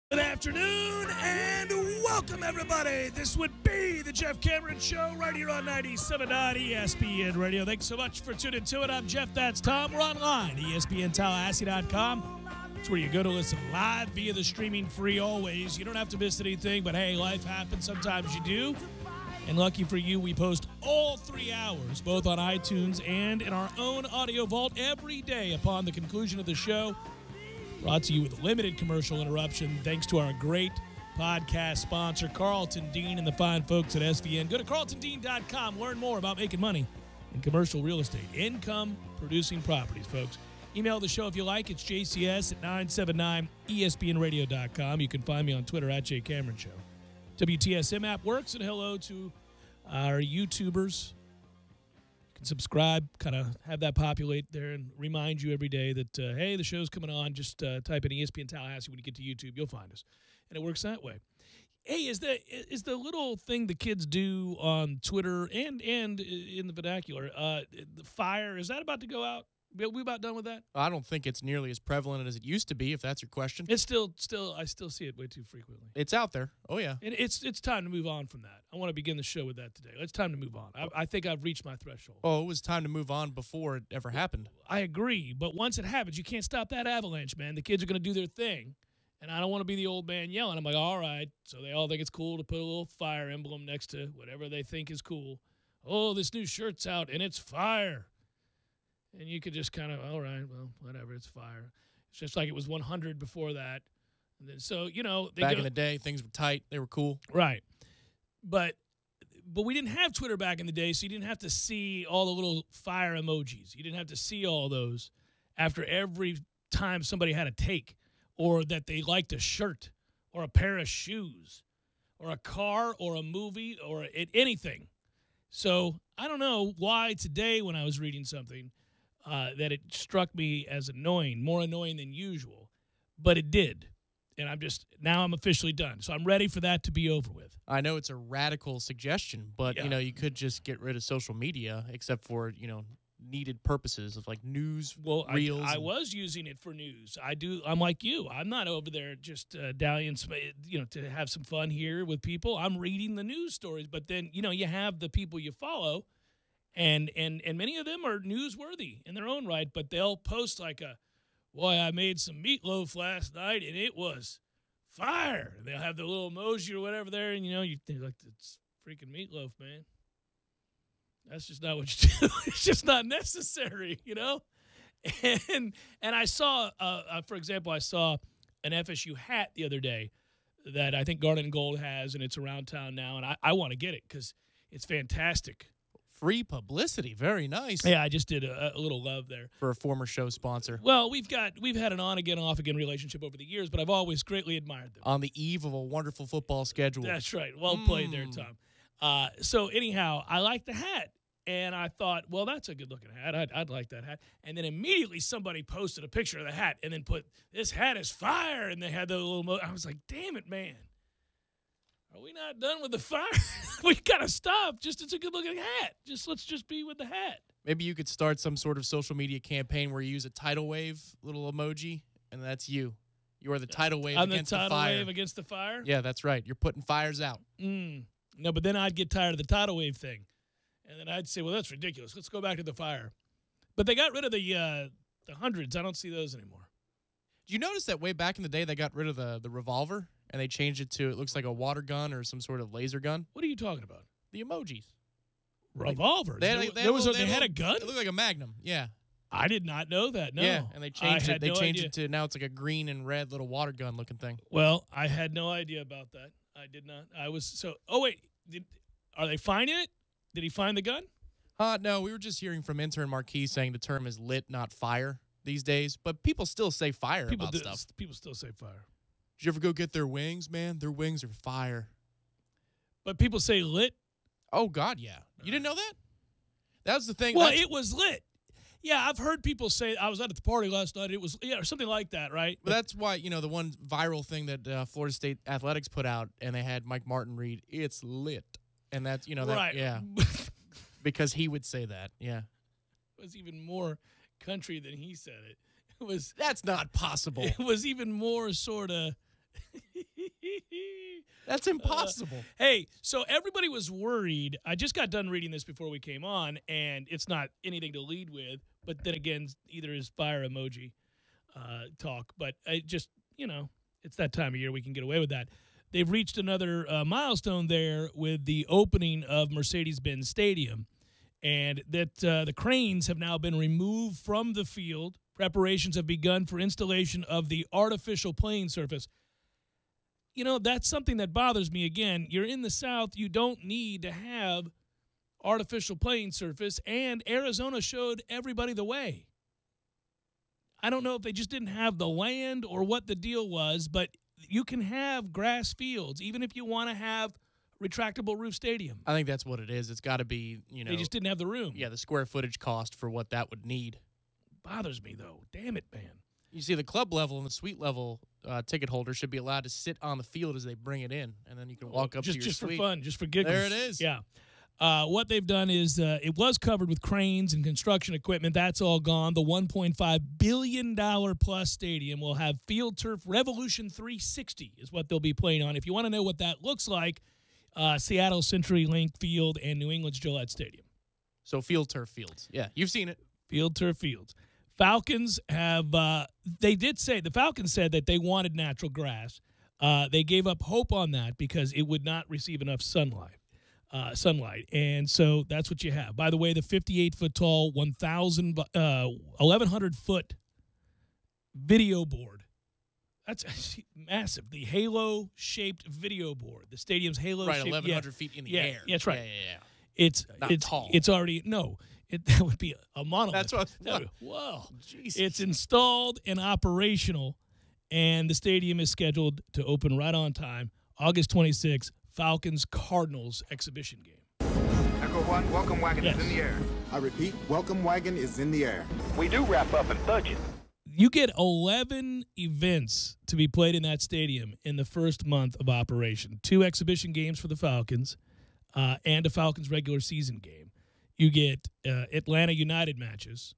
Good afternoon and welcome, everybody. This would be the Jeff Cameron Show right here on 97.9 ESPN Radio. Thanks so much for tuning to it. I'm Jeff, that's Tom. We're online, ESPNTallahassee.com. It's where you go to listen live via the streaming free always. You don't have to miss anything, but hey, life happens. Sometimes you do. And lucky for you, we post all 3 hours, both on iTunes and in our own audio vault every day upon the conclusion of the show. Brought to you with limited commercial interruption, thanks to our great podcast sponsor, Carlton Dean and the fine folks at SVN. Go to carltondean.com. Learn more about making money in commercial real estate, income-producing properties, folks. Email the show if you like. It's jcs at 979espnradio.com. You can find me on Twitter at jcameronshow. WTSM app works, and hello to our YouTubers. Can subscribe, kind of have that populate there and remind you every day that, hey, the show's coming on. Just type in ESPN Tallahassee when you get to YouTube. You'll find us. And it works that way. Hey, is the little thing the kids do on Twitter and in the vernacular, the fire, is that about to go out? We about done with that? I don't think it's nearly as prevalent as it used to be, if that's your question. It's still I still see it way too frequently. It's out there. Oh, yeah. And it's time to move on from that. I want to begin the show with that today. It's time to move on. I think I've reached my threshold. Oh, it was time to move on before it ever happened. I agree, but once it happens, you can't stop that avalanche, man. The kids are going to do their thing, and I don't want to be the old man yelling. I'm like, all right, so they all think it's cool to put a little fire emblem next to whatever they think is cool. Oh, this new shirt's out, and it's fire. And you could just kind of, all right, well, whatever, it's fire. It's just like it was 100 before that. And then, so, you know. Back in the day, things were tight. They were cool. Right. But we didn't have Twitter back in the day, so you didn't have to see all the little fire emojis. You didn't have to see all those after every time somebody had a take, or that they liked a shirt or a pair of shoes or a car or a movie or anything. So I don't know why today when I was reading something that it struck me as annoying, more annoying than usual, but it did. And now I'm officially done. So I'm ready for that to be over with. I know it's a radical suggestion, but, Yeah. You could just get rid of social media except for, needed purposes of, like, news, reels. I was using it for news. I'm like you. I'm not over there just dallying, to have some fun here with people. I'm reading the news stories. But then, you have the people you follow, and many of them are newsworthy in their own right, but they'll post like boy, I made some meatloaf last night, and it was fire. And they'll have the little emoji or whatever there, and, you think, like, it's freaking meatloaf, man. That's just not what you do. It's just not necessary, And I saw, for example, an FSU hat the other day that I think Garnet and Gold has, and it's around town now, and I want to get it because it's fantastic. Free publicity. Very nice. Yeah, I just did a little love there. For a former show sponsor. Well, we've had an on-again, off-again relationship over the years, but I've always greatly admired them. On the eve of a wonderful football schedule. That's right. Well played there, Tom. So anyhow, I like the hat. And I thought, well, that's a good-looking hat. I'd like that hat. And then immediately somebody posted a picture of the hat and then put, this hat is fire. And they had the little I was like, damn it, man. Are we not done with the fire? We got to stop. It's a good-looking hat. Let's just be with the hat. Maybe you could start some sort of social media campaign where you use a tidal wave little emoji, and that's you. You are the tidal wave against the fire. I'm the tidal wave against the fire? Yeah, that's right. You're putting fires out. No, but then I'd get tired of the tidal wave thing. And then I'd say, well, that's ridiculous. Let's go back to the fire. But they got rid of the hundreds. I don't see those anymore. Did you notice that way back in the day they got rid of the revolver and they changed it to, it looks like a water gun or some sort of laser gun? What are you talking about? The emojis. Revolvers? They had a gun? It looked like a Magnum, yeah. I did not know that, no. Yeah, and they changed it. They changed it to, now it's like a green and red little water gun looking thing. Well, I had no idea about that. I did not. Are they finding it? Did he find the gun? No, we were just hearing from intern Marquis saying the term is lit, not fire these days. But people still say fire about stuff. People still say fire. Did you ever go get their wings, man? Their wings are fire. But people say lit? Oh, God, yeah. You didn't know that? That was the thing. Well, it was lit. Yeah, I've heard people say, I was out at the party last night, it was, or something like that, right? But that's why, the one viral thing that Florida State Athletics put out, and they had Mike Martin read, it's lit. And that's, right. Yeah. Because he would say that, yeah. It was even more country than he said it. That's not possible. It was even more sort of, That's impossible. Hey, so everybody was worried. I just got done reading this before we came on, and it's not anything to lead with. But then again, either is fire emoji talk. But I just, it's that time of year we can get away with that. They've reached another milestone there with the opening of Mercedes-Benz Stadium, and that the cranes have now been removed from the field. Preparations have begun for installation of the artificial playing surface. That's something that bothers me. Again, you're in the South. You don't need to have artificial playing surface, and Arizona showed everybody the way. I don't know if they just didn't have the land or what the deal was, but you can have grass fields, even if you want to have retractable roof stadium. I think that's what it is. It's got to be, They just didn't have the room. Yeah, the square footage cost for what that would need. Bothers me, though. Damn it, man. You see, the club level and the suite level ticket holders should be allowed to sit on the field as they bring it in, and then you can walk up to your just suite. For fun, just for giggles. There it is. Yeah. What they've done is it was covered with cranes and construction equipment. That's all gone. The $1.5 billion plus stadium will have Field Turf Revolution 360 is what they'll be playing on. If you want to know what that looks like, Seattle CenturyLink Field and New England's Gillette Stadium. So Field Turf Fields. Yeah, you've seen it. Field Turf Fields. Falcons have the Falcons said that they wanted natural grass. They gave up hope on that because it would not receive enough sunlight. And so that's what you have. By the way, the 58-foot tall, 1,100-foot video board. That's massive. The halo-shaped video board. The stadium's halo-shaped. Right, 1,100 feet in the air. Yeah, that's right. Yeah. It's tall. It's already that would be a monolith. That's what. Whoa! Jesus. It's installed and operational, and the stadium is scheduled to open right on time, August 26th. Falcons-Cardinals exhibition game. Echo 1, welcome wagon is in the air. I repeat, welcome wagon is in the air. We do wrap up and budget. You get 11 events to be played in that stadium in the first month of operation. 2 exhibition games for the Falcons and a Falcons regular season game. You get Atlanta United matches.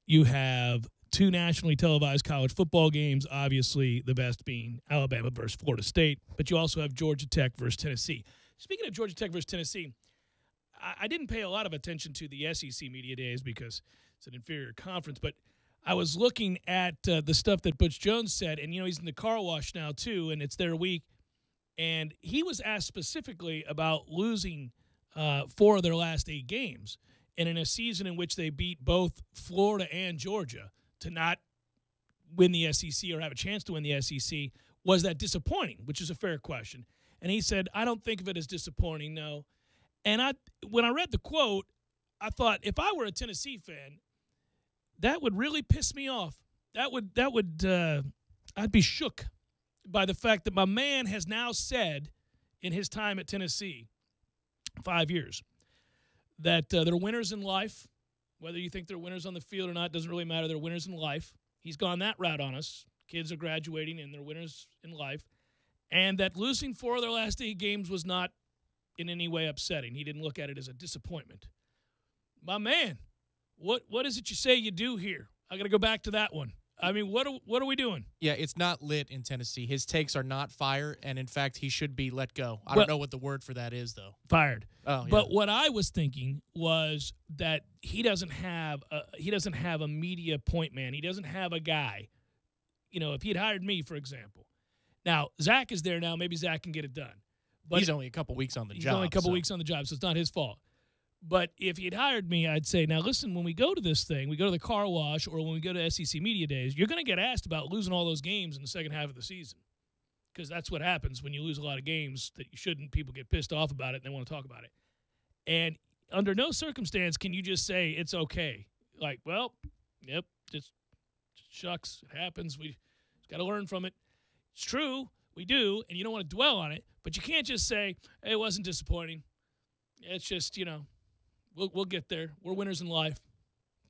You have 2 nationally televised college football games, obviously the best being Alabama versus Florida State, but you also have Georgia Tech versus Tennessee. Speaking of Georgia Tech versus Tennessee, I didn't pay a lot of attention to the SEC Media Days because it's an inferior conference, but I was looking at the stuff that Butch Jones said, and, he's in the car wash now too, and it's their week, and he was asked specifically about losing 4 of their last 8 games, and in a season in which they beat both Florida and Georgia, to not win the SEC or have a chance to win the SEC, was that disappointing, which is a fair question. And he said, I don't think of it as disappointing, no. And when I read the quote, I thought, if I were a Tennessee fan, that would really piss me off. I'd be shook by the fact that my man has now said in his time at Tennessee, 5 years, that they're winners in life. Whether you think they're winners on the field or not doesn't really matter. They're winners in life. He's gone that route on us. Kids are graduating, and they're winners in life. And that losing 4 of their last 8 games was not in any way upsetting. He didn't look at it as a disappointment. My man, what is it you say you do here? I got to go back to that one. I mean, what are we doing? Yeah, it's not lit in Tennessee. His takes are not fire, and in fact, he should be let go. I don't know what the word for that is, though. Fired. Oh, yeah. But what I was thinking was that he doesn't have a media point man. He doesn't have a guy. If he'd hired me, for example. Now, Zach is there now. Maybe Zach can get it done. But he's only a couple weeks on the job. He's only a couple weeks on the job, so it's not his fault. But if he'd hired me, I'd say, now listen, when we go to this thing, we go to the car wash or when we go to SEC Media Days, you're going to get asked about losing all those games in the second half of the season. Because that's what happens when you lose a lot of games that you shouldn't. People get pissed off about it and they want to talk about it. And under no circumstance can you just say it's okay. Like, well, yep, just shucks, it happens. We got to learn from it. It's true, we do, and you don't want to dwell on it. But you can't just say, hey, it wasn't disappointing. It's just, We'll get there. We're winners in life.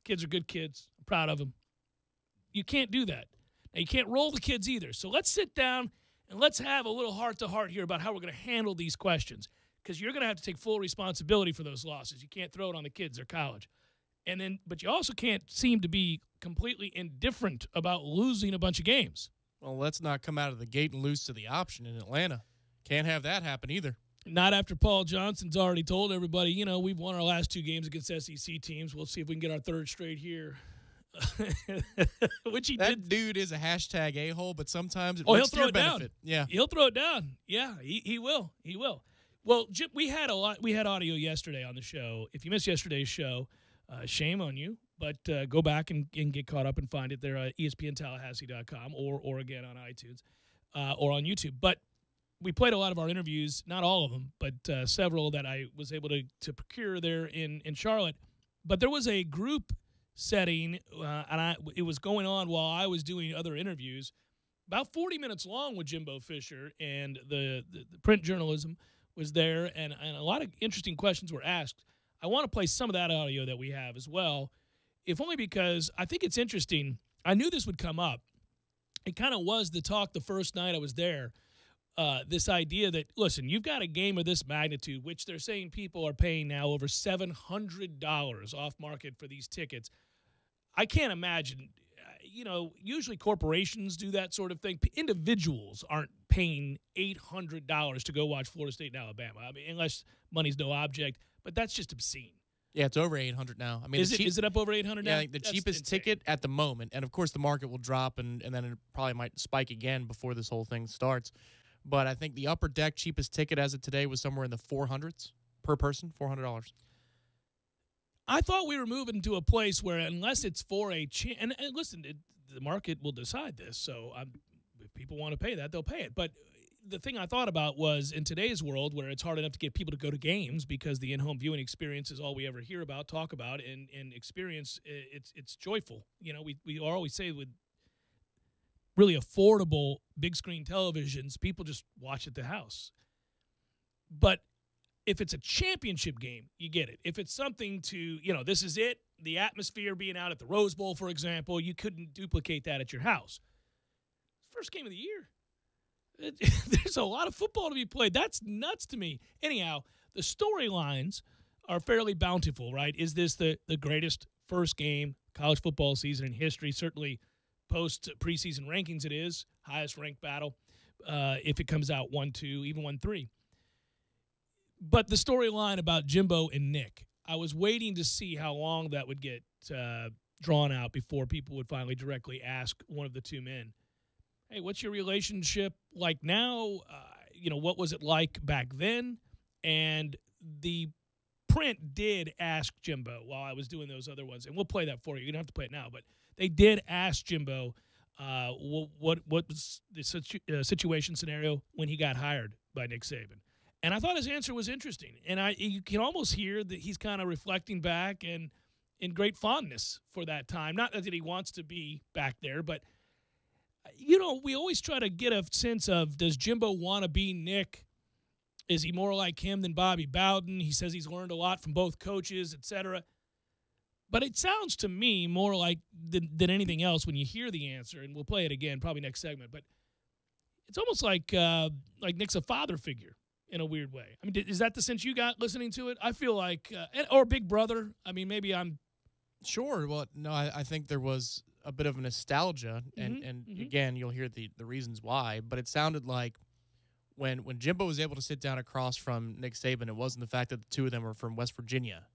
Kids are good kids. I'm proud of them. You can't do that. Now, you can't roll the kids either. So let's sit down and let's have a little heart-to-heart here about how we're going to handle these questions because you're going to have to take full responsibility for those losses. You can't throw it on the kids. They're college. But you also can't seem to be completely indifferent about losing a bunch of games. Well, let's not come out of the gate and lose to the option in Atlanta. Can't have that happen either. Not after Paul Johnson's already told everybody, we've won our last 2 games against SEC teams. We'll see if we can get our 3rd straight here. Which he did. That dude is a hashtag a-hole, but sometimes it he'll works to throw your it down. benefit. Yeah. He'll throw it down. Yeah, he will. He will. Well, Jim, we had audio yesterday on the show. If you missed yesterday's show, shame on you. But go back and get caught up and find it there at ESPNTallahassee.com or again on iTunes or on YouTube. But we played a lot of our interviews, not all of them, but several that I was able to procure there in Charlotte. But there was a group setting, and it was going on while I was doing other interviews, about 40 minutes long with Jimbo Fisher, and the print journalism was there, and a lot of interesting questions were asked. I want to play some of that audio that we have as well, if only because I think it's interesting. I knew this would come up. It kind of was the talk the first night I was there, this idea that, listen, you've got a game of this magnitude, which they're saying people are paying now over $700 off market for these tickets. I can't imagine, usually corporations do that sort of thing. Individuals aren't paying $800 to go watch Florida State and Alabama. I mean, unless money's no object, but that's just obscene. Yeah, it's over 800 now. I mean, is it up over 800 now? Yeah, the cheapest ticket at the moment, and of course the market will drop, and then it probably might spike again before this whole thing starts. But I think the upper deck cheapest ticket as of today was somewhere in the 400s per person, $400. I thought we were moving to a place where, unless it's for and listen, the market will decide this. So if people want to pay that, they'll pay it. But the thing I thought about was, in today's world where it's hard enough to get people to go to games because the in-home viewing experience is all we ever hear about, talk about, and experience, it's joyful. We always say with really affordable big screen televisions, people just watch at the house. But if it's a championship game, you get it. If it's something to, this is it, the atmosphere being out at the Rose Bowl, for example, you couldn't duplicate that at your house. First game of the year. There's a lot of football to be played. That's nuts to me. Anyhow, the storylines are fairly bountiful, right? Is this the greatest first game college football season in history? Certainly post preseason rankings it is. Highest ranked battle. If it comes out 1-2, even 1-3. But the storyline about Jimbo and Nick, I was waiting to see how long that would get drawn out before people would finally directly ask one of the two men, hey, what's your relationship like now? What was it like back then? And the print did ask Jimbo while I was doing those other ones, and we'll play that for you. You don't have to play it now, but they did ask Jimbo what was the situation scenario when he got hired by Nick Saban. And I thought his answer was interesting. And you can almost hear that he's kind of reflecting back and in great fondness for that time. Not that he wants to be back there, but, we always try to get a sense of, does Jimbo want to be Nick? Is he more like him than Bobby Bowden? He says he's learned a lot from both coaches, et cetera. But it sounds to me more like than anything else when you hear the answer, and we'll play it again probably next segment, but it's almost like Nick's a father figure in a weird way. I mean, is that the sense you got listening to it? I feel like or big brother. I mean, maybe I'm sure. Well, no, I think there was a bit of a nostalgia, and again, you'll hear the reasons why, but it sounded like when Jimbo was able to sit down across from Nick Saban, it wasn't the fact that the two of them were from West Virginia.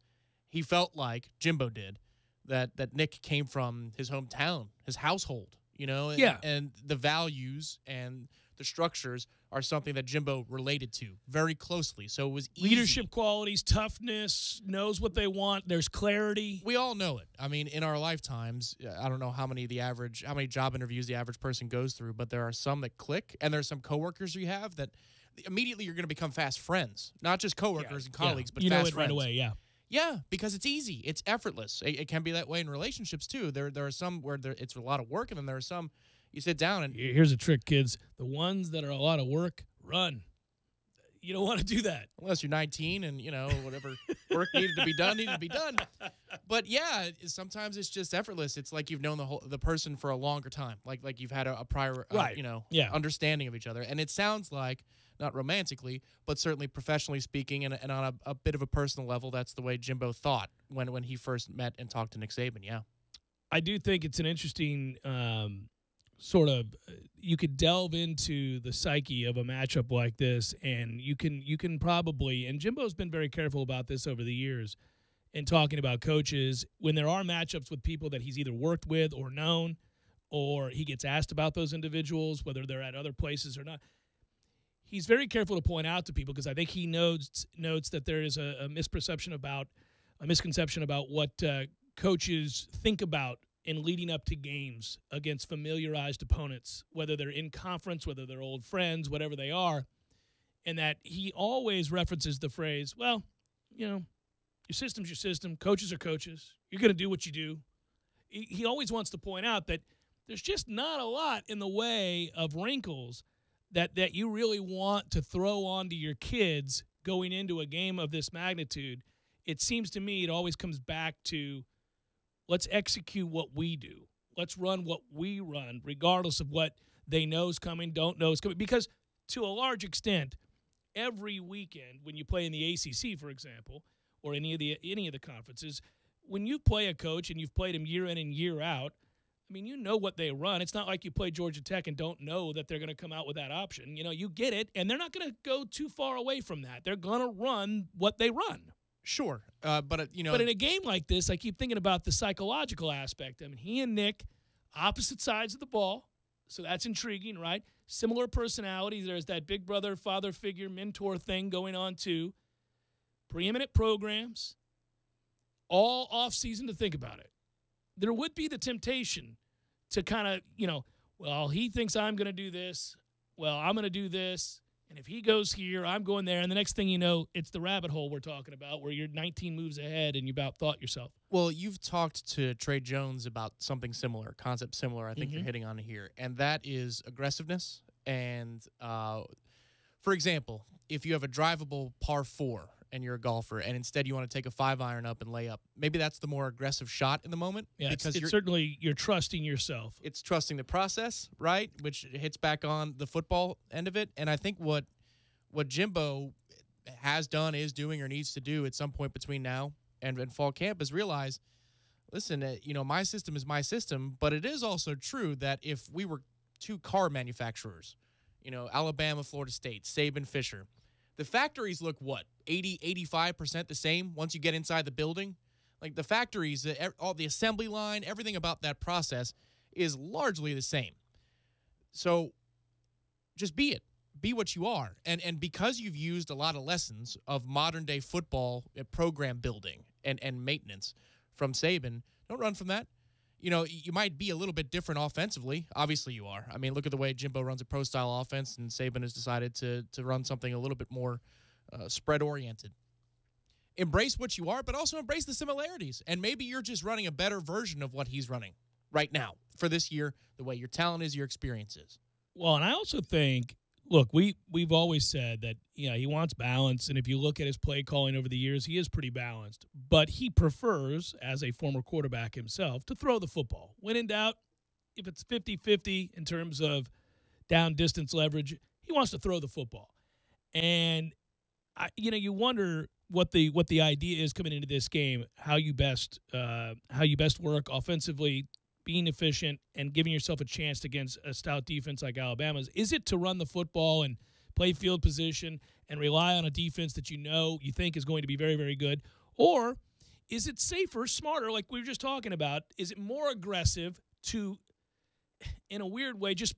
He felt like, Jimbo did, that Nick came from his hometown, his household, and the values and the structures are something that Jimbo related to very closely. So it was easy. Leadership qualities, toughness, knows what they want. There's clarity. We all know it. I mean, in our lifetimes, I don't know how many job interviews the average person goes through, but there are some that click, and there's some coworkers you have that immediately you're going to become fast friends, not just coworkers and colleagues, but fast friends. You know it right away, yeah. Yeah, because it's easy. It's effortless. It can be that way in relationships, too. There are some where it's a lot of work, and then there are some you sit down and... Here's a trick, kids. The ones that are a lot of work, run. You don't want to do that. Unless you're 19 and, whatever work needed to be done. But, yeah, sometimes it's just effortless. It's like you've known the person for a longer time. Like you've had a prior, understanding of each other. And it sounds like, not romantically, but certainly professionally speaking and on a bit of a personal level, that's the way Jimbo thought when he first met and talked to Nick Saban, yeah. I do think it's an interesting sort of you could delve into the psyche of a matchup like this, and you can probably, and Jimbo's been very careful about this over the years in talking about coaches when there are matchups with people that he's either worked with or known, or he gets asked about those individuals, whether they're at other places or not. He's very careful to point out to people, because I think he notes that there is a misconception about what coaches think about in leading up to games against familiarized opponents, whether they're in conference, whether they're old friends, whatever they are, and that he always references the phrase, well, your system's your system, coaches are coaches, you're going to do what you do. He always wants to point out that there's just not a lot in the way of wrinkles that you really want to throw onto your kids going into a game of this magnitude. It seems to me it always comes back to, let's execute what we do. Let's run what we run, regardless of what they know is coming, don't know is coming. Because to a large extent, every weekend when you play in the ACC, for example, or any of the conferences, when you play a coach and you've played him year in and year out, I mean, you know what they run. It's not like you play Georgia Tech and don't know that they're going to come out with that option. You get it, and they're not going to go too far away from that. They're going to run what they run. Sure, but But in a game like this, I keep thinking about the psychological aspect. I mean, he and Nick, opposite sides of the ball, so that's intriguing, right? Similar personalities. There's that big brother, father figure, mentor thing going on too. Preeminent programs, all off-season to think about it. There would be the temptation to kind of, well, he thinks I'm going to do this. Well, I'm going to do this. And if he goes here, I'm going there. And the next thing you know, it's the rabbit hole we're talking about, where you're 19 moves ahead and you about thought yourself. Well, you've talked to Trey Jones about something similar, concept similar, I think you're hitting on here, and that is aggressiveness. And, for example, if you have a drivable par 4 and you're a golfer, and instead you want to take a 5-iron up and lay up, maybe that's the more aggressive shot in the moment. Yeah, because it's certainly you're trusting yourself. It's trusting the process, right, which hits back on the football end of it. And I think what Jimbo has done, is doing, or needs to do at some point between now and fall camp is realize, listen, my system is my system, but it is also true that if we were two car manufacturers, Alabama, Florida State, Saban, Fisher, the factories look, 85% the same once you get inside the building? Like, the factories, all the assembly line, everything about that process is largely the same. So just be it. Be what you are. And because you've used a lot of lessons of modern-day football program building and maintenance from Saban, don't run from that. You might be a little bit different offensively. Obviously you are. I mean, look at the way Jimbo runs a pro-style offense, and Saban has decided to run something a little bit more spread-oriented. Embrace what you are, but also embrace the similarities. And maybe you're just running a better version of what he's running right now for this year, the way your talent is, your experience is. Well, and I also think, look, we've always said that he wants balance, and if you look at his play calling over the years, he is pretty balanced. But he prefers, as a former quarterback himself, to throw the football. When in doubt, if it's 50-50 in terms of down distance leverage, he wants to throw the football. And you wonder what the idea is coming into this game, how you best work offensively, being efficient, and giving yourself a chance against a stout defense like Alabama's. Is it to run the football and play field position and rely on a defense that you think is going to be very, very good? Or is it safer, smarter, like we were just talking about? Is it more aggressive to, in a weird way, just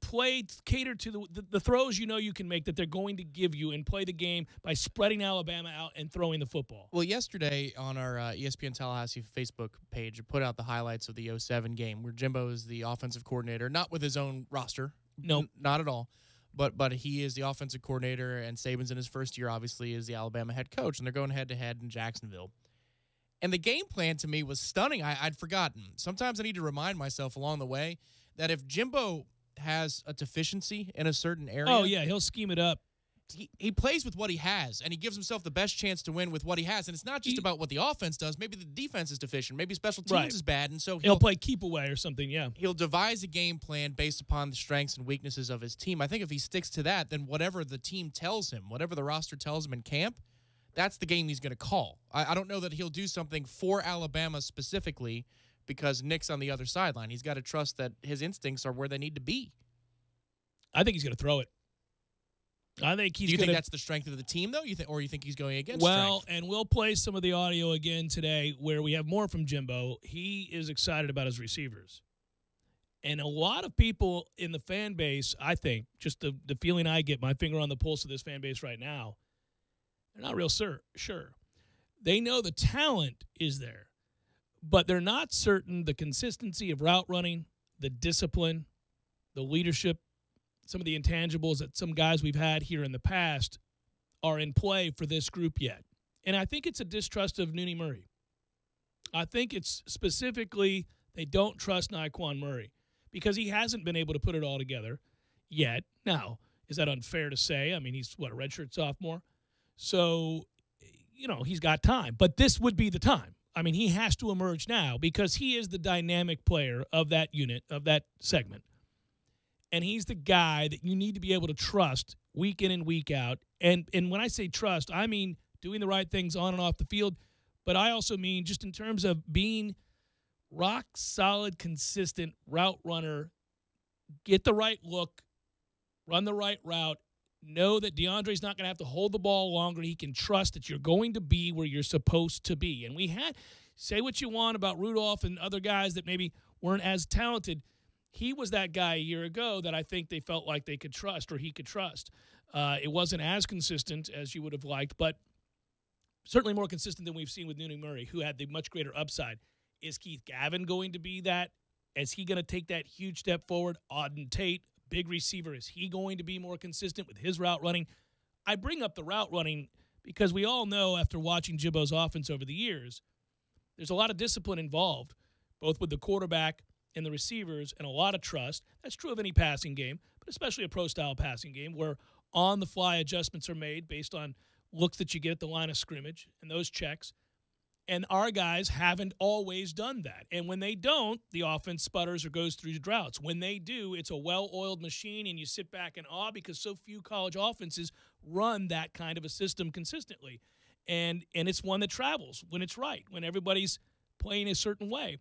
cater to the throws you can make that they're going to give you, and play the game by spreading Alabama out and throwing the football? Well, yesterday on our ESPN Tallahassee Facebook page, I put out the highlights of the 2007 game where Jimbo is the offensive coordinator, not with his own roster. No, not at all. But he is the offensive coordinator, and Saban's in his first year, obviously, is the Alabama head coach, and they're going head-to-head in Jacksonville. And the game plan to me was stunning. I'd forgotten. Sometimes I need to remind myself along the way that if Jimbo has a deficiency in a certain area, oh yeah, he'll scheme it up. He plays with what he has, and he gives himself the best chance to win with what he has. And it's not just about what the offense does. Maybe the defense is deficient. Maybe special teams is bad, and so he'll play keep away or something. Yeah, he'll devise a game plan based upon the strengths and weaknesses of his team. I think if he sticks to that, then whatever the team tells him, whatever the roster tells him in camp, that's the game he's going to call. I don't know that he'll do something for Alabama specifically because Nick's on the other sideline. He's got to trust that his instincts are where they need to be. I think he's going to throw it. I think he's. Do you think that's the strength of the team, though? Or you think he's going against Well, strength? and we'll play some of the audio again today where we have more from Jimbo. He is excited about his receivers. And a lot of people in the fan base, I think, just the feeling I get, my finger on the pulse of this fan base right now, they're not real sure. They know the talent is there, but they're not certain the consistency of route running, the discipline, the leadership, some of the intangibles that some guys we've had here in the past are in play for this group yet. And I think it's a distrust of Nooney Murray. I think it's specifically they don't trust Naquan Murray because he hasn't been able to put it all together yet. Now, is that unfair to say? I mean, he's, a redshirt sophomore? So, he's got time. But this would be the time. I mean, he has to emerge now because he is the dynamic player of that unit, of that segment. And he's the guy that you need to be able to trust week in and week out. And when I say trust, I mean doing the right things on and off the field. But I also mean just in terms of being rock-solid, consistent route runner, get the right look, run the right route, know that DeAndre's not going to have to hold the ball longer. He can trust that you're going to be where you're supposed to be. And say what you want about Rudolph and other guys that maybe weren't as talented. He was that guy a year ago that I think they felt like they could trust or he could trust. It wasn't as consistent as you would have liked, but certainly more consistent than we've seen with Nooney Murray, who had the much greater upside. Is Keith Gavin going to be that? Is he going to take that huge step forward? Auden Tate, big receiver, is he going to be more consistent with his route running? I bring up the route running because we all know after watching Jimbo's offense over the years, there's a lot of discipline involved, both with the quarterback and the receivers, and a lot of trust. That's true of any passing game, but especially a pro-style passing game where on-the-fly adjustments are made based on looks that you get at the line of scrimmage and those checks. And our guys haven't always done that. And when they don't, the offense sputters or goes through droughts. When they do, it's a well-oiled machine, and you sit back in awe because so few college offenses run that kind of a system consistently. And it's one that travels when it's right, when everybody's playing a certain way.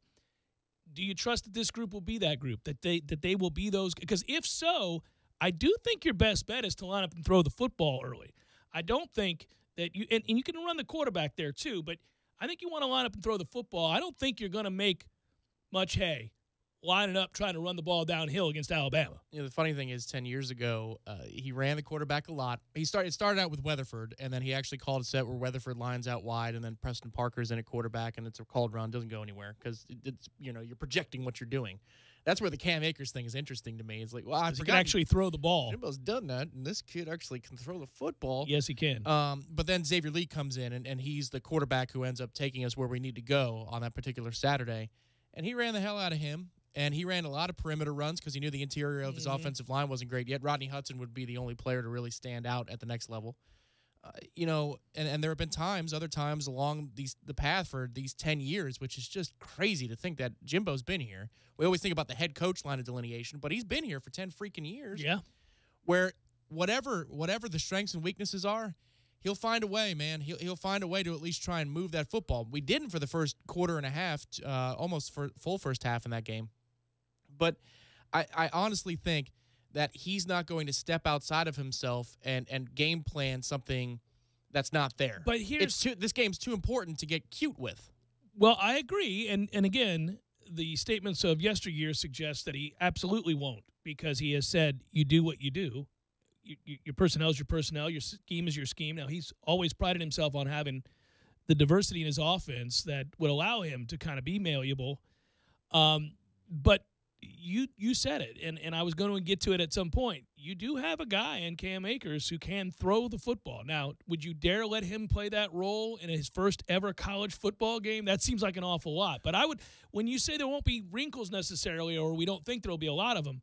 Do you trust that this group will be that group, that they will be those? Because if so, I do think your best bet is to line up and throw the football early. I don't think that you – and you can run the quarterback there too, but I think you want to line up and throw the football. I don't think you're going to make much hay lining up trying to run the ball downhill against Alabama. The funny thing is 10 years ago, he ran the quarterback a lot. It started out with Weatherford, and then he actually called a set where Weatherford lines out wide, and then Preston Parker's in at quarterback, and it's a called run. Doesn't go anywhere because it's you're projecting what you're doing. That's where the Cam Akers thing is interesting to me. It's like, well, I forgot. He can actually throw the ball. Jimbo's done that, and this kid actually can throw the football. Yes, he can. But then Xavier Lee comes in, and he's the quarterback who ends up taking us where we need to go on that particular Saturday. And he ran the hell out of him. And he ran a lot of perimeter runs because he knew the interior of his offensive line wasn't great yet. Rodney Hudson would be the only player to really stand out at the next level. And there have been other times along the path for these 10 years, which is just crazy to think that Jimbo's been here. We always think about the head coach line of delineation, but he's been here for 10 freaking years. Yeah. Where whatever the strengths and weaknesses are, he'll find a way, man. He'll find a way to at least try and move that football. We didn't for the first quarter and a half, almost for full first half in that game. But I honestly think that he's not going to step outside of himself and game plan something that's not there. But this game's too important to get cute with. Well, I agree. And again, the statements of yesteryear suggest that he absolutely won't because he has said you do what you do. Your personnel is your personnel. Your scheme is your scheme. Now, he's always prided himself on having the diversity in his offense that would allow him to kind of be malleable. But you said it, and I was going to get to it at some point. You do have a guy in Cam Akers who can throw the football. Now, would you dare let him play that role in his first ever college football game? That seems like an awful lot. But when you say there won't be wrinkles necessarily, or we don't think there will be a lot of them,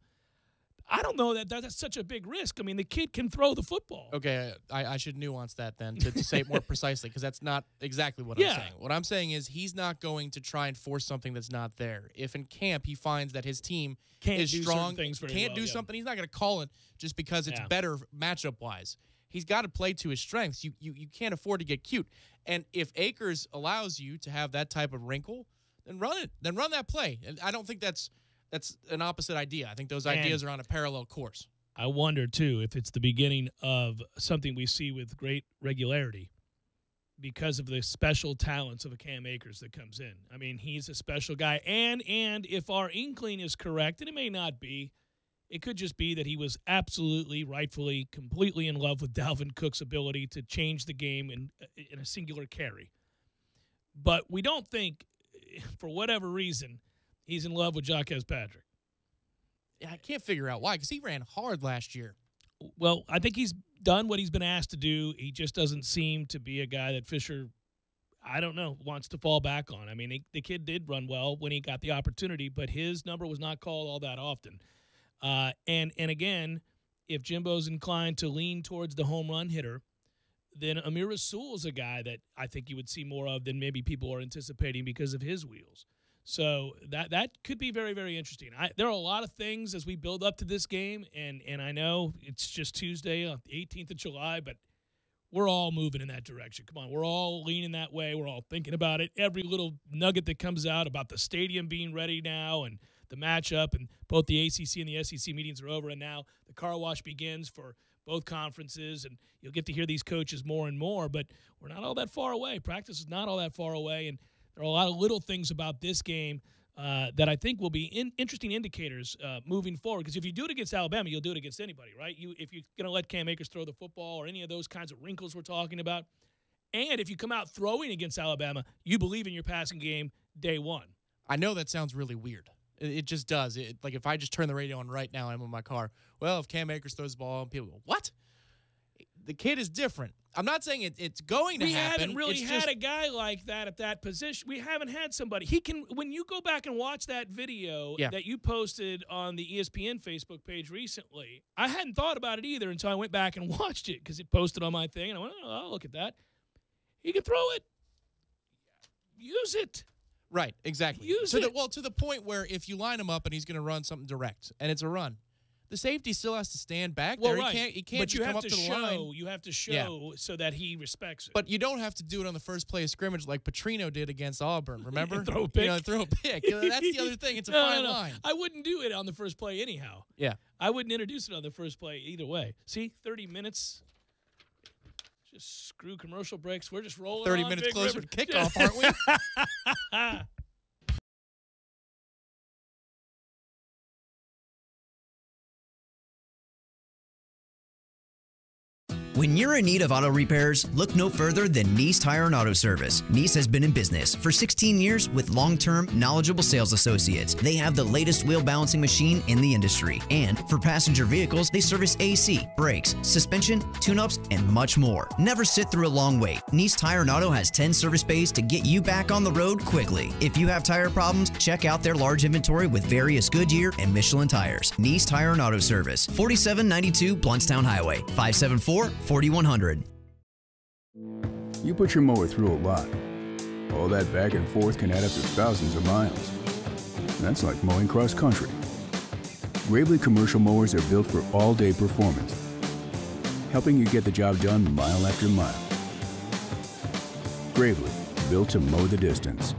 I don't know that that's such a big risk. I mean, the kid can throw the football. Okay, I should nuance that then to say it more precisely because that's not exactly what I'm saying. What I'm saying is he's not going to try and force something that's not there. If in camp he finds that his team is strong, can't do something, he's not going to call it just because it's better matchup-wise. He's got to play to his strengths. You can't afford to get cute. And if Akers allows you to have that type of wrinkle, then run it. Then run that play. And I don't think that's an opposite idea. I think those ideas are on a parallel course. I wonder, too, if it's the beginning of something we see with great regularity because of the special talents of a Cam Akers that comes in. I mean, he's a special guy. And if our inkling is correct, and it may not be, it could just be that he was absolutely, rightfully, completely in love with Dalvin Cook's ability to change the game in a singular carry. But we don't think, for whatever reason, he's in love with Jacques Patrick. Yeah, I can't figure out why, because he ran hard last year. Well, I think he's done what he's been asked to do. He just doesn't seem to be a guy that Fisher, I don't know, wants to fall back on. I mean, the kid did run well when he got the opportunity, but his number was not called all that often. And again, if Jimbo's inclined to lean towards the home run hitter, then Amir Rasul is a guy that I think you would see more of than maybe people are anticipating because of his wheels. So that could be very, very interesting. There are a lot of things as we build up to this game, and I know it's just Tuesday on the 18th of July, but we're all moving in that direction. Come on, we're all leaning that way. We're all thinking about it. Every little nugget that comes out about the stadium being ready now and the matchup, and both the ACC and the SEC meetings are over, and now the car wash begins for both conferences, and you'll get to hear these coaches more and more, but we're not all that far away. Practice is not all that far away, and there are a lot of little things about this game that I think will be interesting indicators moving forward, because if you do it against Alabama, you'll do it against anybody, right? If you're going to let Cam Akers throw the football or any of those kinds of wrinkles we're talking about, and if you come out throwing against Alabama, you believe in your passing game day one. I know that sounds really weird. It just does. Like if I just turn the radio on right now, I'm in my car. Well, if Cam Akers throws the ball, people go, what? The kid is different. I'm not saying it's going to happen. We haven't really had a guy like that at that position. We haven't had somebody. He can. When you go back and watch that video that you posted on the ESPN Facebook page recently, I hadn't thought about it either until I went back and watched it because it posted on my thing, and I went, oh, I'll look at that. He can throw it. Use it. Right, exactly. To the point where if you line him up and he's going to run something direct, and it's a run, the safety still has to stand back there. Right. He can't just come up to the line. You have to show so that he respects it. But you don't have to do it on the first play of scrimmage like Petrino did against Auburn, remember? Throw a pick. Throw a pick. That's the other thing. It's a fine line. I wouldn't do it on the first play anyhow. Yeah. I wouldn't introduce it on the first play either way. See, 30 minutes. Just screw commercial breaks. We're just rolling 30 minutes closer to kickoff, aren't we? When you're in need of auto repairs, look no further than Nice Tire and Auto Service. Nice has been in business for 16 years with long-term, knowledgeable sales associates. They have the latest wheel balancing machine in the industry. And for passenger vehicles, they service AC, brakes, suspension, tune-ups, and much more. Never sit through a long wait. Nice Tire and Auto has 10 service bays to get you back on the road quickly. If you have tire problems, check out their large inventory with various Goodyear and Michelin tires. Nice Tire and Auto Service, 4792 Bluntstown Highway, 574-4100. You put your mower through a lot. All that back and forth can add up to thousands of miles. That's like mowing cross country. Gravely commercial mowers are built for all-day performance, helping you get the job done mile after mile. Gravely, built to mow the distance.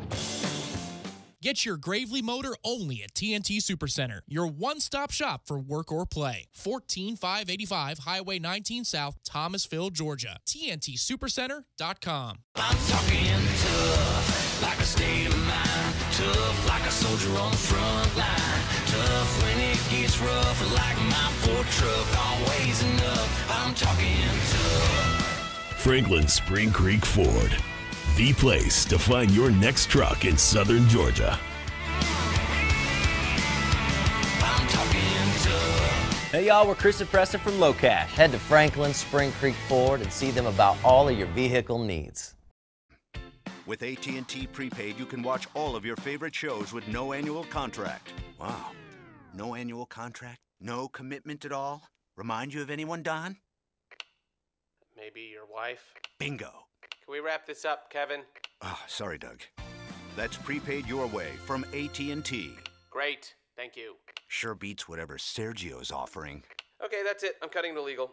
Get your Gravely motor only at TNT Supercenter, your one-stop shop for work or play. 14585 Highway 19 South, Thomasville, Georgia. TNTSupercenter.com. I'm talking tough, like a state of mind. Tough, like a soldier on the front line. Tough when it gets rough, like my Ford truck, always enough. I'm talking tough. Franklin Spring Creek Ford. The place to find your next truck in southern Georgia. I'm talking tough. Hey y'all, we're Chris and Preston from Low Cash. Head to Franklin Spring Creek Ford and see them about all of your vehicle needs. With AT&T Prepaid, you can watch all of your favorite shows with no annual contract. Wow. No annual contract? No commitment at all? Remind you of anyone, Don? Maybe your wife? Bingo. Can we wrap this up, Kevin? Sorry, Doug. That's prepaid your way from AT&T. Great. Thank you. Sure beats whatever Sergio's offering. Okay, that's it. I'm cutting the legal.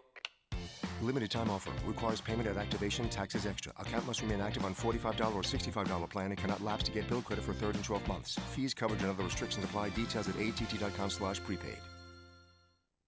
Limited time offer. Requires payment at activation. Taxes extra. Account must remain active on $45 or $65 plan and cannot lapse to get bill credit for 3rd and 12 months. Fees, coverage, and other restrictions apply. Details at att.com/prepaid.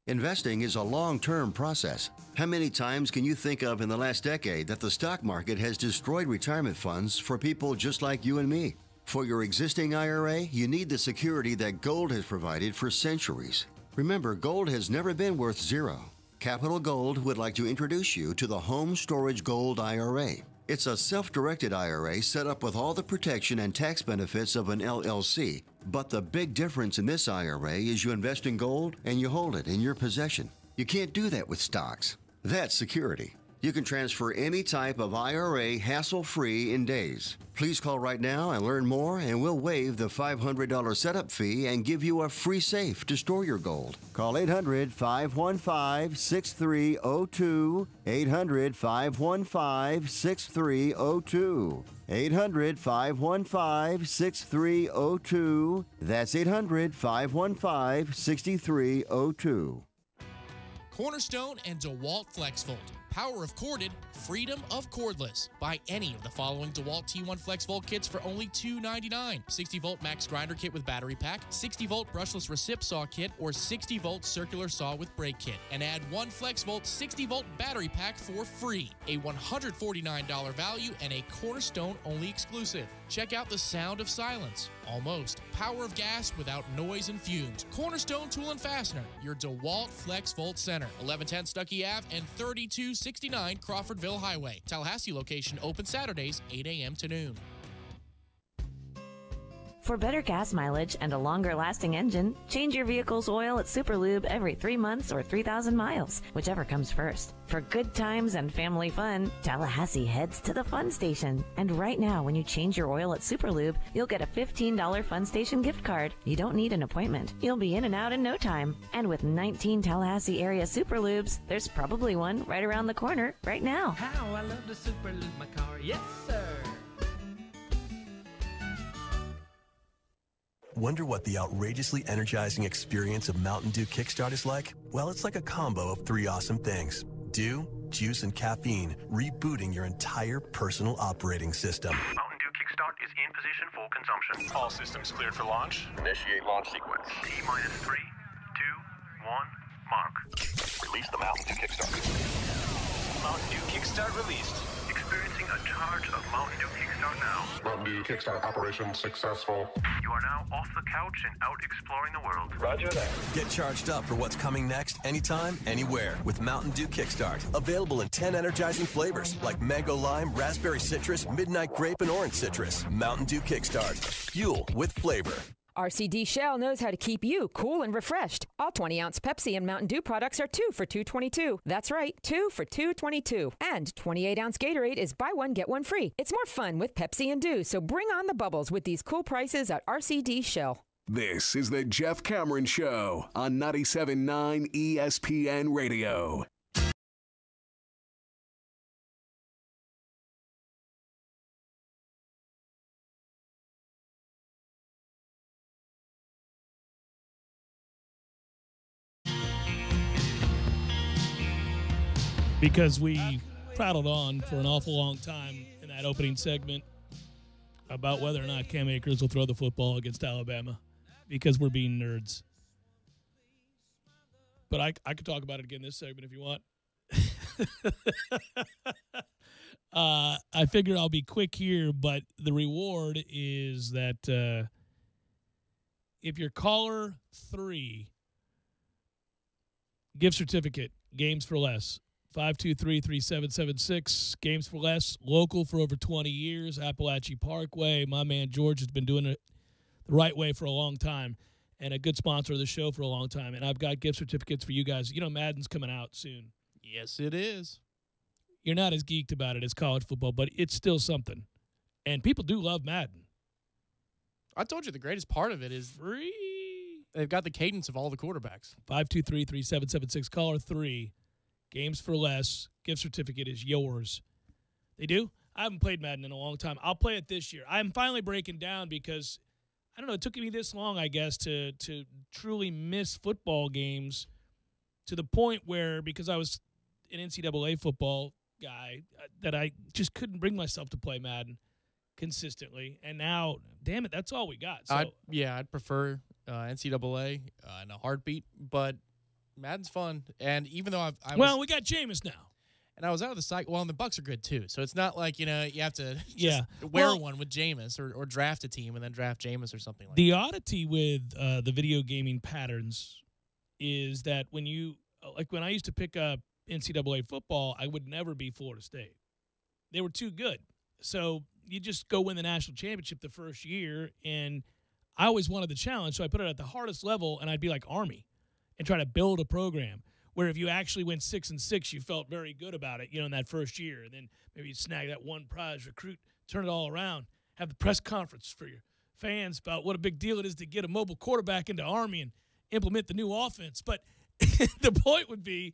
Investing is a long-term process. How many times can you think of in the last decade that the stock market has destroyed retirement funds for people just like you and me? For your existing IRA, you need the security that gold has provided for centuries. Remember, gold has never been worth zero. Capital Gold would like to introduce you to the Home Storage Gold IRA. It's a self-directed IRA set up with all the protection and tax benefits of an LLC. But the big difference in this IRA is you invest in gold and you hold it in your possession. You can't do that with stocks. That's security. You can transfer any type of IRA hassle-free in days. Please call right now and learn more, and we'll waive the $500 setup fee and give you a free safe to store your gold. Call 800-515-6302, 800-515-6302, 800-515-6302. That's 800-515-6302. Cornerstone and DeWalt FlexVolt. Power of corded, freedom of cordless. Buy any of the following DeWalt T1 FlexVolt kits for only $2.99. 60-volt max grinder kit with battery pack, 60-volt brushless recip saw kit, or 60-volt circular saw with brake kit. And add one FlexVolt 60-volt battery pack for free. A $149 value and a Cornerstone-only exclusive. Check out the sound of silence. Almost. Power of gas without noise and fumes. Cornerstone Tool and Fastener. Your DeWalt FlexVolt Center. 1110 Stuckey Ave and 3269 Crawfordville Highway. Tallahassee location open Saturdays, 8 a.m. to noon. For better gas mileage and a longer-lasting engine, change your vehicle's oil at Superlube every 3 months or 3,000 miles, whichever comes first. For good times and family fun, Tallahassee heads to the Fun Station. And right now, when you change your oil at Superlube, you'll get a $15 Fun Station gift card. You don't need an appointment. You'll be in and out in no time. And with 19 Tallahassee area Superlubes, there's probably one right around the corner right now. How I love to Superlube my car, yes sir! Wonder what the outrageously energizing experience of Mountain Dew Kickstart is like? Well, it's like a combo of 3 awesome things. Dew, juice, and caffeine, rebooting your entire personal operating system. Mountain Dew Kickstart is in position for consumption. All systems cleared for launch. Initiate launch sequence. T-minus 3, 2, 1, mark. Release the Mountain Dew Kickstart. Mountain Dew Kickstart released. Experiencing a charge of Mountain Dew Kickstart now. Mountain Dew Kickstart operation successful. You are now off the couch and out exploring the world. Roger that. Get charged up for what's coming next anytime, anywhere with Mountain Dew Kickstart. Available in 10 energizing flavors like mango lime, raspberry citrus, midnight grape, and orange citrus. Mountain Dew Kickstart. Fuel with flavor. RCD Shell knows how to keep you cool and refreshed. All 20-ounce Pepsi and Mountain Dew products are 2 for $2.22. That's right, 2 for $2.22. And 28-ounce Gatorade is buy one, get one free. It's more fun with Pepsi and Dew, so bring on the bubbles with these cool prices at RCD Shell. This is the Jeff Cameron Show on 97.9 ESPN Radio. Because we prattled on for an awful long time in that opening segment about whether or not Cam Akers will throw the football against Alabama because we're being nerds. But I could talk about it again this segment if you want. I figure I'll be quick here, but the reward is that if you're caller 3, gift certificate, Games for Less. 523-3776, Games for Less, local for over 20 years, Appalachian Parkway. My man George has been doing it the right way for a long time and a good sponsor of the show for a long time. And I've got gift certificates for you guys. You know Madden's coming out soon. Yes, it is. You're not as geeked about it as college football, but it's still something. And people do love Madden. I told you the greatest part of it is free. They've got the cadence of all the quarterbacks. 523-3776, caller 3. Games for Less, gift certificate is yours. They do? I haven't played Madden in a long time. I'll play it this year. I'm finally breaking down because, I don't know, it took me this long, I guess, to truly miss football games to the point where, because I was an NCAA football guy that I just couldn't bring myself to play Madden consistently. And now, damn it, that's all we got. So, I'd prefer NCAA in a heartbeat, but Madden's fun. And even though we got Jameis now. And I was out of the cycle. Well, and the Bucs are good too. So it's not like, you have to wear one with Jameis or draft a team and then draft Jameis or something like that. The oddity with the video gaming patterns is that when I used to pick up NCAA football, I would never be Florida State. They were too good. So you just go win the national championship the first year, and I always wanted the challenge, so I put it at the hardest level, and I'd be like Army and try to build a program where if you actually went 6-6, you felt very good about it, in that first year, and then maybe you snag that one prize, recruit, turn it all around, have the press conference for your fans about what a big deal it is to get a mobile quarterback into Army and implement the new offense. But the point would be,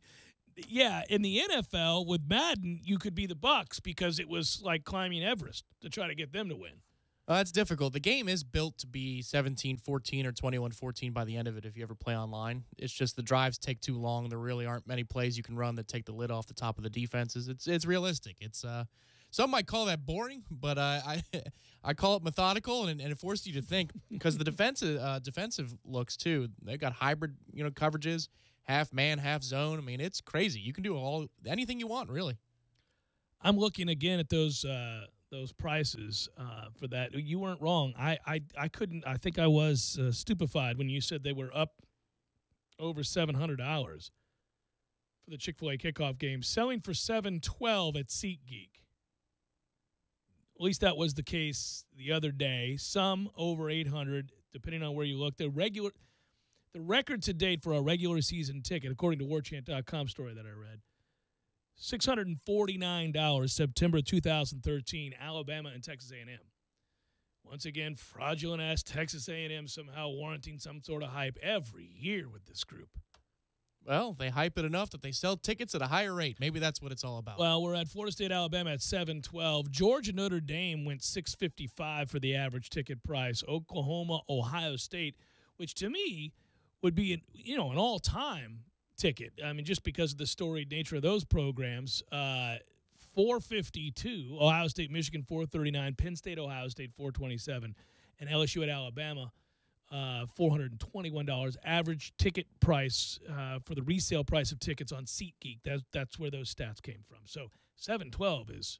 in the NFL with Madden, you could be the Bucs because it was like climbing Everest to try to get them to win. That's difficult. The game is built to be 17-14 or 21-14 by the end of it if you ever play online. It's just the drives take too long. There really aren't many plays you can run that take the lid off the top of the defenses. It's realistic. It's some might call that boring, but I call it methodical, and it forces you to think because the defensive looks too. They've got hybrid coverages, half man, half zone. I mean, it's crazy. You can do anything you want, really. I'm looking again at those prices for that. You weren't wrong. I couldn't. I think I was stupefied when you said they were up over $700 for the Chick-fil-A kickoff game, selling for $712 at SeatGeek. At least that was the case the other day. Some over $800, depending on where you look. The record to date for a regular season ticket, according to WarChant.com story that I read, $649, September 2013, Alabama and Texas A&M. Once again, fraudulent-ass Texas A&M somehow warranting some sort of hype every year with this group. Well, they hype it enough that they sell tickets at a higher rate. Maybe that's what it's all about. Well, we're at Florida State, Alabama at $712. Georgia, Notre Dame went $655 for the average ticket price. Oklahoma, Ohio State, which to me would be an all-time ticket. I mean, just because of the storied nature of those programs. $452. Ohio State, Michigan, $439. Penn State, Ohio State, $427. And LSU at Alabama, $421. Average ticket price for the resale price of tickets on SeatGeek. That's where those stats came from. So $712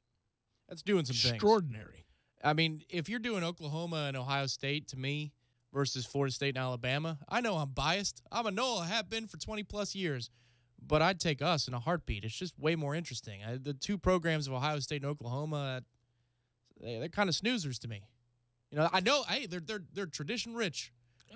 that's doing some extraordinary. Things. I mean, if you're doing Oklahoma and Ohio State, to me, versus Florida State and Alabama, I know I'm biased. I'm a Nola, have been for 20-plus years. But I'd take us in a heartbeat. It's just way more interesting. The two programs of Ohio State and Oklahoma, they're kind of snoozers to me. I know, hey, they're tradition rich.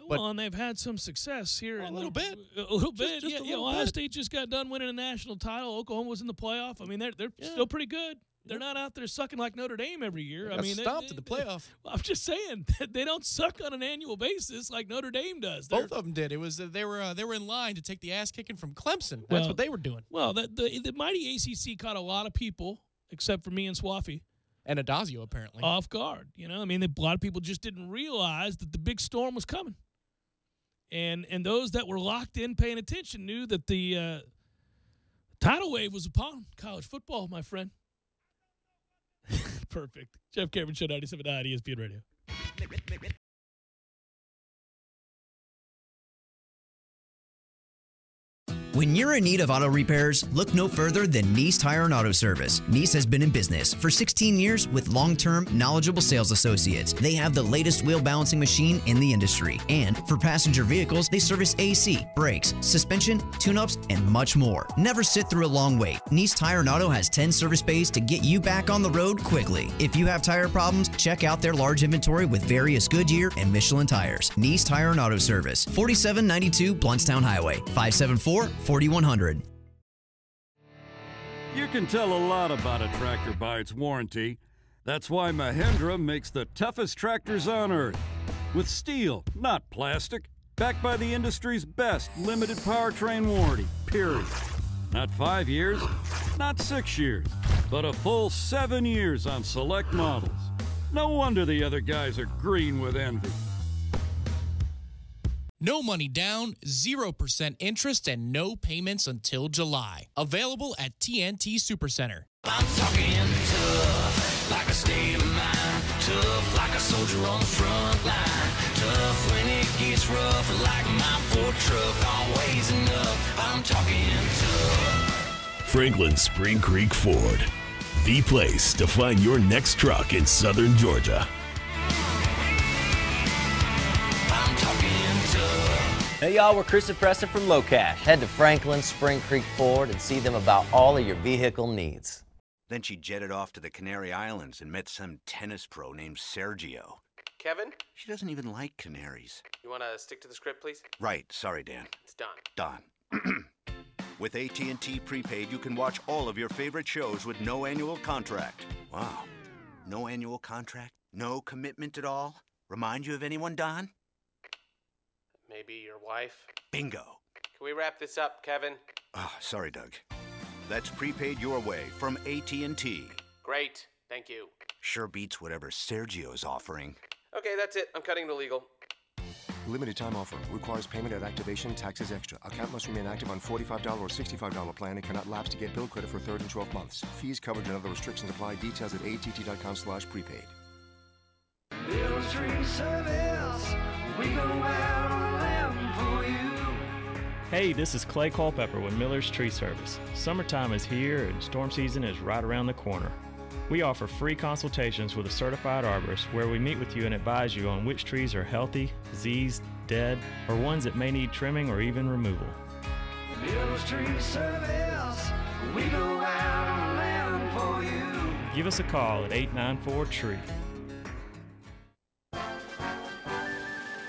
Well, and they've had some success here. A little bit. A little bit. Just a little Ohio bit. State just got done winning a national title. Oklahoma was in the playoff. I mean, they're still pretty good. They're not out there sucking like Notre Dame every year. I mean, stomped in the playoff. I'm just saying they don't suck on an annual basis like Notre Dame does. Both of them did. It was they were in line to take the ass kicking from Clemson. That's what they were doing. Well, the mighty ACC caught a lot of people, except for me and Swaffy. And Adazio, apparently. Off guard. I mean, a lot of people just didn't realize that the big storm was coming. And those that were locked in paying attention knew that the tidal wave was upon college football, my friend. Perfect. Jeff Cameron Show, 97.9 ESPN Radio. When you're in need of auto repairs, look no further than Nice Tire and Auto Service. Nice has been in business for 16 years with long-term, knowledgeable sales associates. They have the latest wheel balancing machine in the industry. And for passenger vehicles, they service AC, brakes, suspension, tune-ups, and much more. Never sit through a long wait. Nice Tire and Auto has 10 service bays to get you back on the road quickly. If you have tire problems, check out their large inventory with various Goodyear and Michelin tires. Nice Tire and Auto Service, 4792 Bluntstown Highway, 574-4100. You can tell a lot about a tractor by its warranty. That's why Mahindra makes the toughest tractors on earth. With steel, not plastic. Backed by the industry's best limited powertrain warranty, period. Not 5 years, not 6 years, but a full 7 years on select models. No wonder the other guys are green with envy. No money down, 0% interest, and no payments until July. Available at TNT Supercenter. I'm talking tough, like a state of mind. Tough, like a soldier on the front line. Tough when it gets rough, like my Ford truck. Always enough. I'm talking tough. Franklin Spring Creek Ford, the place to find your next truck in southern Georgia. I'm talking tough. Hey y'all, we're Chris and Preston from Low Cash. Head to Franklin Spring Creek Ford and see them about all of your vehicle needs. Then she jetted off to the Canary Islands and met some tennis pro named Sergio. Kevin? She doesn't even like canaries. You want to stick to the script, please? Right, sorry, Dan. It's done. Don. With AT&T Prepaid, you can watch all of your favorite shows with no annual contract. Wow. No annual contract? No commitment at all? Remind you of anyone, Don? Maybe your wife? Bingo. Can we wrap this up, Kevin? Sorry, Doug. That's prepaid your way from AT&T. Great. Thank you. Sure beats whatever Sergio's offering. Okay, that's it. I'm cutting to legal. Limited time offer. Requires payment at activation. Taxes extra. Account must remain active on $45 or $65 plan and cannot lapse to get bill credit for 3rd and 12 months. Fees covered and other restrictions apply. Details at att.com/prepaid. Miller's Tree Service. We go out on a limb for you. Hey, this is Clay Culpepper with Miller's Tree Service. Summertime is here and storm season is right around the corner. We offer free consultations with a certified arborist where we meet with you and advise you on which trees are healthy, diseased, dead, or ones that may need trimming or even removal. Miller's Tree Service. We go out on a limb for you. Give us a call at 894-TREE.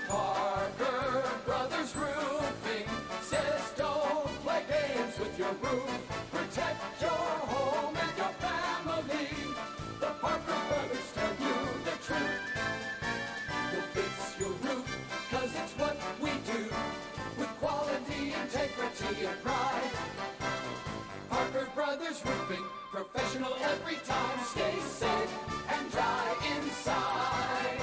Parker Brothers Roofing says don't play games with your roof. Protect your home and your family. The Parker Brothers tell you the truth. We'll fix your roof, 'cause it's what we do. With quality, integrity, and pride. Parker Brothers Roofing, professional every time. Stay safe and dry inside.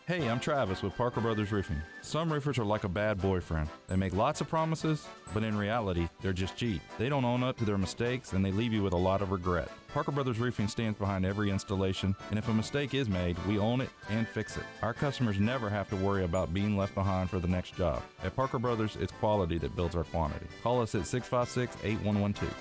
Hey, I'm Travis with Parker Brothers Roofing. Some roofers are like a bad boyfriend. They make lots of promises, but in reality, they're just cheap. They don't own up to their mistakes, and they leave you with a lot of regret. Parker Brothers Roofing stands behind every installation, and if a mistake is made, we own it and fix it. Our customers never have to worry about being left behind for the next job. At Parker Brothers, it's quality that builds our quantity. Call us at 656-8112.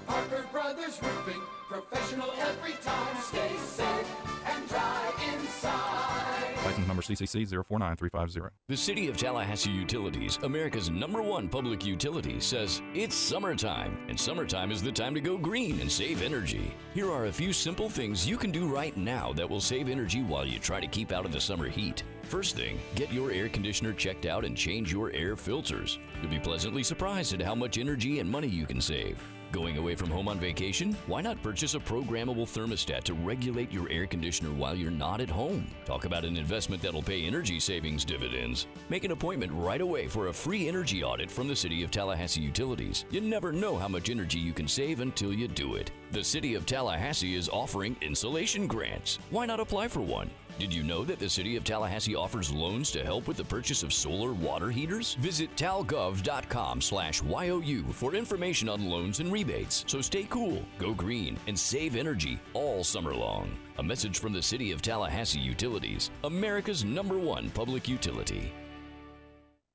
Parker Brothers Roofing, professional every time. Stay safe and dry inside. License number CCC 049350. The City of Tallahassee Utilities, America's #1 public utility, says it's summertime, and summertime is the time to go green and save energy. Here are a few simple things you can do right now that will save energy while you try to keep out of the summer heat. First thing, get your air conditioner checked out and change your air filters. You'll be pleasantly surprised at how much energy and money you can save. Going away from home on vacation? Why not purchase a programmable thermostat to regulate your air conditioner while you're not at home? Talk about an investment that'll pay energy savings dividends. Make an appointment right away for a free energy audit from the City of Tallahassee Utilities. You never know how much energy you can save until you do it. The City of Tallahassee is offering insulation grants. Why not apply for one? Did you know that the City of Tallahassee offers loans to help with the purchase of solar water heaters? Visit talgov.com/YOU for information on loans and rebates. So stay cool, go green, and save energy all summer long. A message from the City of Tallahassee Utilities, America's #1 public utility.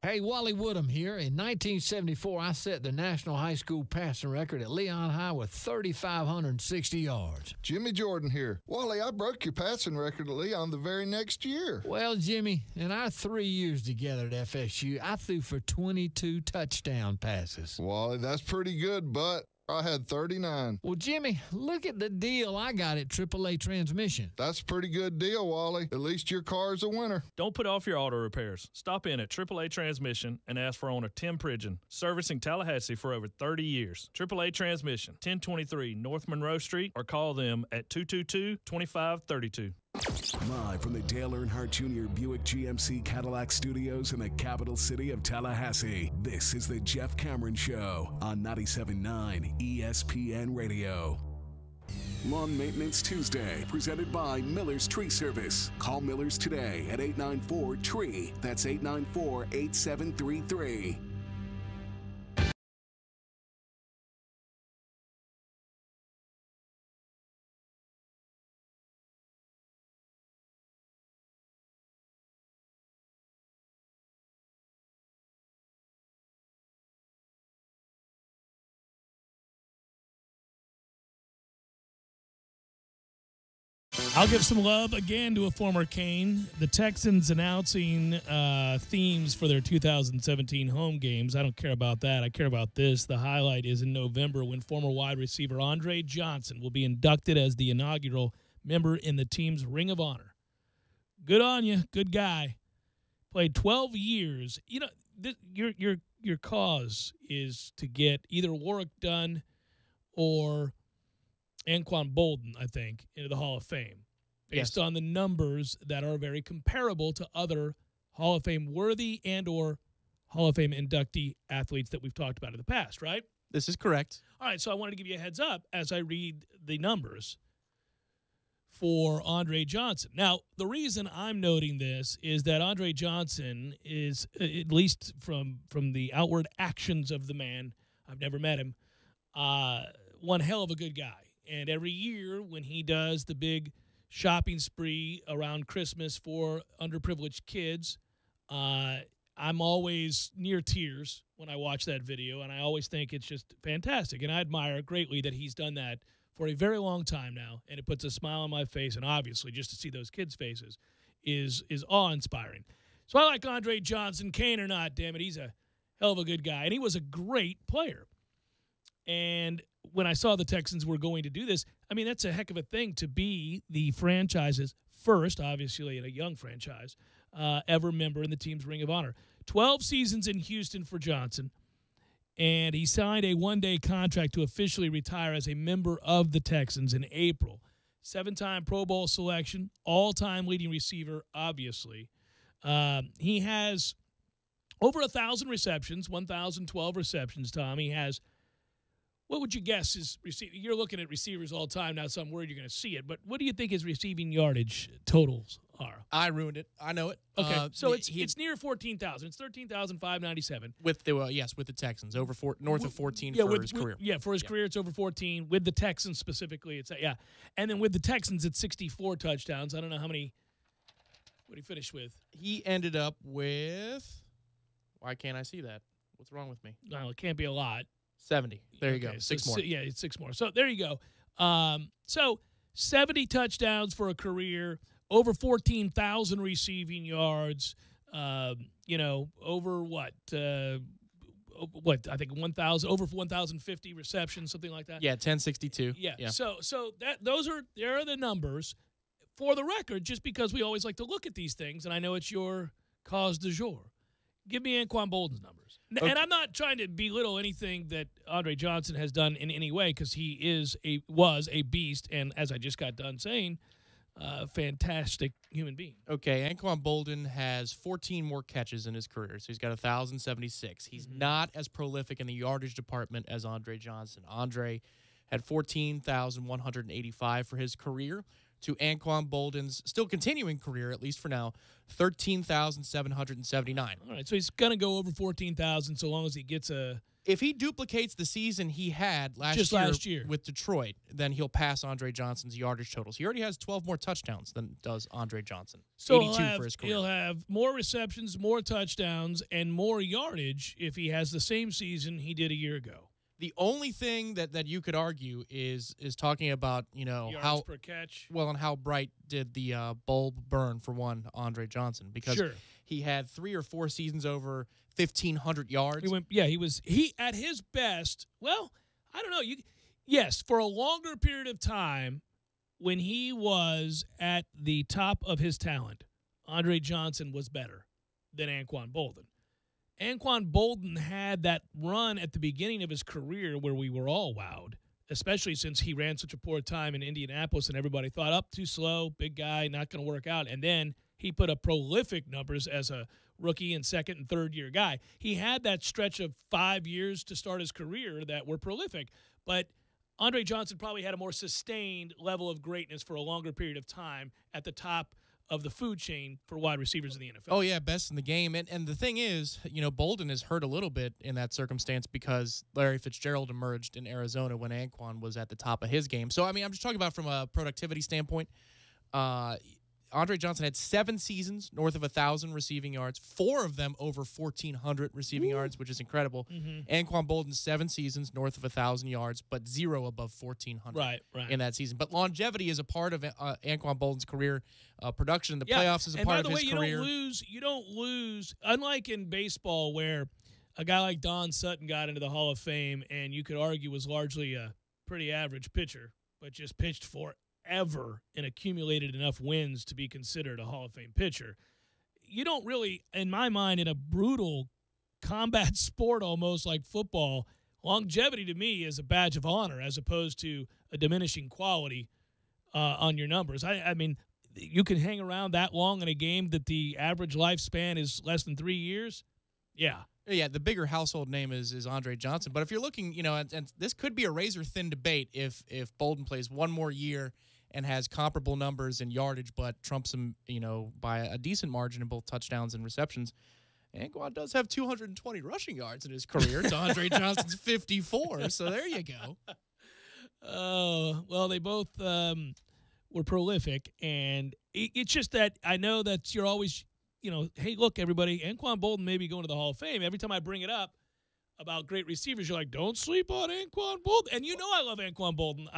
Hey, Wally Woodham here. In 1974, I set the national high school passing record at Leon High with 3,560 yards. Jimmy Jordan here. Wally, I broke your passing record at Leon the very next year. Well, Jimmy, in our 3 years together at FSU, I threw for 22 touchdown passes. Wally, that's pretty good, but I had 39. Well, Jimmy, look at the deal I got at AAA Transmission. That's a pretty good deal, Wally. At least your car's a winner. Don't put off your auto repairs. Stop in at AAA Transmission and ask for owner Tim Pridgeon, servicing Tallahassee for over 30 years. AAA Transmission, 1023 North Monroe Street, or call them at 222-2532. Live from the Dale Earnhardt Jr. Buick GMC Cadillac Studios in the capital city of Tallahassee, this is the Jeff Cameron Show on 97.9 ESPN Radio. Lawn Maintenance Tuesday, presented by Miller's Tree Service. Call Miller's today at 894-TREE. That's 894-8733. I'll give some love again to a former Cane. The Texans announcing themes for their 2017 home games. I don't care about that. I care about this. The highlight is in November when former wide receiver Andre Johnson will be inducted as the inaugural member in the team's Ring of Honor. Good on you. Good guy. Played 12 years. You know, your cause is to get either Warwick Dunn or Anquan Bolden, I think, into the Hall of Fame based on the numbers that are very comparable to other Hall of Fame worthy and or Hall of Fame inductee athletes that we've talked about in the past, right? This is correct. All right, so I wanted to give you a heads up as I read the numbers for Andre Johnson. Now, the reason I'm noting this is that Andre Johnson is, at least from the outward actions of the man, I've never met him, one hell of a good guy. And every year when he does the big shopping spree around Christmas for underprivileged kids, I'm always near tears when I watch that video, and I always think it's just fantastic. And I admire greatly that he's done that for a very long time now, and it puts a smile on my face, and obviously just to see those kids' faces is awe-inspiring. So I like Andre Johnson, Cane or not, damn it, he's a hell of a good guy, and he was a great player. And when I saw the Texans were going to do this, I mean, that's a heck of a thing to be the franchise's first, obviously in a young franchise, ever member in the team's Ring of Honor. 12 seasons in Houston for Johnson, and he signed a one-day contract to officially retire as a member of the Texans in April. 7-time Pro Bowl selection, all-time leading receiver, obviously. He has over 1,000 receptions, 1,012 receptions, Tom. He has... What would you guess his receiving? You're looking at receivers all the time now, so I'm worried you're going to see it. But what do you think his receiving yardage totals are? I ruined it. I know it. Okay, so it's near 14,000. It's 13,597 with the with the Texans over north of 14 for his career. For his career, it's over 14. With the Texans specifically, it's and then with the Texans, it's 64 touchdowns. I don't know how many. What did he finish with? He ended up with. Why can't I see that? What's wrong with me? No, it can't be a lot. 70. There you go. Six more. Yeah, it's 6 more. So there you go. So 70 touchdowns for a career, over 14,000 receiving yards. Over what? I think 1,000, over 1,050 receptions, something like that. Yeah, 1062. Yeah. So there are the numbers. For the record, just because we always like to look at these things, and I know it's your cause du jour. Give me Anquan Bolden's numbers. Okay. And I'm not trying to belittle anything that Andre Johnson has done in any way because he was a beast, and as I just got done saying, fantastic human being. Okay, Anquan Bolden has 14 more catches in his career, so he's got 1,076. He's not as prolific in the yardage department as Andre Johnson. Andre had 14,185 for his career, to Anquan Bolden's still continuing career, at least for now, 13,779. All right, so he's going to go over 14,000 so long as he gets a... If he duplicates the season he had last year with Detroit, then he'll pass Andre Johnson's yardage totals. He already has 12 more touchdowns than does Andre Johnson. So 82 for his career. He'll have more receptions, more touchdowns, and more yardage if he has the same season he did a year ago. The only thing that you could argue is talking about, yards how per catch. Well, and how bright did the bulb burn for one Andre Johnson, because he had 3 or 4 seasons over 1,500 yards. He at his best. Well, I don't know. Yes, for a longer period of time, when he was at the top of his talent, Andre Johnson was better than Anquan Bolden. Anquan Bolden had that run at the beginning of his career where we were all wowed, especially since he ran such a poor time in Indianapolis and everybody thought, up too slow, big guy, not going to work out. And then he put up prolific numbers as a rookie and second and third year guy. He had that stretch of 5 years to start his career that were prolific. But Andre Johnson probably had a more sustained level of greatness for a longer period of time at the top of the food chain for wide receivers in the NFL. Oh, yeah, best in the game. And the thing is, Bolden is hurt a little bit in that circumstance because Larry Fitzgerald emerged in Arizona when Anquan was at the top of his game. So, I mean, I'm just talking about from a productivity standpoint. Andre Johnson had 7 seasons north of 1,000 receiving yards, 4 of them over 1,400 receiving yards, which is incredible. Anquan Bolden, 7 seasons north of 1,000 yards, but 0 above 1,400 in that season. But longevity is a part of Anquan Bolden's career. Production in the playoffs is a part of his career. You don't lose, unlike in baseball where a guy like Don Sutton got into the Hall of Fame and you could argue was largely a pretty average pitcher, but just pitched for ever and accumulated enough wins to be considered a Hall of Fame pitcher. You don't really, in my mind, in a brutal combat sport almost like football, longevity to me is a badge of honor as opposed to a diminishing quality on your numbers. I mean, you can hang around that long in a game that the average lifespan is less than 3 years. Yeah. Yeah, the bigger household name is Andre Johnson. But if you're looking, and this could be a razor-thin debate if Bolden plays one more year and has comparable numbers in yardage but trumps him, by a decent margin in both touchdowns and receptions. Anquan does have 220 rushing yards in his career to Andre Johnson's 54, so there you go. Oh, well, they both were prolific, and it's just that I know that you're always – hey, look, everybody, Anquan Bolden may be going to the Hall of Fame. Every time I bring it up about great receivers, you're like, don't sleep on Anquan Bolden. And I love Anquan Bolden.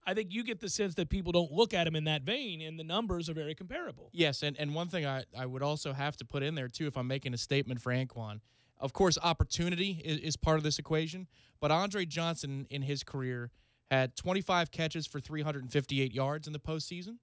I think you get the sense that people don't look at him in that vein, and the numbers are very comparable. Yes, and one thing I would also have to put in there, too, if I'm making a statement for Anquan, of course, opportunity is part of this equation, but Andre Johnson in his career had 25 catches for 358 yards in the postseason,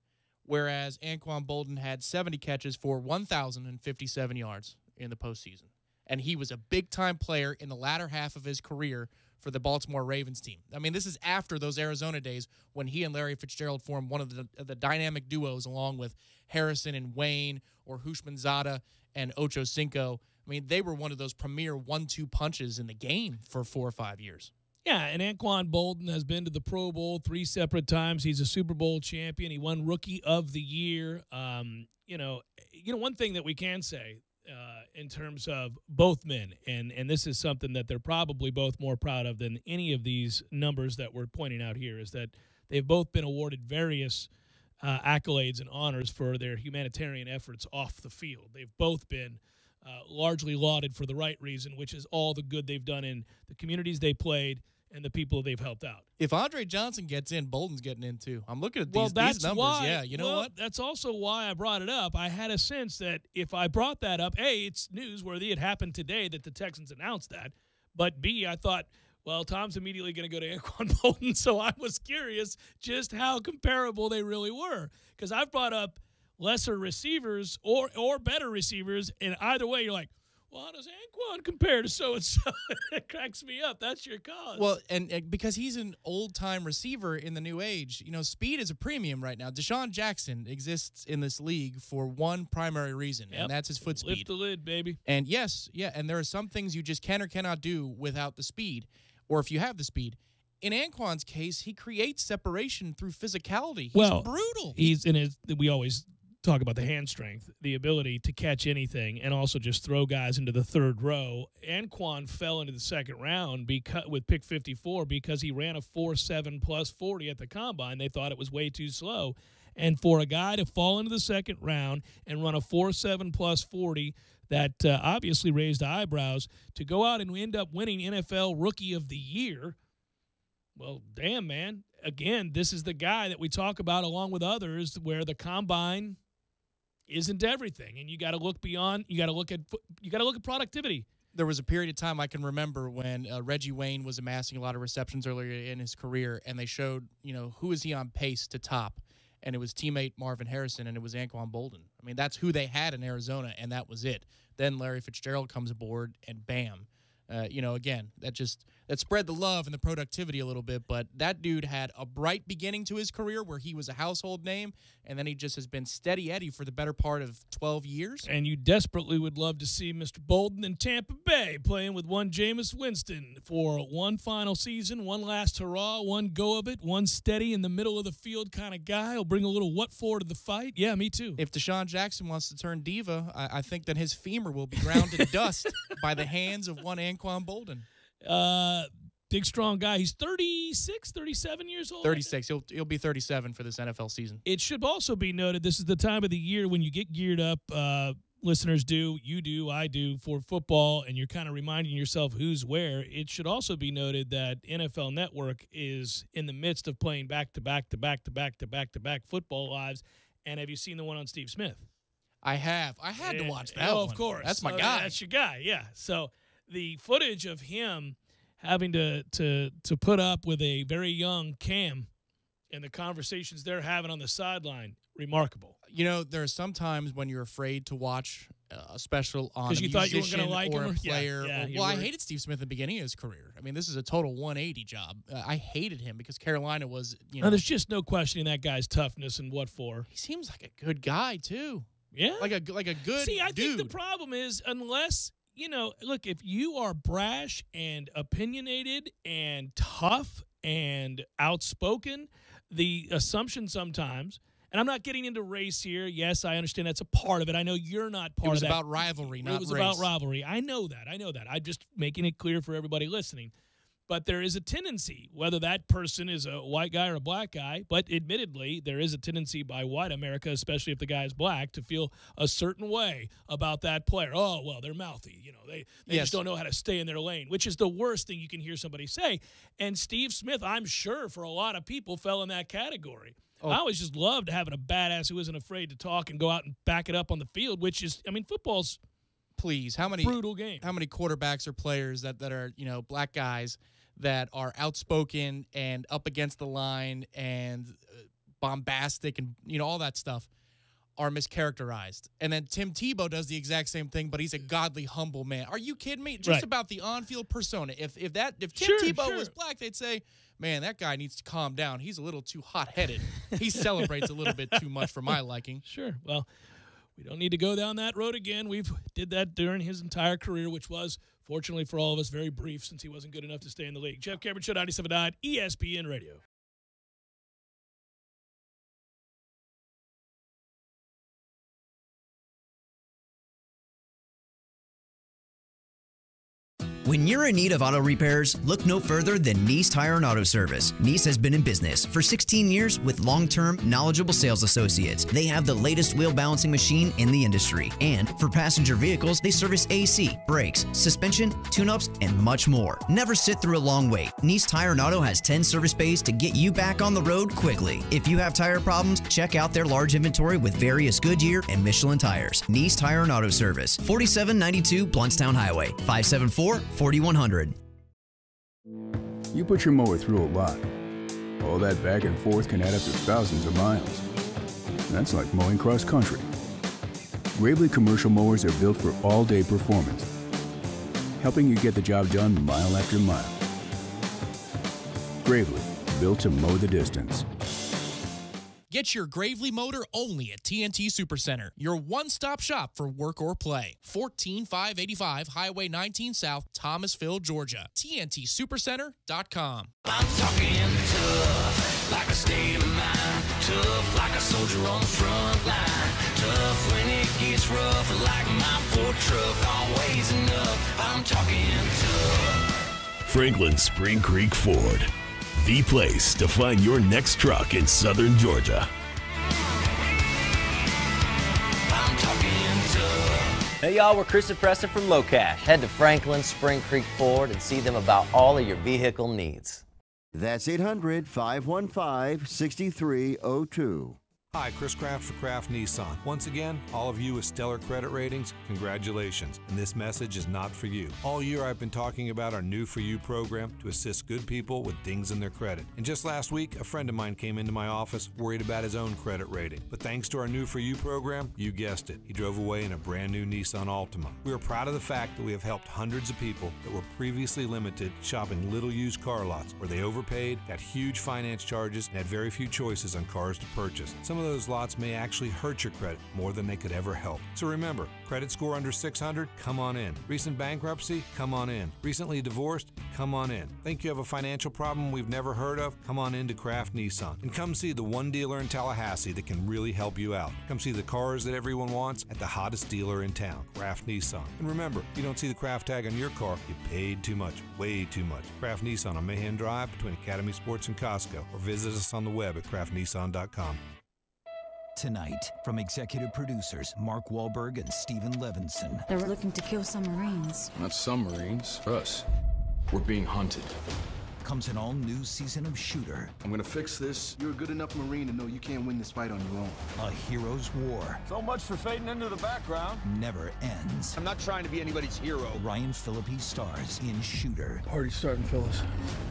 whereas Anquan Bolden had 70 catches for 1,057 yards in the postseason. And he was a big-time player in the latter half of his career for the Baltimore Ravens team. I mean, this is after those Arizona days when he and Larry Fitzgerald formed one of the dynamic duos along with Harrison and Wayne or Hushmanzada and Ocho Cinco. I mean, they were one of those premier 1-2 punches in the game for 4 or 5 years. Yeah, and Anquan Bolden has been to the Pro Bowl 3 separate times. He's a Super Bowl champion. He won Rookie of the Year. One thing that we can say in terms of both men, and this is something that they're probably both more proud of than any of these numbers that we're pointing out here, is that they've both been awarded various accolades and honors for their humanitarian efforts off the field. They've both been largely lauded for the right reason, which is all the good they've done in the communities they played and the people they've helped out. If Andre Johnson gets in, Bolden's getting in too. I'm looking at these numbers. Why, you know what? That's also why I brought it up. I had a sense that if I brought that up, A, it's newsworthy. It happened today that the Texans announced that. But B, I thought, well, Tom's immediately going to go to Anquan Bolden, so I was curious just how comparable they really were. Because I've brought up lesser receivers or better receivers, and either way, you're like, well, how does Anquan compare to so-and-so? It cracks me up. That's your cause. Well, and because he's an old-time receiver in the new age, speed is a premium right now. Deshaun Jackson exists in this league for one primary reason, and that's his foot speed. Lift the lid, baby. And and there are some things you just can or cannot do without the speed, or if you have the speed. In Anquan's case, he creates separation through physicality. He's brutal. We always talk about the hand strength, the ability to catch anything, and also just throw guys into the third row. Anquan fell into the second round with pick 54 because he ran a 4.7 plus 40 at the combine. They thought it was way too slow. And for a guy to fall into the second round and run a 4.7 plus 40, that obviously raised eyebrows, to go out and end up winning NFL Rookie of the Year, well, damn, man. Again, this is the guy that we talk about along with others where the combine isn't everything, and you got to look beyond. You got to look at productivity. There was a period of time I can remember when Reggie Wayne was amassing a lot of receptions earlier in his career, and they showed, who is he on pace to top, and it was teammate Marvin Harrison, and it was Anquan Bolden. I mean, that's who they had in Arizona, and that was it. Then Larry Fitzgerald comes aboard, and bam. Again, that spread the love and the productivity a little bit. But that dude had a bright beginning to his career where he was a household name, and then he just has been steady Eddie for the better part of 12 years. And you desperately would love to see Mr. Bolden in Tampa Bay playing with one Jameis Winston for one final season, one last hurrah, one go of it, one steady in the middle of the field kind of guy. He'll bring a little what for to the fight. Yeah, me too. If Deshaun Jackson wants to turn diva, I think that his femur will be ground to dust by the hands of one Anquan Bolden. Big, strong guy. He's 36, 37 years old. 36. He'll be 37 for this NFL season. It should also be noted this is the time of the year when you get geared up. Listeners do, you do, I do, for football, and you're kind of reminding yourself who's where. It should also be noted that NFL Network is in the midst of playing back-to-back football lives. And have you seen the one on Steve Smith? I have. I had to watch that one. Of course. That's my guy. That's your guy, yeah. So the footage of him having to put up with a very young Cam and the conversations they're having on the sideline, remarkable. You know, there are some times when you're afraid to watch a special on a you thought you musician weren't gonna like or him, a player. yeah, I hated Steve Smith at the beginning of his career. I mean, this is a total 180 job. I hated him because Carolina was, No, there's just no questioning that guy's toughness and what for. He seems like a good guy, too. Yeah. Like a good See, I dude. think the problem is unless, look, if you are brash and opinionated and tough and outspoken, the assumption sometimes, and I'm not getting into race here. Yes, I understand that's a part of it. I know you're not part of that. It was about rivalry, not race. It was about rivalry. I know that. I'm just making it clear for everybody listening. But there is a tendency, whether that person is a white guy or a black guy, but admittedly, there is a tendency by white America, especially if the guy is black, to feel a certain way about that player. Oh, well, they're mouthy. They just don't know how to stay in their lane, which is the worst thing you can hear somebody say. And Steve Smith, I'm sure for a lot of people, fell in that category. I always just loved having a badass who isn't afraid to talk and go out and back it up on the field, which is, football's please, how many brutal game. How many quarterbacks or players that are, black guys that are outspoken and up against the line and bombastic and, all that stuff are mischaracterized. And then Tim Tebow does the exact same thing, but he's a godly, humble man. Are you kidding me? Just about the on-field persona. If Tim Tebow was black, they'd say, man, that guy needs to calm down. He's a little too hot-headed. He celebrates a little bit too much for my liking. Sure. Well, we don't need to go down that road again. We've did that during his entire career, which was, fortunately for all of us, very brief since he wasn't good enough to stay in the league. Jeff Cameron Show, 97.9 ESPN Radio. When you're in need of auto repairs, look no further than Nice Tire and Auto Service. Nice has been in business for 16 years with long-term, knowledgeable sales associates. They have the latest wheel balancing machine in the industry. And for passenger vehicles, they service AC, brakes, suspension, tune-ups, and much more. Never sit through a long wait. Nice Tire and Auto has 10 service bays to get you back on the road quickly. If you have tire problems, check out their large inventory with various Goodyear and Michelin tires. Nice Tire and Auto Service, 4792 Bluntstown Highway, 574-4100. You put your mower through a lot. All that back and forth can add up to thousands of miles. That's like mowing cross country. Gravely commercial mowers are built for all-day performance, helping you get the job done mile after mile. Gravely, built to mow the distance. Get your Gravely motor only at TNT Supercenter, your one-stop shop for work or play. 14585 Highway 19 South, Thomasville, Georgia. TNTSupercenter.com. I'm talking tough, like a state of mind. Tough, like a soldier on the front line. Tough when it gets rough, like my Ford truck, always enough. I'm talking tough. Franklin Spring Creek Ford, the place to find your next truck in southern Georgia. I'm talking tough. Hey y'all, we're Chris and Preston from Low Cash. Head to Franklin Spring Creek Ford and see them about all of your vehicle needs. That's 800-515-6302. Hi, Chris Kraft for Kraft Nissan. Once again, all of you with stellar credit ratings, congratulations. And this message is not for you. All year I've been talking about our New For You program to assist good people with dings in their credit. And just last week, a friend of mine came into my office worried about his own credit rating. But thanks to our New For You program, you guessed it, he drove away in a brand new Nissan Altima. We are proud of the fact that we have helped hundreds of people that were previously limited shopping little used car lots where they overpaid, got huge finance charges, and had very few choices on cars to purchase. Some of those lots may actually hurt your credit more than they could ever help. So remember, credit score under 600? Come on in. Recent bankruptcy? Come on in. Recently divorced? Come on in. Think you have a financial problem we've never heard of? Come on in to Kraft Nissan. And come see the one dealer in Tallahassee that can really help you out. Come see the cars that everyone wants at the hottest dealer in town, Kraft Nissan. And remember, if you don't see the Kraft tag on your car, you paid too much, way too much. Kraft Nissan on Mahan Drive between Academy Sports and Costco, or visit us on the web at craftnissan.com. Tonight, from executive producers Mark Wahlberg and Steven Levinson. They were looking to kill some Marines. Not some Marines, us. We're being hunted. Comes an all-new season of Shooter. I'm gonna fix this. You're a good enough Marine to know you can't win this fight on your own. A hero's war. So much for fading into the background. Never ends. I'm not trying to be anybody's hero. Ryan Phillippe stars in Shooter. Party's starting, fellas.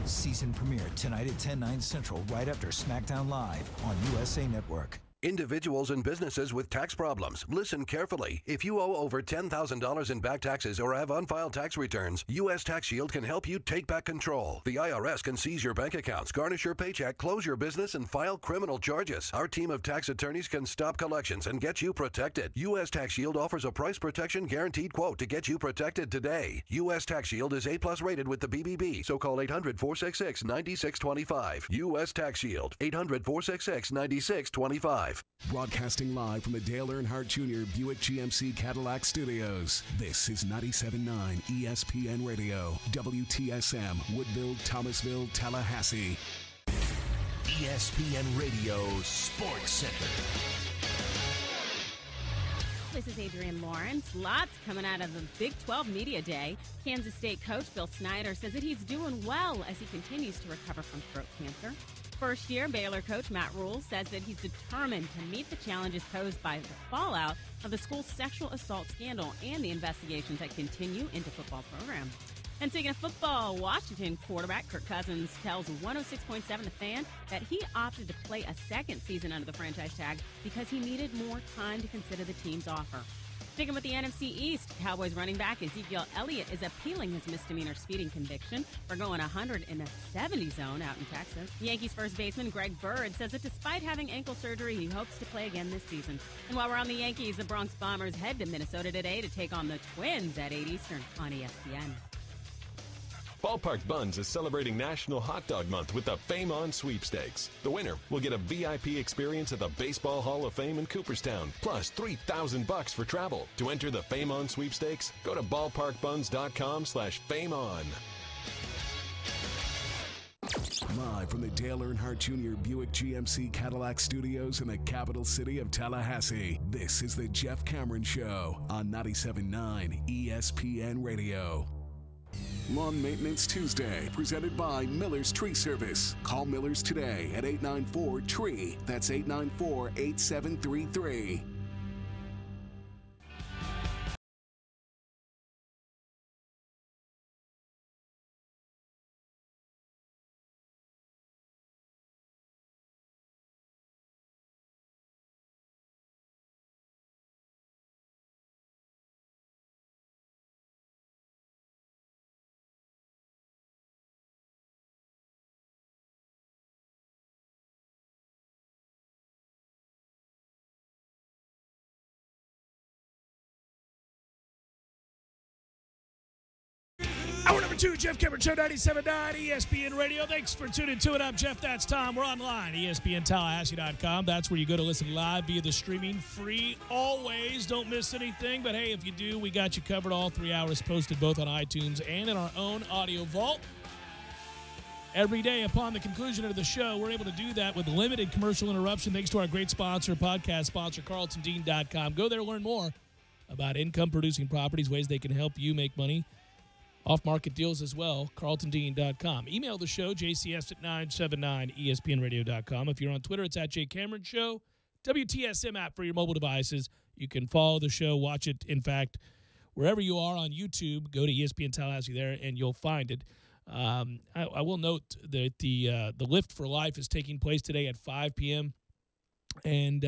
Season premiere tonight at 10/9 Central, right after SmackDown Live on USA Network. Individuals and businesses with tax problems, listen carefully. If you owe over $10,000 in back taxes or have unfiled tax returns, U.S. Tax Shield can help you take back control. The IRS can seize your bank accounts, garnish your paycheck, close your business, and file criminal charges. Our team of tax attorneys can stop collections and get you protected. U.S. Tax Shield offers a price protection guaranteed quote to get you protected today. U.S. Tax Shield is A+ rated with the BBB, so call 800-466-9625. U.S. Tax Shield, 800-466-9625. Broadcasting live from the Dale Earnhardt Jr. Buick GMC Cadillac Studios. This is 97.9 ESPN Radio, WTSM, Woodville, Thomasville, Tallahassee. ESPN Radio Sports Center. This is Adrienne Lawrence. Lots coming out of the Big 12 Media Day. Kansas State coach Bill Snyder says that he's doing well as he continues to recover from throat cancer. First-year Baylor coach Matt Rule says that he's determined to meet the challenges posed by the fallout of the school's sexual assault scandal and the investigations that continue into football program. And speaking of football, Washington quarterback Kirk Cousins tells 106.7 The Fan that he opted to play a second season under the franchise tag because he needed more time to consider the team's offer. Sticking with the NFC East, Cowboys running back Ezekiel Elliott is appealing his misdemeanor speeding conviction for going 100 in the 70 zone out in Texas. Yankees first baseman Greg Bird says that despite having ankle surgery, he hopes to play again this season. And while we're on the Yankees, the Bronx Bombers head to Minnesota today to take on the Twins at 8 Eastern on ESPN. Ballpark Buns is celebrating National Hot Dog Month with the Fame On Sweepstakes. The winner will get a VIP experience at the Baseball Hall of Fame in Cooperstown, plus $3,000 for travel. To enter the Fame On Sweepstakes, go to ballparkbuns.com/fameon. Live from the Dale Earnhardt Jr. Buick GMC Cadillac Studios in the capital city of Tallahassee, this is the Jeff Cameron Show on 97.9 ESPN Radio. Lawn Maintenance Tuesday, presented by Miller's Tree Service. Call Miller's today at 894-TREE. That's 894-8733. Hour number 2, Jeff Cameron Show, 97.9 ESPN Radio. Thanks for tuning to it. I'm Jeff. That's Tom. We're online, ESPNTallahassee.com. That's where you go to listen live via the streaming. Free always. Don't miss anything. But, hey, if you do, we got you covered all 3 hours, posted both on iTunes and in our own audio vault. Every day upon the conclusion of the show, we're able to do that with limited commercial interruption thanks to our great sponsor, podcast sponsor, CarltonDean.com. Go there to learn more about income-producing properties, ways they can help you make money. Off-market deals as well, CarltonDean.com. Email the show, jcs@979ESPNradio.com. If you're on Twitter, it's @JCameronShow. WTSM app for your mobile devices. You can follow the show, watch it. In fact, wherever you are on YouTube, go to ESPN Tallahassee there, and you'll find it. I will note that the Lift for Life is taking place today at 5 p.m., and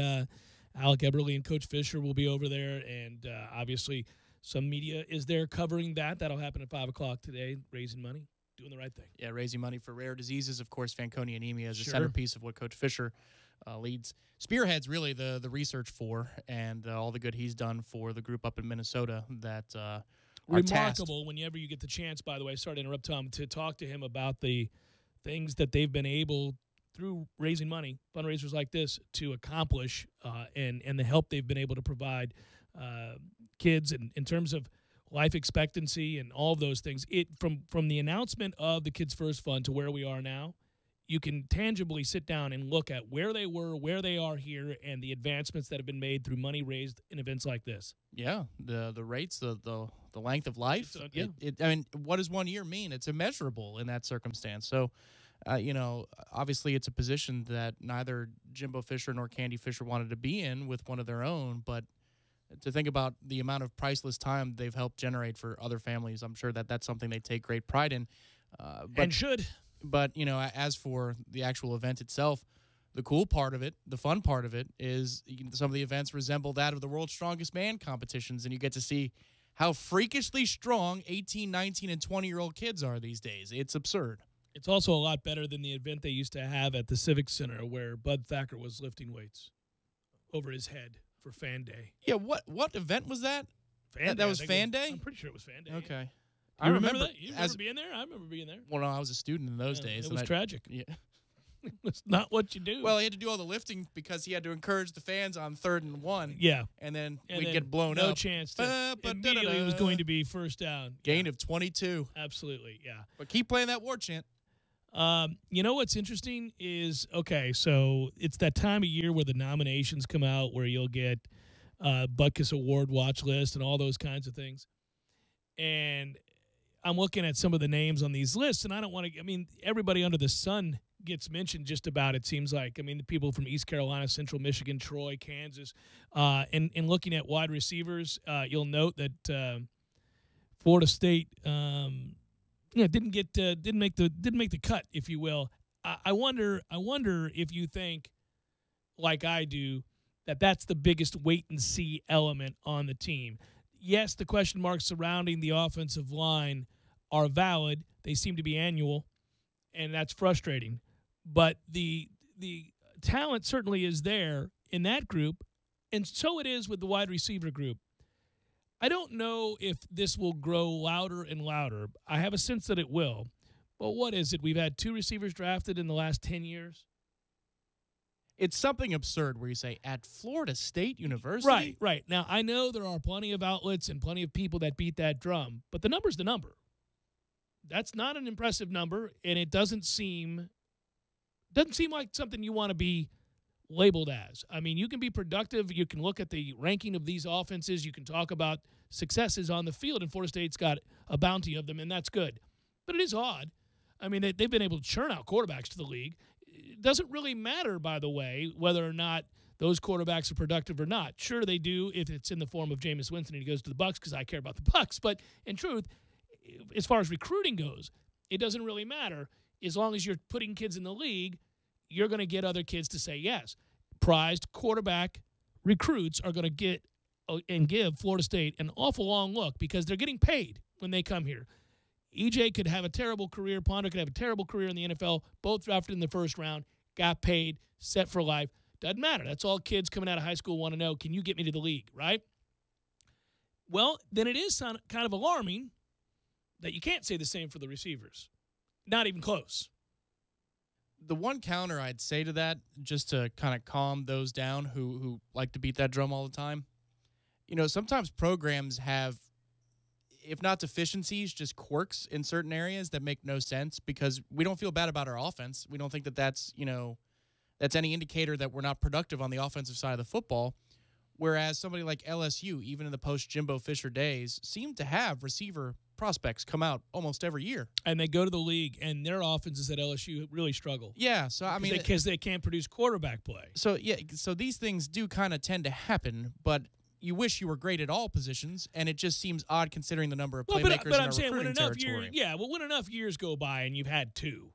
Alec Eberle and Coach Fisher will be over there, and obviously some media is there covering that. That'll happen at 5 o'clock today, raising money, doing the right thing. Yeah, raising money for rare diseases. Of course, Fanconi anemia is the Sure. centerpiece of what Coach Fisher leads. Spearhead's really the research for, and all the good he's done for the group up in Minnesota that are Remarkable whenever you get the chance, by the way, sorry to interrupt, Tom, to talk to him about the things that they've been able, through raising money, fundraisers like this, to accomplish, and the help they've been able to provide kids in terms of life expectancy and all of those things. From the announcement of the Kids First Fund to where we are now, you can tangibly sit down and look at where they were, where they are here, and the advancements that have been made through money raised in events like this. Yeah, the rates, the length of life. Yeah. I mean, what does 1 year mean? It's immeasurable in that circumstance. So, obviously it's a position that neither Jimbo Fisher nor Candy Fisher wanted to be in with one of their own, but to think about the amount of priceless time they've helped generate for other families, I'm sure that that's something they take great pride in. And should. But, as for the actual event itself, the cool part of it, the fun part of it, is some of the events resemble that of the World's Strongest Man competitions, and you get to see how freakishly strong 18, 19, and 20-year-old kids are these days. It's absurd. It's also a lot better than the event they used to have at the Civic Center where Bud Thacker was lifting weights over his head for Fan Day. Yeah, what event was that? Fan Day. That was Fan Day? I'm pretty sure it was Fan Day. Okay. I remember that. You remember being there? I remember being there. Well, no, I was a student in those days. It was tragic. Yeah. It's not what you do. Well, he had to do all the lifting because he had to encourage the fans on 3rd and 1. Yeah. And then we'd get blown no up. Chance to immediately it was going to be first down. Gain of 22. Absolutely, yeah. But keep playing that war chant. You know what's interesting is, okay, so it's that time of year where the nominations come out where you'll get Butkus Award watch list and all those kinds of things. And I'm looking at some of the names on these lists, and I don't want to – everybody under the sun gets mentioned just about, it seems like. The people from East Carolina, Central Michigan, Troy, Kansas. And looking at wide receivers, you'll note that Florida State didn't make the cut, if you will. I wonder if you think, like I do, that's the biggest wait-and-see element on the team. Yes, the question marks surrounding the offensive line are valid. They seem to be annual, and that's frustrating. But the talent certainly is there in that group, and so it is with the wide receiver group. I don't know if this will grow louder and louder. I have a sense that it will. But what is it? We've had 2 receivers drafted in the last 10 years. It's something absurd where you say, at Florida State University? Right. Now, I know there are plenty of outlets and plenty of people that beat that drum, but the number's the number. That's not an impressive number, and it doesn't seem like something you want to be labeled as. You can be productive. You can look at the ranking of these offenses. You can talk about successes on the field, and Florida State's got a bounty of them, and that's good. But it is odd. They've been able to churn out quarterbacks to the league. It doesn't really matter, by the way, whether or not those quarterbacks are productive or not. Sure, they do if it's in the form of Jameis Winston and he goes to the Bucs because I care about the Bucs. But in truth, as far as recruiting goes, it doesn't really matter. As long as you're putting kids in the league, you're going to get other kids to say yes. Prized quarterback recruits are going to get and give Florida State an awful long look because they're getting paid when they come here. EJ could have a terrible career. Ponder could have a terrible career in the NFL. Both drafted in the first round, got paid, set for life. Doesn't matter. That's all kids coming out of high school want to know. Can you get me to the league, right? Well, then it is kind of alarming that you can't say the same for the receivers. Not even close. The one counter I'd say to that, just to kind of calm those down who like to beat that drum all the time, sometimes programs have, if not deficiencies, just quirks in certain areas that make no sense because we don't feel bad about our offense. We don't think that that's any indicator that we're not productive on the offensive side of the football. Whereas somebody like LSU, even in the post-Jimbo Fisher days, seemed to have receiver prospects come out almost every year. And they go to the league, and their offenses at LSU really struggle. Yeah, so I mean, because they can't produce quarterback play. So so these things do kind of tend to happen, but you wish you were great at all positions, and it just seems odd considering the number of playmakers in our recruiting territory. When enough years go by and you've had two,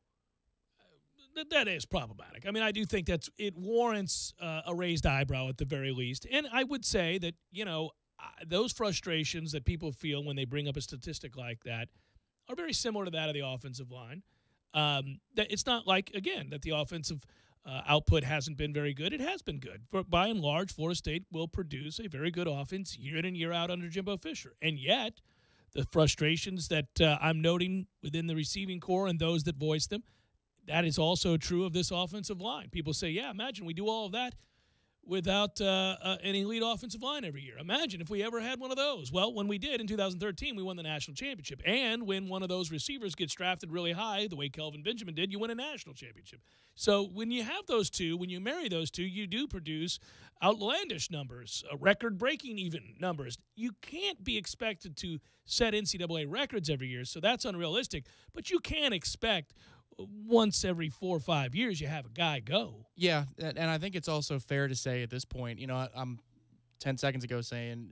that is problematic. I mean, I do think it warrants a raised eyebrow at the very least. And I would say that, those frustrations that people feel when they bring up a statistic like that are very similar to that of the offensive line. That it's not like, again, that the offensive output hasn't been very good. It has been good. By and large, Florida State will produce a very good offense year in and year out under Jimbo Fisher. And yet, the frustrations that I'm noting within the receiving corps and those that voice them, that is also true of this offensive line. People say, yeah, imagine we do all of that without an elite offensive line every year. Imagine if we ever had one of those. Well, when we did in 2013, we won the national championship. And when one of those receivers gets drafted really high, the way Kelvin Benjamin did, you win a national championship. So when you have those two, when you marry those two, you do produce outlandish numbers, record-breaking even numbers. You can't be expected to set NCAA records every year, so that's unrealistic. But you can expect once every 4 or 5 years you have a guy go. Yeah, and I think it's also fair to say at this point, I'm 10 seconds ago saying,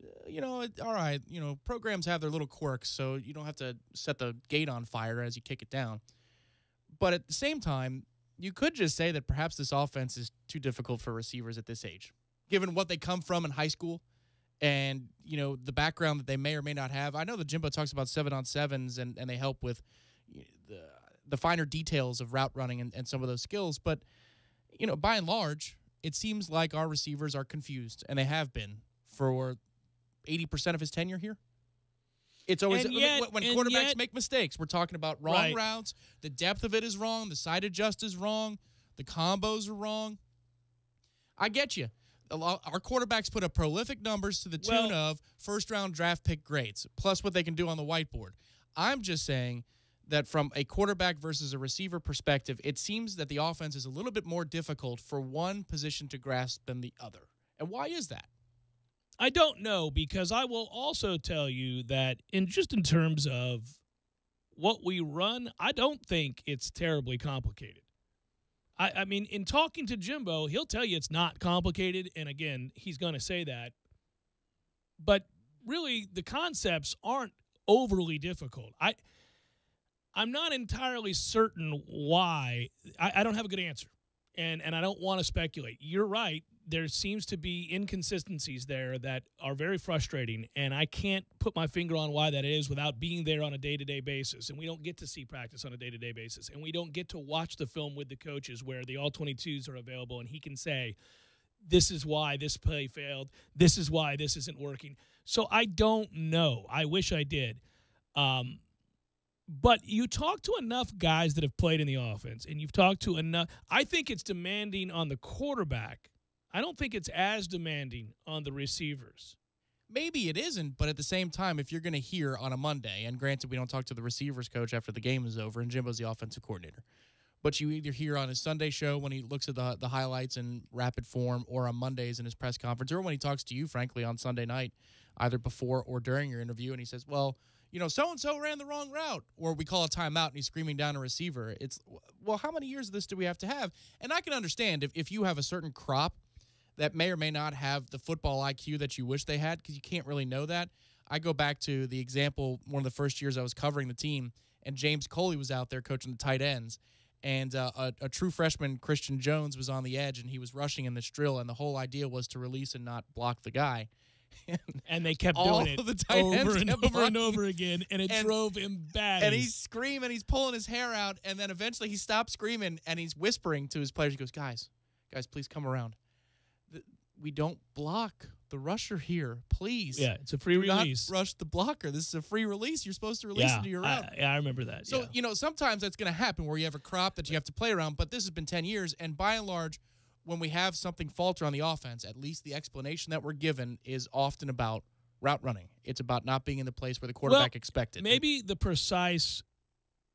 all right, programs have their little quirks, so you don't have to set the gate on fire as you kick it down. But at the same time, you could just say that perhaps this offense is too difficult for receivers at this age, given what they come from in high school and, the background that they may or may not have. I know that Jimbo talks about 7-on-7s and they help with the finer details of route running and some of those skills. But, by and large, it seems like our receivers are confused, and they have been for 80% of his tenure here. It's always when quarterbacks make mistakes, we're talking about wrong routes, the depth of it is wrong, the side adjust is wrong, the combos are wrong. I get you. Our quarterbacks put up prolific numbers to the tune of first-round draft pick grades, plus what they can do on the whiteboard. I'm just saying that from a quarterback versus a receiver perspective, it seems that the offense is a little bit more difficult for one position to grasp than the other. And why is that? I don't know, because I will also tell you that in terms of what we run, I don't think it's terribly complicated. I mean, in talking to Jimbo, he'll tell you it's not complicated, and again, he's going to say that. But really, the concepts aren't overly difficult. I'm not entirely certain why. I don't have a good answer, and I don't want to speculate. You're right. There seems to be inconsistencies there that are very frustrating, and I can't put my finger on why that is without being there on a day-to-day basis. And we don't get to see practice on a day-to-day basis, and we don't get to watch the film with the coaches where the All-22s are available, and he can say, this is why this play failed. This is why this isn't working. So I don't know. I wish I did. But you talk to enough guys that have played in the offense, and you've talked to enough. I think it's demanding on the quarterback. I don't think it's as demanding on the receivers. Maybe it isn't, but at the same time, if you're going to hear on a Monday, and granted we don't talk to the receivers coach after the game is over, and Jimbo's the offensive coordinator, but you either hear on his Sunday show when he looks at the highlights in rapid form, or on Mondays in his press conference, or when he talks to you, frankly, on Sunday night, either before or during your interview, and he says, well, so-and-so ran the wrong route, or we call a timeout and he's screaming down a receiver. It's, well, how many years of this do we have to have? And I can understand if you have a certain crop that may or may not have the football IQ that you wish they had, because you can't really know that. I go back to the example, one of the first years I was covering the team, and James Coley was out there coaching the tight ends, and a true freshman, Christian Jones, was on the edge, and he was rushing in this drill, and the whole idea was to release and not block the guy. And they kept doing it over and over again, and it drove him batty. And he's screaming, he's pulling his hair out, and then eventually he stops screaming, and he's whispering to his players. He goes, guys, please come around. We don't block the rusher here, please. Yeah, it's a free release. Not rush the blocker. This is a free release. You're supposed to release into your route. I remember that. So, sometimes that's going to happen where you have a crop that you have to play around, but this has been 10 years, and by and large, when we have something falter on the offense, at least the explanation that we're given is often about route running. It's about not being in the place where the quarterback expected. Maybe the precise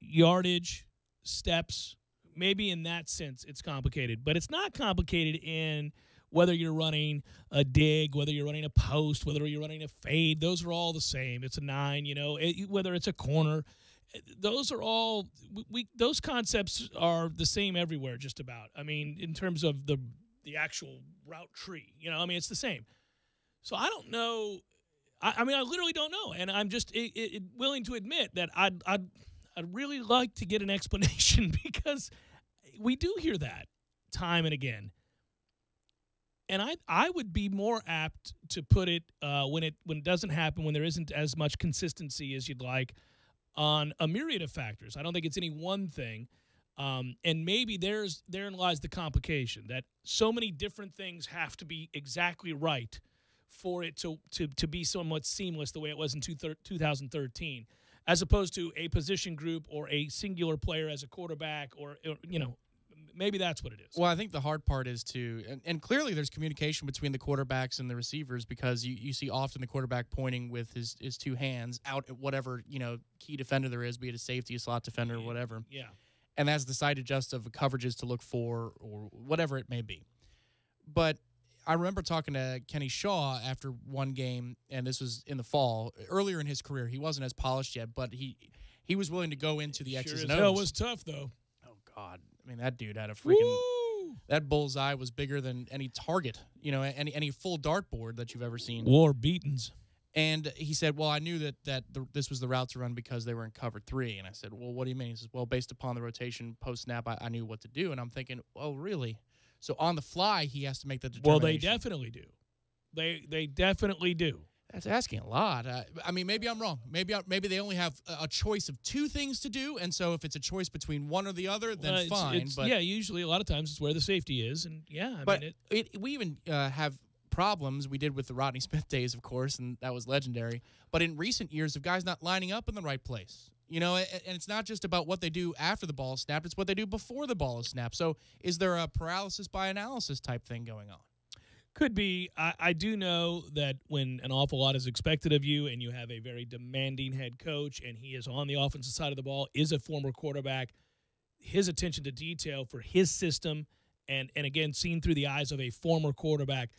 yardage, steps, maybe in that sense it's complicated, but it's not complicated in whether you're running a dig, whether you're running a post, whether you're running a fade, those are all the same. It's a 9, whether it's a corner. Those are all those concepts are the same everywhere, just about. I mean, in terms of the actual route tree, it's the same. So I don't know. I literally don't know, and I'm just willing to admit that I'd really like to get an explanation because we do hear that time and again. And I would be more apt to put it when it doesn't happen, when there isn't as much consistency as you'd like, on a myriad of factors. I don't think it's any one thing. And maybe therein lies the complication, that so many different things have to be exactly right for it to be somewhat seamless the way it was in 2013, as opposed to a position group or a singular player as a quarterback or maybe that's what it is. Well, I think the hard part is and clearly there's communication between the quarterbacks and the receivers, because you see often the quarterback pointing with his two hands out at whatever, key defender there is, be it a safety, a slot defender, or whatever. Yeah. And that's the side adjust of coverages to look for or whatever it may be. But I remember talking to Kenny Shaw after one game, and this was in the fall, earlier in his career. He wasn't as polished yet, but he was willing to go into the X's and O's. It was tough, though. Oh, God. I mean, that dude had a freaking – that bullseye was bigger than any target, any full dartboard that you've ever seen. War beatings. And he said, well, I knew that this was the route to run because they were in cover 3. And I said, well, what do you mean? He says, well, based upon the rotation post-snap, I knew what to do. And I'm thinking, oh, really? So on the fly, he has to make that determination. Well, they definitely do. They definitely do. That's asking a lot. Maybe I'm wrong. Maybe they only have a choice of 2 things to do, and so if it's a choice between one or the other, then fine. But usually a lot of times it's where the safety is, and we even have problems. We did with the Rodney Smith days, of course, and that was legendary. But in recent years, of guys not lining up in the right place. And it's not just about what they do after the ball is snapped; it's what they do before the ball is snapped. So, is there a paralysis by analysis type thing going on? Could be. I do know that when an awful lot is expected of you and you have a very demanding head coach and he is on the offensive side of the ball, is a former quarterback, his attention to detail for his system and again, seen through the eyes of a former quarterback,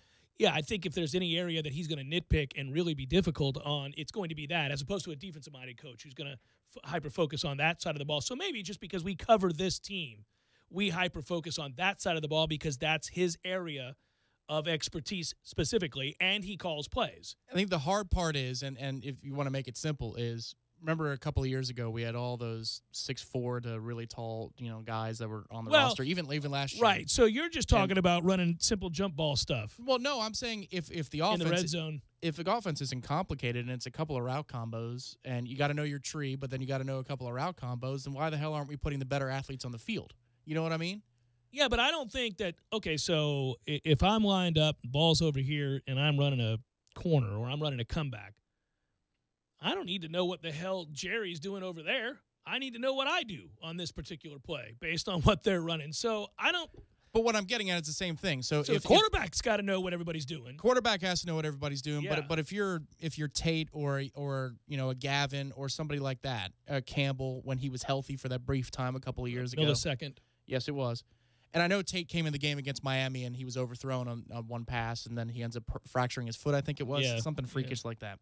I think if there's any area that he's going to nitpick and really be difficult on, it's going to be that, as opposed to a defensive-minded coach who's going to hyper-focus on that side of the ball. So maybe just because we cover this team, we hyper-focus on that side of the ball because that's his area of expertise specifically, and he calls plays. I think the hard part is, and if you want to make it simple, is remember a couple of years ago we had all those 6'4" to really tall, guys that were on the roster, even last year. Right. So you're just talking about running simple jump ball stuff. Well, no, I'm saying if the offense in the red zone, if the offense isn't complicated and it's a couple of route combos, and you got to know your tree, but then you got to know a couple of route combos, then why the hell aren't we putting the better athletes on the field? You know what I mean? Yeah, but I don't think that, okay, so if I'm lined up, ball's over here, and I'm running a corner or I'm running a comeback, I don't need to know what the hell Jerry's doing over there. I need to know what I do on this particular play based on what they're running. So I don't. But what I'm getting at is the same thing. So the quarterback's got to know what everybody's doing. Quarterback has to know what everybody's doing. Yeah. But if you're Tate or a Gavin or somebody like that, Campbell, when he was healthy for that brief time a couple of years ago. Millisecond. Yes, it was. And I know Tate came in the game against Miami and he was overthrown on one pass and then he ends up fracturing his foot, I think it was. Yeah. Something freakish like that.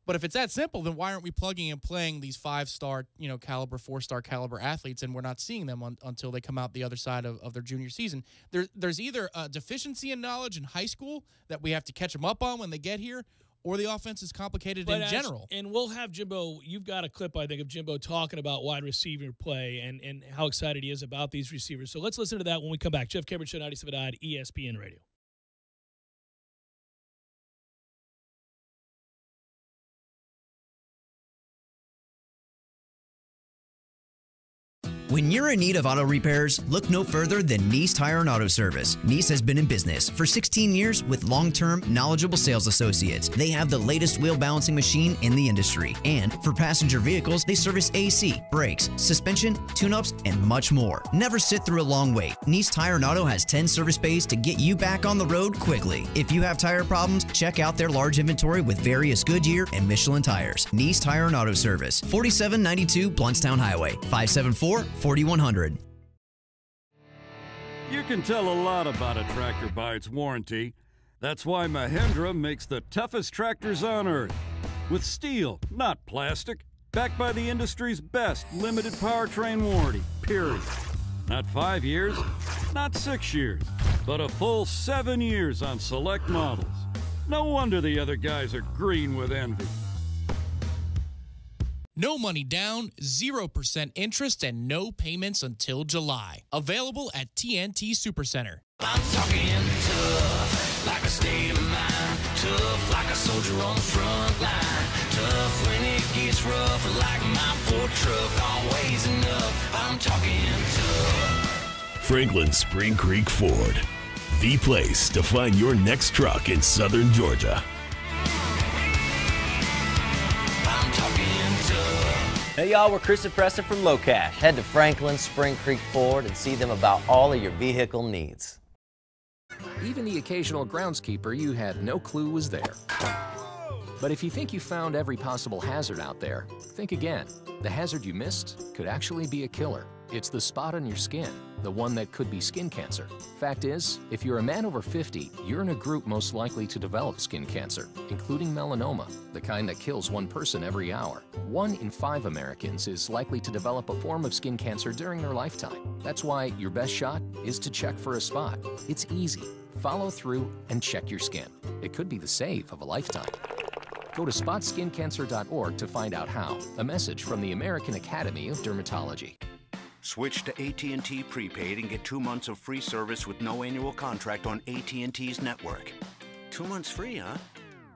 But if it's that simple, then why aren't we plugging and playing these 5-star, caliber, 4-star caliber athletes, and we're not seeing them until they come out the other side of their junior season? There's either a deficiency in knowledge in high school that we have to catch them up on when they get here, or the offense is complicated in general. And we'll have Jimbo. You've got a clip, I think, of Jimbo talking about wide receiver play and how excited he is about these receivers. So let's listen to that when we come back. Jeff Cameron Show, 97.9 ESPN Radio. When you're in need of auto repairs, look no further than Nice Tire and Auto Service. Nice has been in business for 16 years with long-term, knowledgeable sales associates. They have the latest wheel balancing machine in the industry. And for passenger vehicles, they service AC, brakes, suspension, tune-ups, and much more. Never sit through a long wait. Nice Tire and Auto has 10 service bays to get you back on the road quickly. If you have tire problems, check out their large inventory with various Goodyear and Michelin tires. Nice Tire and Auto Service, 4792 Bluntstown Highway, 574-4100. You can tell a lot about a tractor by its warranty. That's why Mahindra makes the toughest tractors on earth. With steel, not plastic. Backed by the industry's best limited powertrain warranty, period. Not 5 years, not 6 years, but a full 7 years on select models. No wonder the other guys are green with envy. No money down, 0% interest, and no payments until July. Available at TNT Supercenter. I'm talking tough, like a state of mind. Tough, like a soldier on the front line. Tough when it gets rough, like my Ford truck. Always enough, I'm talking tough. Franklin Spring Creek Ford. The place to find your next truck in southern Georgia. Hey y'all, we're Chris and Preston from Low Cash. Head to Franklin Spring Creek Ford and see them about all of your vehicle needs. Even the occasional groundskeeper you had no clue was there. But if you think you found every possible hazard out there, think again. The hazard you missed could actually be a killer. It's the spot on your skin, the one that could be skin cancer. Fact is, if you're a man over 50, you're in a group most likely to develop skin cancer, including melanoma, the kind that kills one person every hour. 1 in 5 Americans is likely to develop a form of skin cancer during their lifetime. That's why your best shot is to check for a spot. It's easy. Follow through and check your skin. It could be the save of a lifetime. Go to spotskincancer.org to find out how. A message from the American Academy of Dermatology. Switch to AT&T Prepaid and get 2 months of free service with no annual contract on AT&T's network. 2 months free, huh?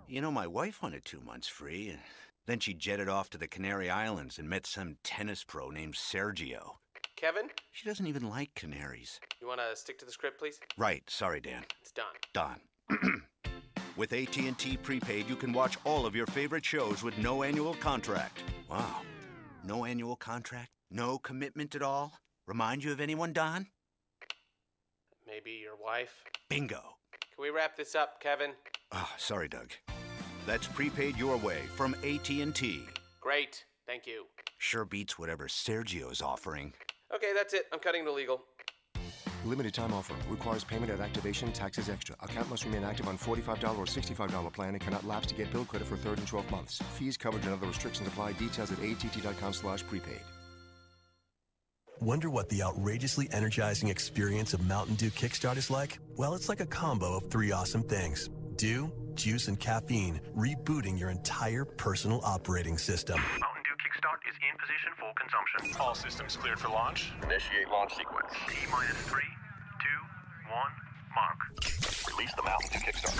You know, my wife wanted 2 months free. Then she jetted off to the Canary Islands and met some tennis pro named Sergio. Kevin? She doesn't even like canaries. You want to stick to the script, please? Right. Sorry, Dan. It's done. Done. With AT&T Prepaid, you can watch all of your favorite shows with no annual contract. Wow. No annual contract? No commitment at all? Remind you of anyone, Don? Maybe your wife? Bingo. Can we wrap this up, Kevin? Oh, sorry, Doug. That's prepaid your way from AT&T. Great. Thank you. Sure beats whatever Sergio's offering. Okay, that's it. I'm cutting to legal. Limited time offer. Requires payment at activation. Taxes extra. Account must remain active on $45 or $65 plan and cannot lapse to get bill credit for 3rd and 12 months. Fees, coverage, and other restrictions apply. Details at att.com/prepaid. Wonder what the outrageously energizing experience of Mountain Dew Kickstart is like? Well, it's like a combo of 3 awesome things. Dew, juice, and caffeine, rebooting your entire personal operating system. Mountain Dew Kickstart is in position for consumption. All systems cleared for launch. Initiate launch sequence. T-minus 3, 2, 1, mark. Release the Mountain Dew Kickstart.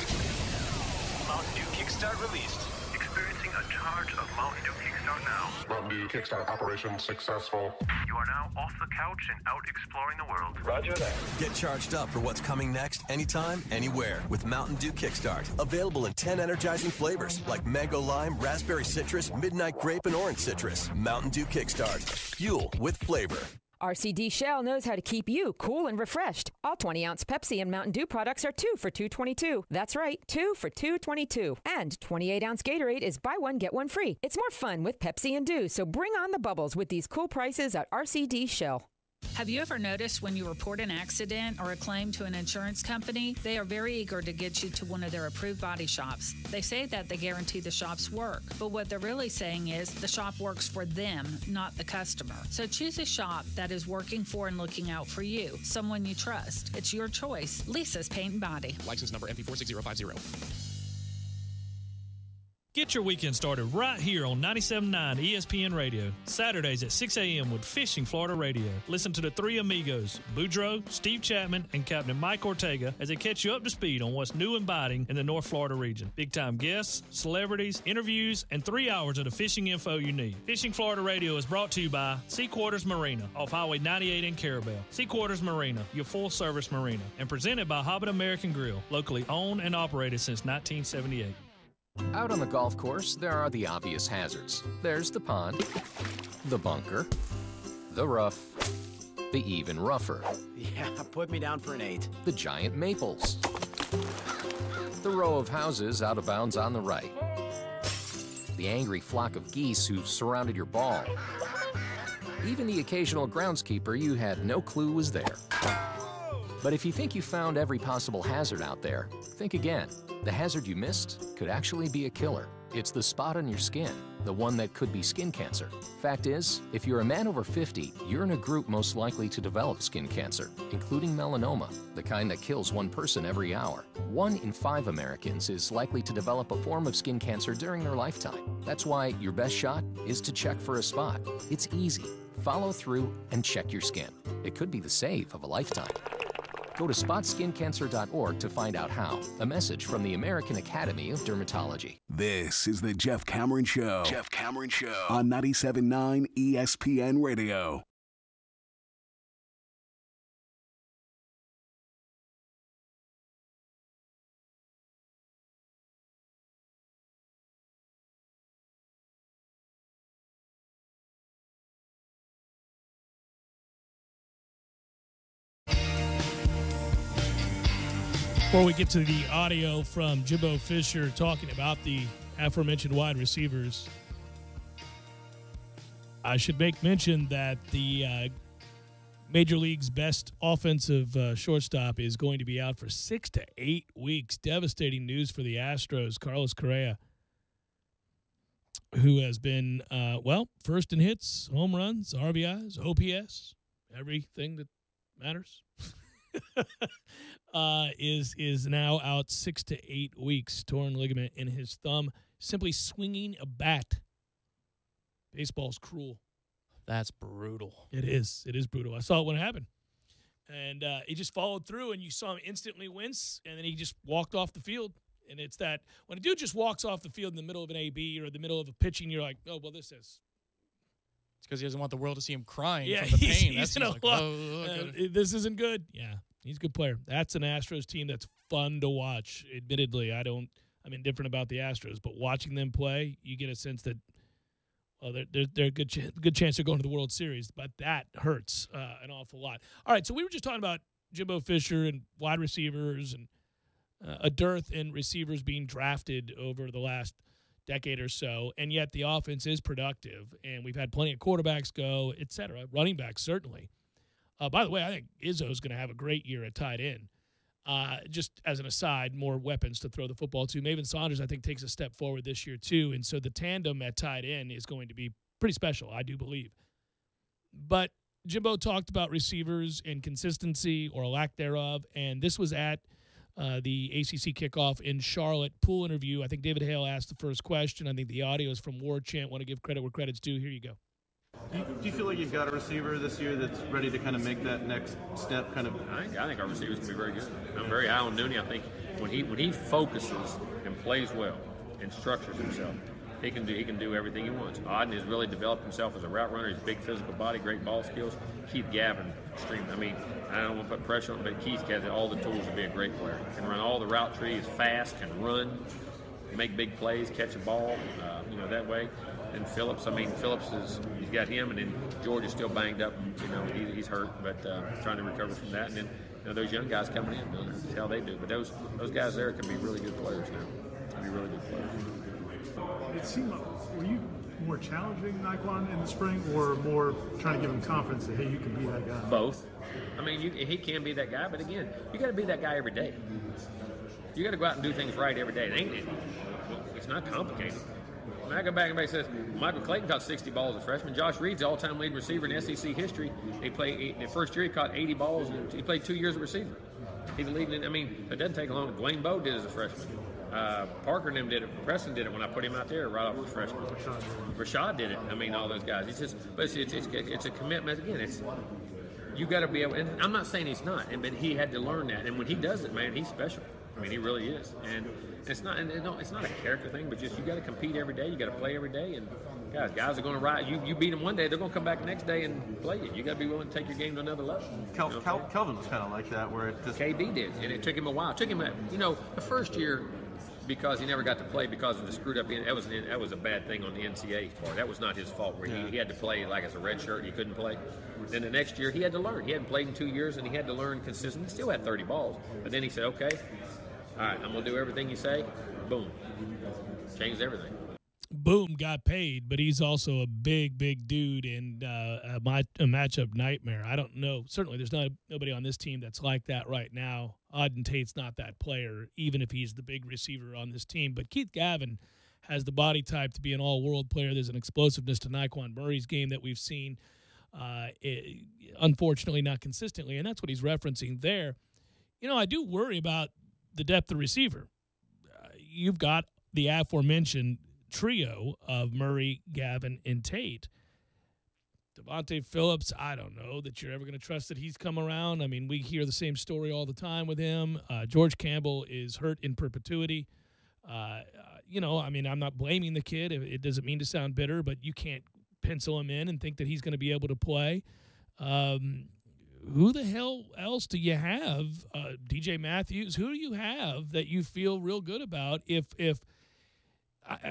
Mountain Dew Kickstart released. Experiencing a charge of Mountain Dew Kickstart now. Mountain Dew Kickstart operation successful. You are now off the couch and out exploring the world. Roger that. Get charged up for what's coming next anytime, anywhere with Mountain Dew Kickstart. Available in 10 energizing flavors like mango lime, raspberry citrus, midnight grape, and orange citrus. Mountain Dew Kickstart. Fuel with flavor. RCD Shell knows how to keep you cool and refreshed. All 20-ounce Pepsi and Mountain Dew products are 2 for $2.22. That's right, 2 for $2.22. And 28-ounce Gatorade is buy one, get one free. It's more fun with Pepsi and Dew, so bring on the bubbles with these cool prices at RCD Shell. Have you ever noticed when you report an accident or a claim to an insurance company, they are very eager to get you to one of their approved body shops. They say that they guarantee the shops work, but what they're really saying is the shop works for them, not the customer. So choose a shop that is working for and looking out for you, someone you trust. It's your choice. Lisa's Paint and Body. License number MP46050. Get your weekend started right here on 97.9 ESPN Radio. Saturdays at 6 a.m. with Fishing Florida Radio. Listen to the three amigos, Boudreaux, Steve Chapman, and Captain Mike Ortega as they catch you up to speed on what's new and biting in the North Florida region. Big-time guests, celebrities, interviews, and 3 hours of the fishing info you need. Fishing Florida Radio is brought to you by Sea Quarters Marina off Highway 98 in Carabel. Sea Quarters Marina, your full-service marina, and presented by Hobbit American Grill, locally owned and operated since 1978. Out on the golf course, there are the obvious hazards. There's the pond, the bunker, the rough, the even rougher. Yeah, put me down for an 8. The giant maples. The row of houses out of bounds on the right. The angry flock of geese who surrounded your ball. Even the occasional groundskeeper you had no clue was there. But if you think you found every possible hazard out there, think again. The hazard you missed could actually be a killer. It's the spot on your skin, the one that could be skin cancer. Fact is, if you're a man over 50, you're in a group most likely to develop skin cancer, including melanoma, the kind that kills one person every hour. 1 in 5 Americans is likely to develop a form of skin cancer during their lifetime. That's why your best shot is to check for a spot. It's easy. Follow through and check your skin. It could be the save of a lifetime. Go to spotskincancer.org to find out how. A message from the American Academy of Dermatology. This is the Jeff Cameron Show. Jeff Cameron Show on 97.9 ESPN Radio. Before we get to the audio from Jimbo Fisher talking about the aforementioned wide receivers, I should make mention that the Major League's best offensive shortstop is going to be out for 6 to 8 weeks. Devastating news for the Astros. Carlos Correa, who has been, first in hits, home runs, RBIs, OPS, everything that matters. Is now out 6 to 8 weeks. Torn ligament in his thumb. Simply swinging a bat. Baseball's cruel. That's brutal. It is. It is brutal. I saw it when it happened. And he just followed through, and you saw him instantly wince, and then he just walked off the field. And it's that when a dude just walks off the field in the middle of an AB or the middle of a pitching, you're like, oh, well, this is. It's because he doesn't want the world to see him crying Yeah, from the pain. he's this isn't good. Yeah. He's a good player. That's an Astros team that's fun to watch. Admittedly, I'm indifferent about the Astros, but watching them play, you get a sense that, they're a good chance they're going to the World Series, but that hurts an awful lot. All right, so we were just talking about Jimbo Fisher and wide receivers and a dearth in receivers being drafted over the last decade or so, and yet the offense is productive, and we've had plenty of quarterbacks go, et cetera, running backs certainly. By the way, I think Izzo's going to have a great year at tight end. Just as an aside, more weapons to throw the football to. Maven Saunders, I think, takes a step forward this year, too. And so the tandem at tight end is going to be pretty special, I do believe. But Jimbo talked about receivers and consistency or a lack thereof. And this was at the ACC kickoff in Charlotte. Pool interview. I think David Hale asked the first question. I think the audio is from War Chant. Want to give credit where credit's due. Here you go. Do you feel like you've got a receiver this year that's ready to kind of make that next step? I think our receivers can be very good. I'm very high on Nooney. I think when he focuses and plays well and structures himself, he can do everything he wants. Auden has really developed himself as a route runner. He's big physical body, great ball skills. Keith Gavin, extreme. I don't want to put pressure on him, but Keith has all the tools to be a great player. Can run all the route trees fast, can run, make big plays, catch a ball, that way. And Phillips, he's got him, and then George is still banged up. He's hurt, but trying to recover from that. And then those young guys coming in, see how they do. But those guys there can be really good players now. Can be really good players. It seemed like, were you more challenging Naquan in the spring, or more trying to give him confidence that, hey, you can be that guy? Both. He can be that guy, but again, you got to be that guy every day. You got to go out and do things right every day. It's not complicated. I go back and everybody says, Michael Clayton caught 60 balls as a freshman. Josh Reed's the all-time lead receiver in SEC history. The first year he caught 80 balls. He played 2 years as a receiver. He's leading. It doesn't take long. Dwayne Bowe did it as a freshman. Parker and them did it. Preston did it when I put him out there right off as a freshman. Rashad did it. All those guys. It's a commitment. Again, you got to be able. And I'm not saying he's not, but he had to learn that. And when he does it, man, he's special. He really is. And it's not a character thing, but just you got to compete every day. You got to play every day. And guys are going to ride. You beat them one day, they're going to come back the next day and play you. You got to be willing to take your game to another level. Kelvin was kind of like that, where it just KB did, and it took him a while. It took him, the first year, because he never got to play because of the screwed up. That was a bad thing on the NCAA part. That was not his fault. Where he had to play like as a red shirt, he couldn't play. Then the next year he had to learn. He hadn't played in 2 years, and he had to learn consistently. He still had 30 balls, but then he said, "Okay, all right, I'm going to do everything you say." Boom, changed everything. Boom got paid, but he's also a big dude and a matchup nightmare. I don't know. Certainly, there's nobody on this team that's like that right now. Auden Tate's not that player, even if he's the big receiver on this team. But Keith Gavin has the body type to be an all-world player. There's an explosiveness to Naquan Murray's game that we've seen, unfortunately not consistently, and that's what he's referencing there. You know, I do worry about the depth of receiver. You've got the aforementioned trio of Murray, Gavin, and Tate. Devontae Phillips, I don't know that you're ever going to trust that he's come around. I mean, we hear the same story all the time with him. George Campbell is hurt in perpetuity. You know, I mean, I'm not blaming the kid. It doesn't mean to sound bitter, but you can't pencil him in and think that he's going to be able to play. Who the hell else do you have? DJ Matthews, who do you have that you feel real good about if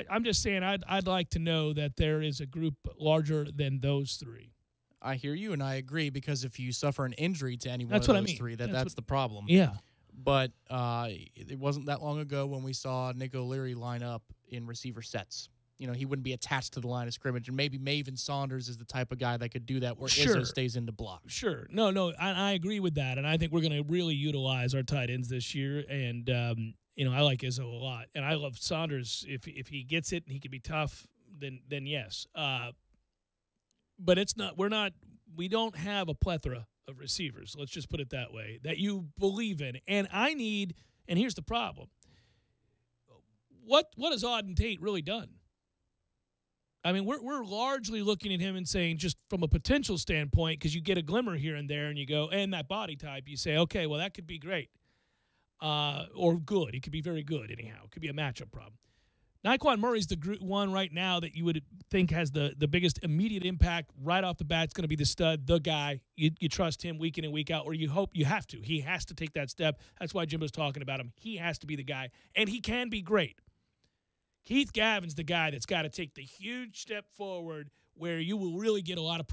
I'm just saying I'd like to know that there is a group larger than those three. I hear you, and I agree, because if you suffer an injury to any one That's of what those I mean. three, That's that's the problem. Yeah. But it wasn't that long ago when we saw Nick O'Leary line up in receiver sets. You know, he wouldn't be attached to the line of scrimmage, and maybe Maven Saunders is the type of guy that could do that where Izzo stays in the block. Sure. No, I agree with that, and I think we're going to really utilize our tight ends this year, and you know, I like Izzo a lot, and I love Saunders. If he gets it and he can be tough, then yes. But it's not. We don't have a plethora of receivers. Let's just put it that way. That you believe in, and I need. And here's the problem. What has Auden Tate really done? I mean, we're largely looking at him and saying, just from a potential standpoint, because you get a glimmer here and there, and you go, and that body type, you say, okay, well, that could be great. Or good. It could be very good, anyhow. It could be a matchup problem. Naquan Murray's the one right now that you would think has the biggest immediate impact right off the bat. It's going to be the stud, the guy. You trust him week in and week out, or you hope you have to. He has to take that step. That's why Jimbo's talking about him. He has to be the guy, and he can be great. Keith Gavin's the guy that's got to take the huge step forward where you will really get a lot of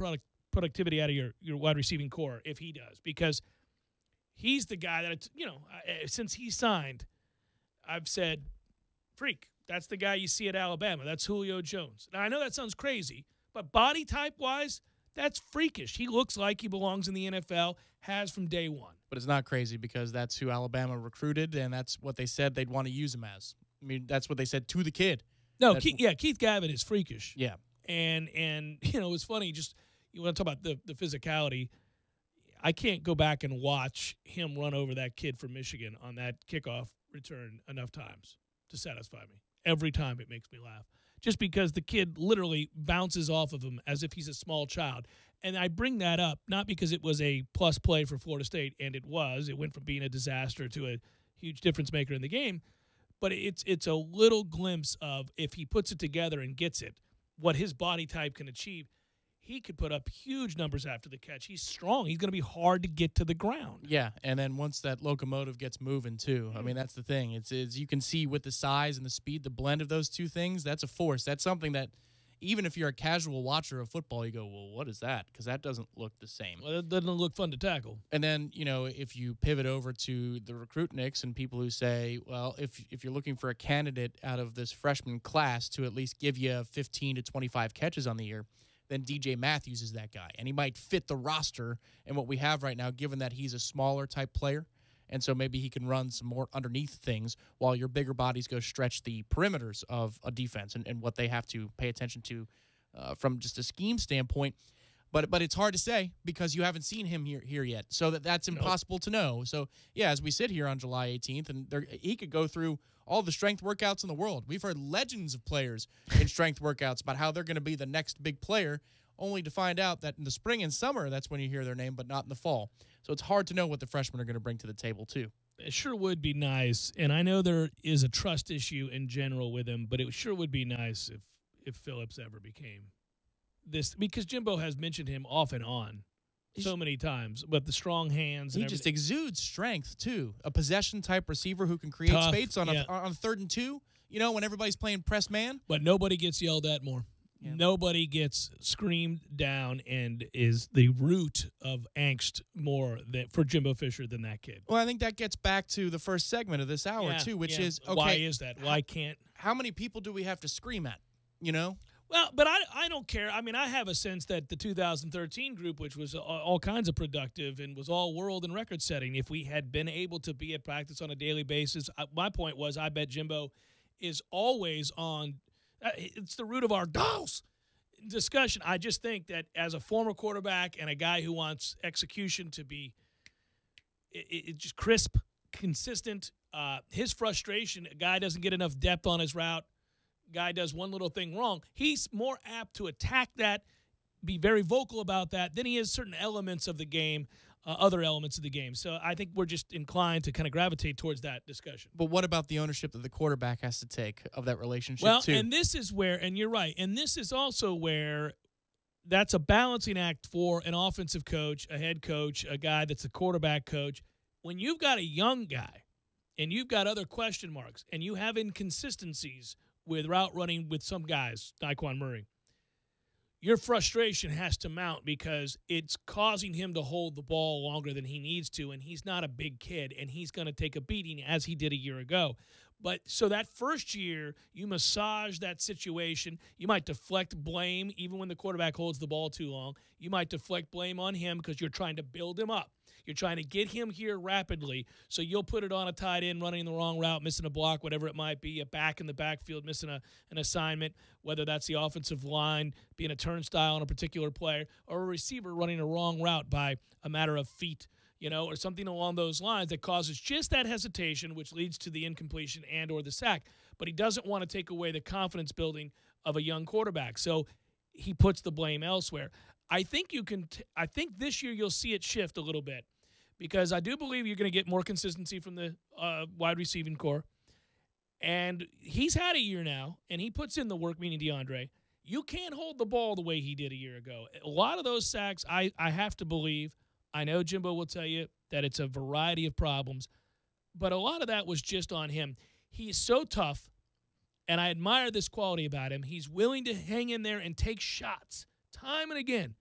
productivity out of your wide receiving core if he does, because he's the guy that, you know, since he signed, I've said, freak, that's the guy you see at Alabama. That's Julio Jones. Now, I know that sounds crazy, but body type-wise, that's freakish. He looks like he belongs in the NFL, has from day one. But it's not crazy because that's who Alabama recruited, and that's what they said they'd want to use him as. I mean, that's what they said to the kid. No, Keith Gavin is freakish. Yeah. And you know, it's funny, just you want to talk about the physicality. I can't go back and watch him run over that kid from Michigan on that kickoff return enough times to satisfy me. Every time it makes me laugh. Just because the kid literally bounces off of him as if he's a small child. And I bring that up not because it was a plus play for Florida State, and it was. It went from being a disaster to a huge difference maker in the game. But it's a little glimpse of, if he puts it together and gets it, what his body type can achieve. He could put up huge numbers after the catch. He's strong. He's going to be hard to get to the ground. Yeah, and then once that locomotive gets moving too, I mean, that's the thing. It's you can see with the size and the speed, the blend of those two things, that's a force. That's something that even if you're a casual watcher of football, you go, well, what is that? Because that doesn't look the same. Well, it doesn't look fun to tackle. And then, you know, if you pivot over to the recruitniks and people who say, well, if you're looking for a candidate out of this freshman class to at least give you 15 to 25 catches on the year, then DJ Matthews is that guy. And he might fit the roster and what we have right now, given that he's a smaller type player. And so maybe he can run some more underneath things while your bigger bodies go stretch the perimeters of a defense and what they have to pay attention to from just a scheme standpoint. But it's hard to say because you haven't seen him here yet. So that's impossible to know. So, yeah, as we sit here on July 18th, and he could go through all the strength workouts in the world. We've heard legends of players in strength workouts about how they're going to be the next big player, only to find out that in the spring and summer, that's when you hear their name, but not in the fall. So it's hard to know what the freshmen are going to bring to the table, too. It sure would be nice, and I know there is a trust issue in general with him, but it sure would be nice if Phillips ever became this, because Jimbo has mentioned him off and on so many times, but the strong hands. He just exudes strength, too. A possession-type receiver who can create space on 3rd and 2, you know, when everybody's playing press man. But nobody gets yelled at more. Yeah. Nobody gets screamed down and is the root of angst more for Jimbo Fisher than that kid. Well, I think that gets back to the first segment of this hour, too, which is, okay. Why is that? Why can't? How many people do we have to scream at? you know? Well, but I don't care. I mean, I have a sense that the 2013 group, which was all kinds of productive and was all world and record setting, if we had been able to be at practice on a daily basis, my point was I bet Jimbo is always on it's the root of our dolls discussion. I just think that as a former quarterback and a guy who wants execution to be just crisp, consistent, his frustration, a guy doesn't get enough depth on his route, guy does one little thing wrong, he's more apt to attack that, be very vocal about that, than he is certain elements of the game, other elements of the game. So I think we're just inclined to kind of gravitate towards that discussion. But what about the ownership that the quarterback has to take of that relationship, too? Well, and this is where, and you're right, and this is also where that's a balancing act for an offensive coach, a head coach, a guy that's a quarterback coach. When you've got a young guy and you've got other question marks and you have inconsistencies with route running with some guys, Nyquan Murray, your frustration has to mount because it's causing him to hold the ball longer than he needs to, and he's not a big kid, and he's going to take a beating as he did a year ago. But so that first year, you massage that situation. You might deflect blame even when the quarterback holds the ball too long. You might deflect blame on him because you're trying to build him up. You're trying to get him here rapidly, so you'll put it on a tight end running the wrong route, missing a block, whatever it might be, a back in the backfield missing an assignment, whether that's the offensive line being a turnstile on a particular player, or a receiver running a wrong route by a matter of feet, or something along those lines that causes just that hesitation, which leads to the incompletion and or the sack. But he doesn't want to take away the confidence building of a young quarterback, so he puts the blame elsewhere. I think I think this year you'll see it shift a little bit, because I do believe you're going to get more consistency from the wide receiving core. And he's had a year now, and he puts in the work, meaning DeAndre. You can't hold the ball the way he did a year ago. A lot of those sacks, I have to believe, I know Jimbo will tell you that it's a variety of problems, but a lot of that was just on him. He is so tough, and I admire this quality about him. He's willing to hang in there and take shots time and again.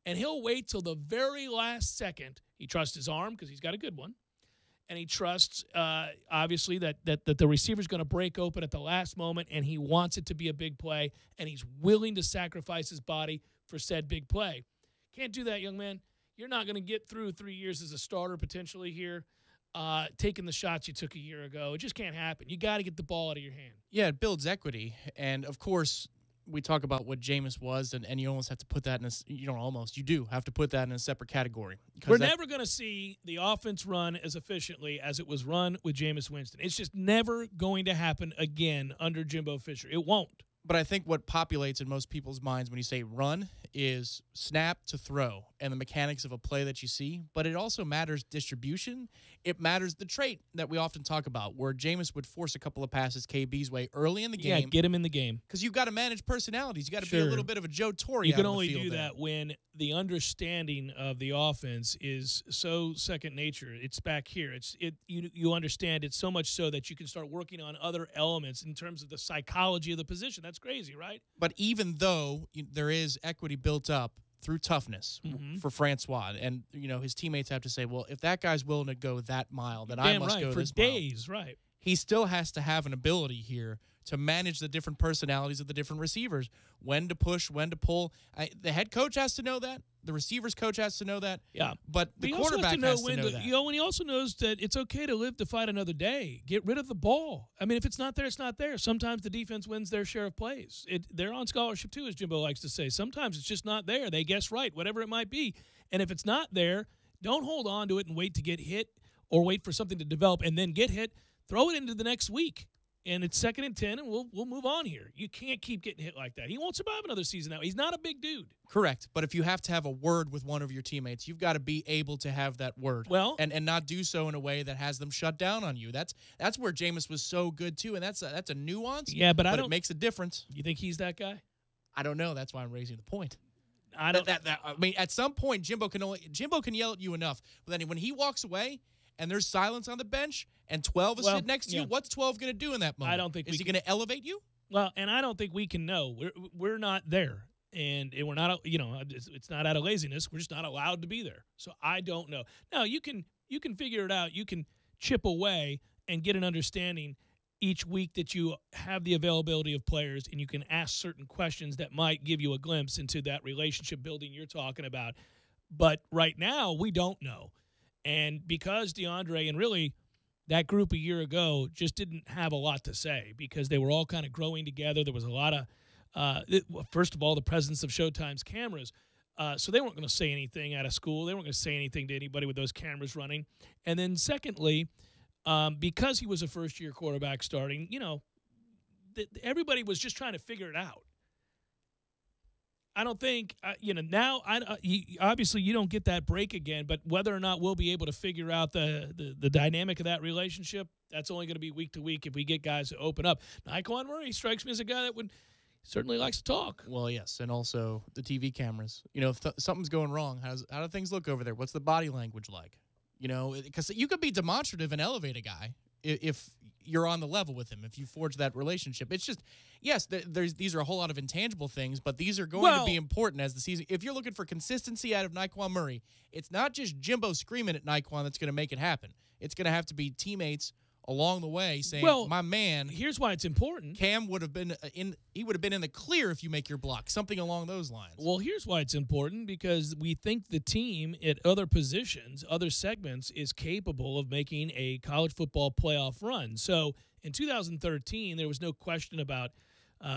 And he'll wait till the very last second. He trusts his arm because he's got a good one. And he trusts, obviously, that the receiver's going to break open at the last moment, and he wants it to be a big play, and he's willing to sacrifice his body for said big play. Can't do that, young man. You're not going to get through 3 years as a starter potentially here, taking the shots you took a year ago. It just can't happen. You got to get the ball out of your hand. Yeah, it builds equity. And, of course, we talk about what Jameis was, and you almost have to put that in you do have to put that in a separate category. We're never going to see the offense run as efficiently as it was run with Jameis Winston. It's just never going to happen again under Jimbo Fisher. It won't. But I think what populates in most people's minds when you say run is snap to throw and the mechanics of a play that you see. But it also matters distribution. It matters the trait that we often talk about, where Jameis would force a couple of passes KB's way early in the game. Yeah, get him in the game. Because you've got to manage personalities. You've got to be a little bit of a Joe Torre. You can only do that when the understanding of the offense is so second nature. It's back here. You understand it so much so that you can start working on other elements in terms of the psychology of the position. That's crazy, right? But even though there is equity built up through toughness for Francois, and his teammates have to say, well, if that guy's willing to go that mile, then I must go for this days, mile. Right? He still has to have an ability here to manage the different personalities of the different receivers, when to push, when to pull. The head coach has to know that. The receivers coach has to know that. Yeah. But the quarterback has to know that. And he also knows that it's okay to live to fight another day. Get rid of the ball. I mean, if it's not there, it's not there. Sometimes the defense wins their share of plays. They're on scholarship too, as Jimbo likes to say. Sometimes it's just not there. They guess right, whatever it might be. And if it's not there, don't hold on to it and wait to get hit or wait for something to develop and then get hit. Throw it into the next week. And it's 2nd and 10, and we'll move on here. You can't keep getting hit like that. He won't survive another season that way. He's not a big dude. Correct. But if you have to have a word with one of your teammates, you've got to be able to have that word. Well, and not do so in a way that has them shut down on you. That's where Jameis was so good too, and that's a nuance. Yeah, but it makes a difference. You think he's that guy? I don't know. That's why I'm raising the point. I don't. I mean, at some point, Jimbo can yell at you enough, but then when he walks away and there's silence on the bench, and 12 is sitting next to you, what's 12 going to do in that moment? I don't think is he going to elevate you? Well, and I don't think we can know. We're not there, and we're not. It's not out of laziness. We're just not allowed to be there. So I don't know. Now you can figure it out. You can chip away and get an understanding, each week that you have the availability of players and you can ask certain questions that might give you a glimpse into that relationship building you're talking about. But right now, we don't know. And because DeAndre and really that group a year ago just didn't have a lot to say because they were all kind of growing together. There was a lot of, first of all, the presence of Showtime's cameras. So they weren't going to say anything out of school. They weren't going to say anything to anybody with those cameras running. And then secondly, because he was a first-year quarterback starting, everybody was just trying to figure it out. I don't think, now, obviously you don't get that break again, but whether or not we'll be able to figure out the dynamic of that relationship, that's only going to be week to week if we get guys to open up. Nyquan Murray strikes me as a guy that would certainly likes to talk. Well, yes, and also the TV cameras. If something's going wrong, how do things look over there? What's the body language like? Because you could be demonstrative and elevate a guy if you're on the level with him, if you forge that relationship. It's just, yes, these are a whole lot of intangible things, but these are going to be important as the season. If you're looking for consistency out of Nyquan Murray, it's not just Jimbo screaming at Nyquan that's going to make it happen. It's going to have to be teammates along the way saying, my man, here's why it's important. Cam would have been in the clear if you make your block, something along those lines. Well, here's why it's important, because we think the team at other positions, other segments, is capable of making a college football playoff run. So in 2013, there was no question about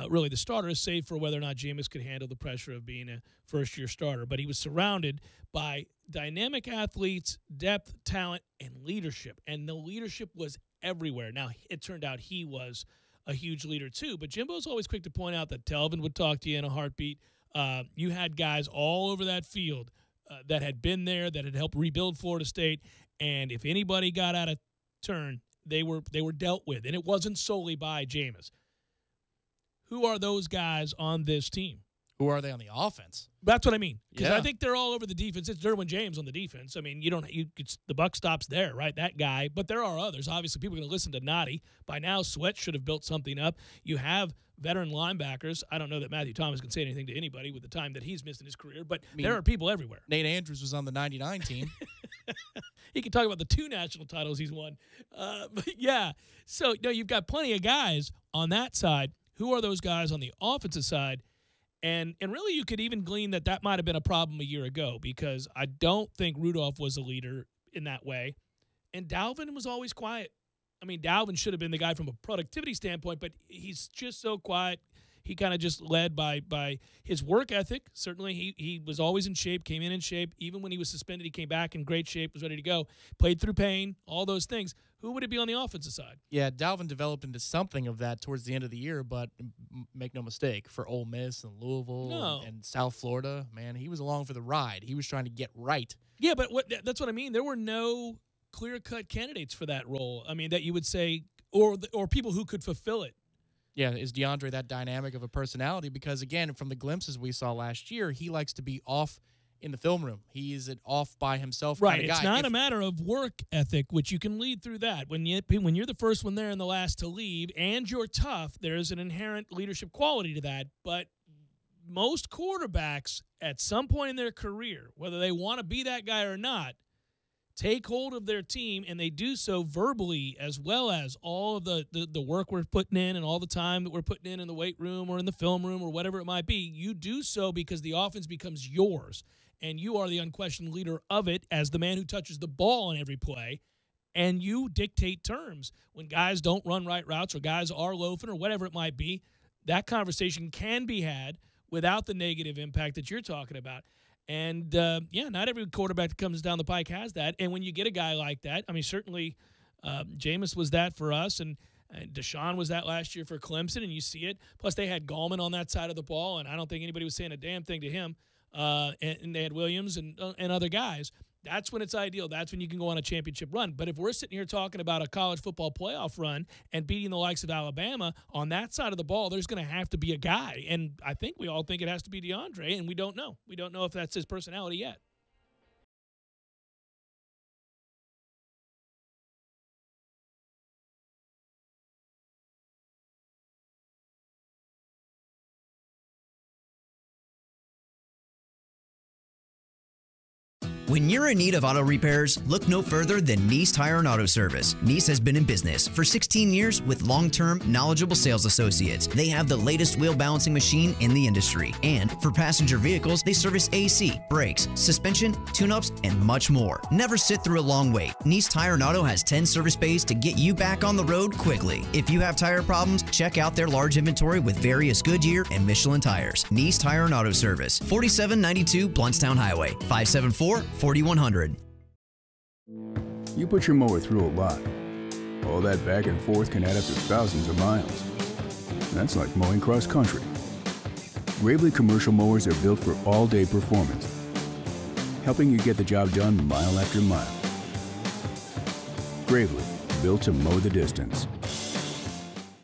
really the starters, save for whether or not Jameis could handle the pressure of being a first-year starter. But he was surrounded by dynamic athletes, depth, talent, and leadership. And the leadership was everywhere. Now, it turned out he was a huge leader too, but Jimbo's always quick to point out that Telvin would talk to you in a heartbeat. You had guys all over that field that had been there, that had helped rebuild Florida State, and if anybody got out of turn, they were dealt with, and it wasn't solely by Jameis. Who are those guys on this team? Who are they on the offense? That's what I mean. Because I think they're all over the defense. It's Derwin James on the defense. I mean, the buck stops there, right? That guy. But there are others. Obviously, people are going to listen to Nottie. By now, Sweat should have built something up. You have veteran linebackers. I don't know that Matthew Thomas can say anything to anybody with the time that he's missed in his career, but there are people everywhere. Nate Andrews was on the 99 team. He can talk about the 2 national titles he's won. But yeah, so you've got plenty of guys on that side. Who are those guys on the offensive side? And really, you could even glean that might have been a problem a year ago, because I don't think Rudolph was a leader in that way. And Dalvin was always quiet. I mean, Dalvin should have been the guy from a productivity standpoint, but he's just so quiet. He kind of just led by his work ethic. Certainly, he was always in shape, came in shape. Even when he was suspended, he came back in great shape, was ready to go. Played through pain, all those things. Who would it be on the offensive side? Yeah, Dalvin developed into something of that towards the end of the year, but make no mistake, for Ole Miss and Louisville and South Florida, man, he was along for the ride. He was trying to get right. Yeah, but that's what I mean. There were no clear-cut candidates for that role. I mean, that you would say, or people who could fulfill it. Yeah, is DeAndre that dynamic of a personality? Because, again, from the glimpses we saw last year, he likes to be off in the film room. He is an off by himself kind of guy. It's not a matter of work ethic, which you can lead through that. When you're the first one there and the last to leave, and you're tough, there's an inherent leadership quality to that. But most quarterbacks, at some point in their career, whether they want to be that guy or not, take hold of their team, and they do so verbally as well as all of the work we're putting in and all the time that we're putting in the weight room or in the film room or whatever it might be. You do so because the offense becomes yours, and you are the unquestioned leader of it as the man who touches the ball on every play, and you dictate terms. When guys don't run right routes or guys are loafing or whatever it might be, that conversation can be had without the negative impact that you're talking about. And, not every quarterback that comes down the pike has that. And when you get a guy like that, I mean, certainly Jameis was that for us, and Deshaun was that last year for Clemson, and you see it. Plus, they had Gallman on that side of the ball, and I don't think anybody was saying a damn thing to him. And they had Williams and other guys. That's when it's ideal. That's when you can go on a championship run. But if we're sitting here talking about a college football playoff run and beating the likes of Alabama, on that side of the ball, there's going to have to be a guy. And I think we all think it has to be DeAndre, and we don't know. We don't know if that's his personality yet. When you're in need of auto repairs, look no further than Nice Tire and Auto Service. Nice has been in business for 16 years with long-term, knowledgeable sales associates. They have the latest wheel balancing machine in the industry. And for passenger vehicles, they service AC, brakes, suspension, tune-ups, and much more. Never sit through a long wait. Nice Tire and Auto has 10 service bays to get you back on the road quickly. If you have tire problems, check out their large inventory with various Goodyear and Michelin tires. Nice Tire and Auto Service, 4792 Bluntstown Highway, 574-4100. You put your mower through a lot. All that back and forth can add up to thousands of miles. That's like mowing cross country. Gravely commercial mowers are built for all-day performance, helping you get the job done mile after mile. Gravely, built to mow the distance.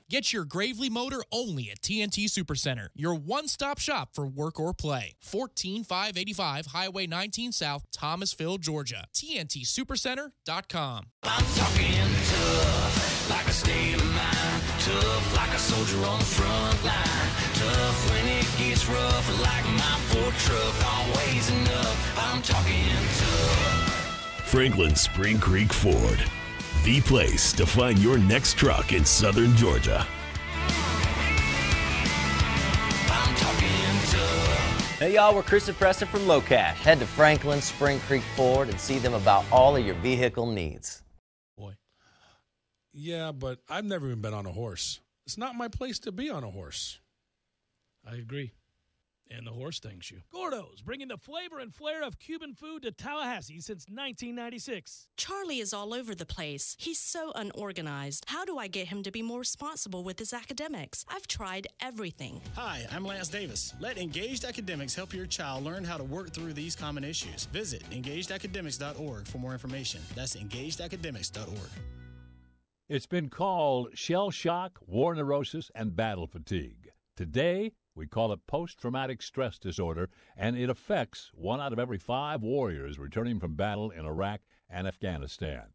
Get your Gravely motor only at TNT Supercenter, your one-stop shop for work or play. 14585 Highway 19 South, Thomasville, Georgia. TNTSupercenter.com. I'm talking tough, like a state of mind. Tough, like a soldier on the front line. Tough when it gets rough, like my Ford truck. Always enough. I'm talking tough. Franklin Spring Creek Ford, the place to find your next truck in southern Georgia. I'm talking tough. Hey y'all, we're Chris and Preston from Low Cash. Head to Franklin Spring Creek Ford and see them about all of your vehicle needs. Boy. Yeah, but I've never even been on a horse. It's not my place to be on a horse. I agree. And the horse thanks you. Gordo's, bringing the flavor and flair of Cuban food to Tallahassee since 1996. Charlie is all over the place. He's so unorganized. How do I get him to be more responsible with his academics? I've tried everything. Hi, I'm Lance Davis. Let Engaged Academics help your child learn how to work through these common issues. Visit engagedacademics.org for more information. That's engagedacademics.org. It's been called shell shock, war neurosis, and battle fatigue. Today, we call it post-traumatic stress disorder, and it affects 1 out of every 5 warriors returning from battle in Iraq and Afghanistan.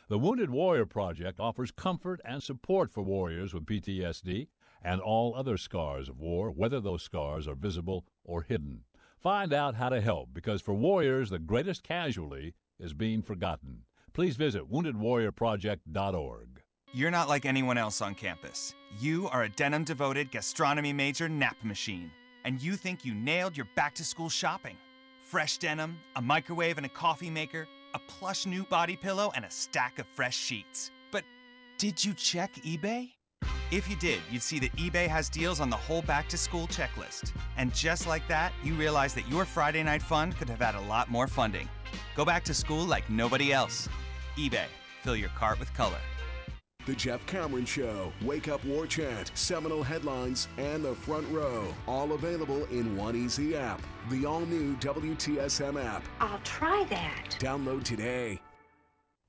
The Wounded Warrior Project offers comfort and support for warriors with PTSD and all other scars of war, whether those scars are visible or hidden. Find out how to help, because for warriors, the greatest casualty is being forgotten. Please visit woundedwarriorproject.org. You're not like anyone else on campus. You are a denim-devoted gastronomy major nap machine, and you think you nailed your back-to-school shopping. Fresh denim, a microwave and a coffee maker, a plush new body pillow, and a stack of fresh sheets. But did you check eBay? If you did, you'd see that eBay has deals on the whole back-to-school checklist. And just like that, you realize that your Friday night fun could have had a lot more funding. Go back to school like nobody else. eBay. Fill your cart with color. The Jeff Cameron Show, Wake Up War Chant, Seminole Headlines, and The Front Row. All available in one easy app. The all-new WTSM app. I'll try that. Download today.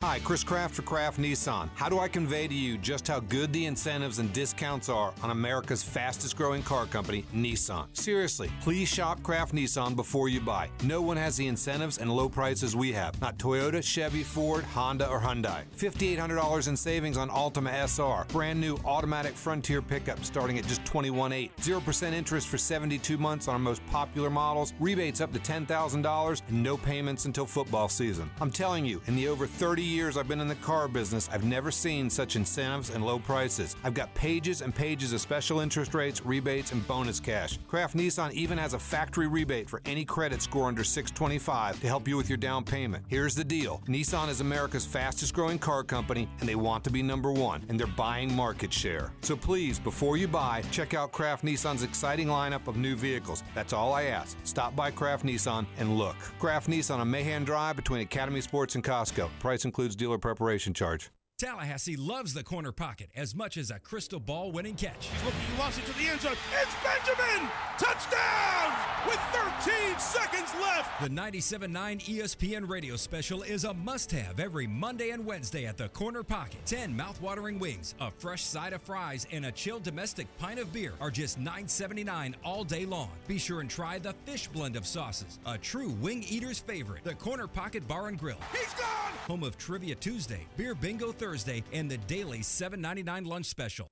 Hi, Chris Kraft for Kraft Nissan. How do I convey to you just how good the incentives and discounts are on America's fastest growing car company, Nissan? Seriously, please shop Kraft Nissan before you buy. No one has the incentives and low prices we have. Not Toyota, Chevy, Ford, Honda, or Hyundai. $5,800 in savings on Altima SR. Brand new automatic Frontier pickup starting at just $21,800. 0% interest for 72 months on our most popular models. Rebates up to $10,000 and no payments until football season. I'm telling you, in the over 30 years I've been in the car business, I've never seen such incentives and low prices. I've got pages and pages of special interest rates, rebates, and bonus cash. Kraft Nissan even has a factory rebate for any credit score under 625 to help you with your down payment. Here's the deal. Nissan is America's fastest growing car company, and they want to be number one, and they're buying market share. So please, before you buy, check out Kraft Nissan's exciting lineup of new vehicles. That's all I ask. Stop by Kraft Nissan and look. Kraft Nissan on Mahan Drive between Academy Sports and Costco. Price includes dealer preparation charge. Tallahassee loves the corner pocket as much as a crystal ball winning catch. He's looking, he wants it to the end zone. It's Benjamin! Touchdown! With 13 seconds left. The 97.9 ESPN radio special is a must-have every Monday and Wednesday at the corner pocket. 10 mouth-watering wings, a fresh side of fries, and a chilled domestic pint of beer are just $9.79 all day long. Be sure and try the fish blend of sauces, a true wing eater's favorite. The Corner Pocket Bar and Grill. He's gone! Home of Trivia Tuesday, Beer Bingo Thursday, and the daily $7.99 lunch special.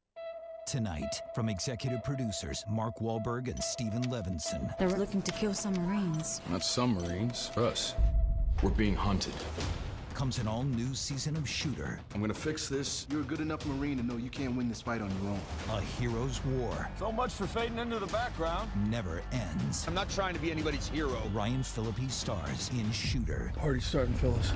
Tonight, from executive producers Mark Wahlberg and Stephen Levinson. They're looking to kill some Marines. Not some Marines, us. We're being hunted. Comes an all-new season of Shooter. I'm gonna fix this. You're a good enough Marine to know you can't win this fight on your own. A hero's war So much for fading into the background. never ends. I'm not trying to be anybody's hero. Ryan Phillippe stars in Shooter. Party's starting, fellas.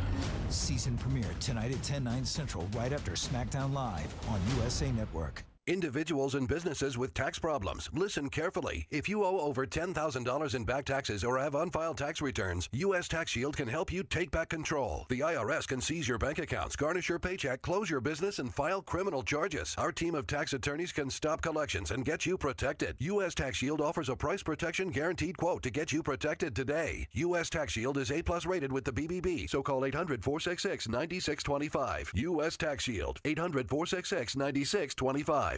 Season premiere tonight at 10/9 Central, right after SmackDown Live on USA Network. Individuals and businesses with tax problems, listen carefully. If you owe over $10,000 in back taxes or have unfiled tax returns, U.S. Tax Shield can help you take back control. The IRS can seize your bank accounts, garnish your paycheck, close your business, and file criminal charges. Our team of tax attorneys can stop collections and get you protected. U.S. Tax Shield offers a price protection guaranteed quote to get you protected today. U.S. Tax Shield is A+ rated with the BBB, so call 800-466-9625. U.S. Tax Shield, 800-466-9625.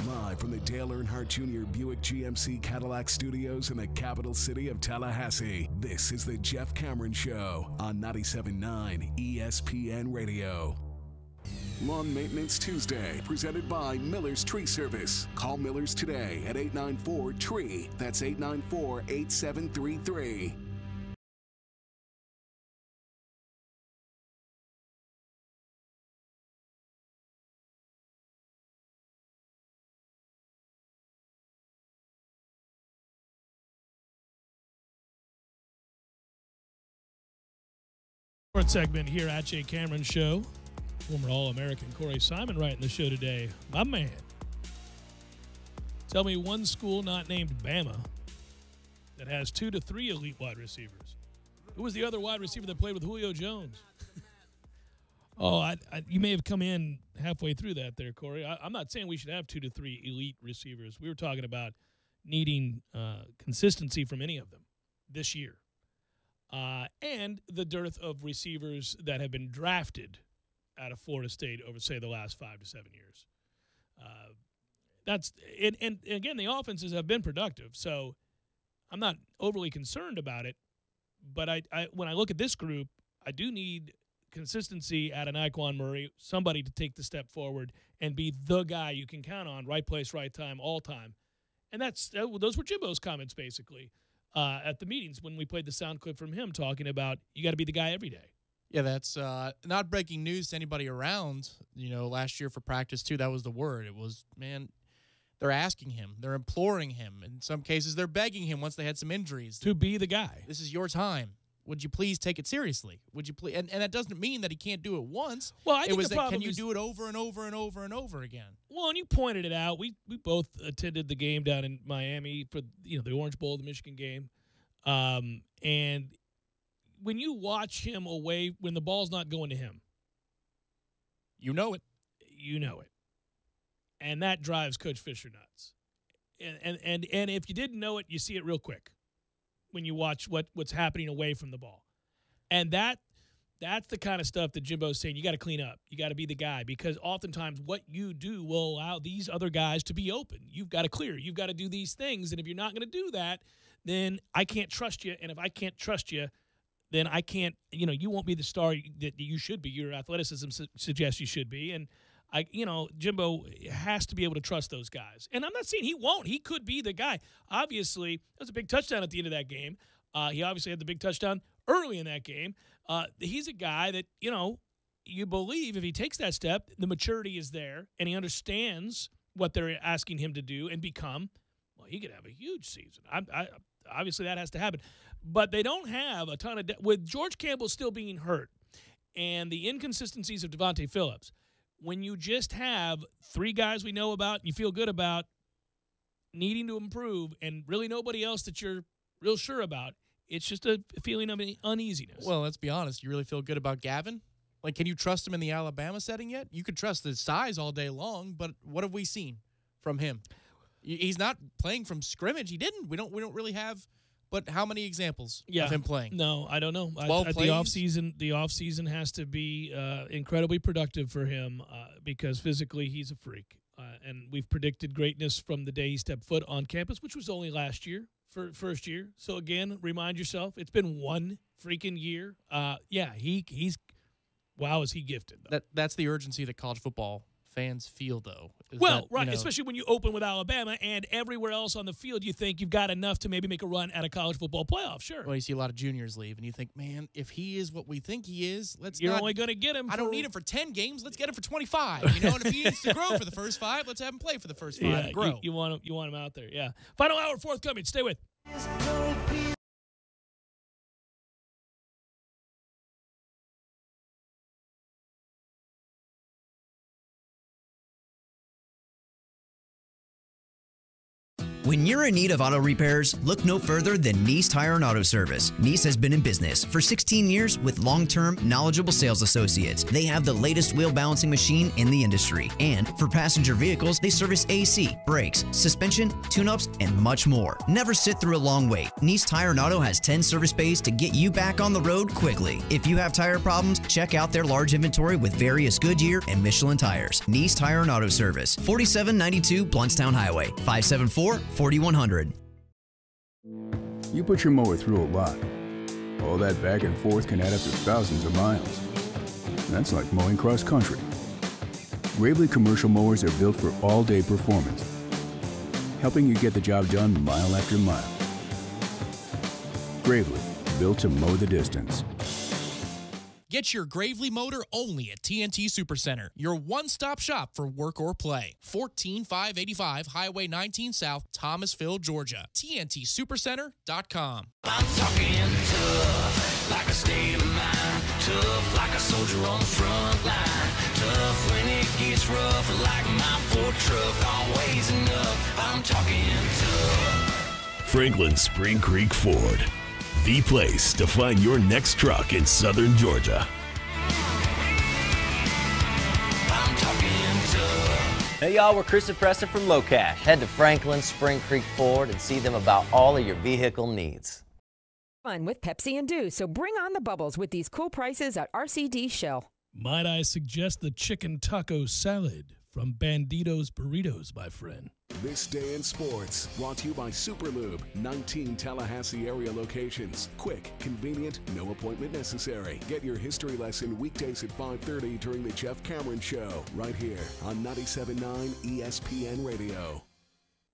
Live from the Dale Earnhardt Jr. Buick GMC Cadillac Studios in the capital city of Tallahassee, this is the Jeff Cameron Show on 97.9 ESPN Radio. Lawn Maintenance Tuesday, presented by Miller's Tree Service. Call Miller's today at 894-TREE. That's 894-8733. Segment here at Jay Cameron Show. Former All-American Corey Simon writing the show today. My man. Tell me one school not named Bama that has 2 to 3 elite wide receivers. Who was the other wide receiver that played with Julio Jones? You may have come in halfway through that there, Corey. I'm not saying we should have 2 to 3 elite receivers. We were talking about needing consistency from any of them this year. And the dearth of receivers that have been drafted out of Florida State over, say, the last 5 to 7 years. That's it, and again, the offenses have been productive, so I'm not overly concerned about it. But I when I look at this group, I do need consistency out of Nyquan Murray, somebody to take the step forward and be the guy you can count on, right place, right time, all time. And those were Jimbo's comments, basically. At the meetings when we played the sound clip from him talking about you got to be the guy every day. Yeah, that's not breaking news to anybody around. Last year for practice, too, that was the word. It was, man, they're asking him. They're imploring him. In some cases, they're begging him once they had some injuries. To be the guy. This is your time. Would you please take it seriously? Would you please? And that doesn't mean that he can't do it once. Well, I think it was the that problem can you is, do it over and over and over and over again? Well, and you pointed it out. We both attended the game down in Miami for the Orange Bowl, the Michigan game. And when you watch him away, when the ball's not going to him, you know it. And that drives Coach Fisher nuts. And if you didn't know it, you see it real quick when you watch what's happening away from the ball. And that's the kind of stuff that Jimbo's saying you got to clean up. You got to be the guy, because oftentimes what you do will allow these other guys to be open. You've got to clear. You've got to do these things. And if you're not going to do that, then I can't trust you. And if I can't trust you, then I can't, you won't be the star that you should be. Your athleticism suggests you should be. And Jimbo has to be able to trust those guys. And I'm not saying he won't. He could be the guy. Obviously, that was a big touchdown at the end of that game. He obviously had the big touchdown early in that game. He's a guy that, you believe if he takes that step, the maturity is there, and he understands what they're asking him to do and become. Well, he could have a huge season. Obviously, that has to happen. But they don't have a ton of with George Campbell still being hurt and the inconsistencies of Devontae Phillips. When you just have 3 guys we know about and you feel good about needing to improve and really nobody else that you're real sure about, it's just a feeling of uneasiness. Well, let's be honest. You really feel good about Gavin? Like, can you trust him in the Alabama setting yet? You could trust his size all day long, but what have we seen from him? He's not playing from scrimmage. He didn't. We don't really have. But how many examples of him playing? No, I don't know. 12 plays? The offseason has to be incredibly productive for him because physically he's a freak. And we've predicted greatness from the day he stepped foot on campus, which was only last year, for first year. So, again, remind yourself, it's been 1 freaking year. He's wow, is he gifted, though. That's the urgency that college football fans feel, though. Well, right, especially when you open with Alabama and everywhere else on the field, you think you've got enough to maybe make a run at a college football playoff. Sure. Well, you see a lot of juniors leave, and you think, man, if he is what we think he is, You're only going to get him. I don't need him for 10 games. Let's get him for 25. You know, and if he needs to grow for the first 5, let's have him play for the first 5 and grow. You want him out there. Yeah. Final hour forthcoming. Stay with. When you're in need of auto repairs, look no further than Nice Tire and Auto Service. Nice has been in business for 16 years with long-term, knowledgeable sales associates. They have the latest wheel balancing machine in the industry. And for passenger vehicles, they service AC, brakes, suspension, tune-ups, and much more. Never sit through a long wait. Nice Tire and Auto has 10 service bays to get you back on the road quickly. If you have tire problems, check out their large inventory with various Goodyear and Michelin tires. Nice Tire and Auto Service, 4792 Bluntstown Highway, 574-4100. You put your mower through a lot. All that back and forth can add up to thousands of miles. That's like mowing cross country. Gravely commercial mowers are built for all-day performance, helping you get the job done mile after mile. Gravely, built to mow the distance. Get your Gravely motor only at TNT Supercenter, your one-stop shop for work or play. 14585 Highway 19 South, Thomasville, Georgia. TNTSupercenter.com. I'm talking tough, like a state of mind. Tough, like a soldier on the front line. Tough when it gets rough, like my Ford truck. Always enough. I'm talking tough. Franklin Spring Creek Ford, the place to find your next truck in southern Georgia. I'm talking tough. Hey y'all, we're Chris and Preston from Low Cash. Head to Franklin Spring Creek Ford and see them about all of your vehicle needs. Fun with Pepsi and Dew, so bring on the bubbles with these cool prices at RCD Shell. Might I suggest the chicken taco salad from Banditos Burritos, my friend? This Day in Sports, brought to you by Superlube, 19 Tallahassee area locations. Quick, convenient, no appointment necessary. Get your history lesson weekdays at 5:30 during the Jeff Cameron Show, right here on 97.9 ESPN Radio.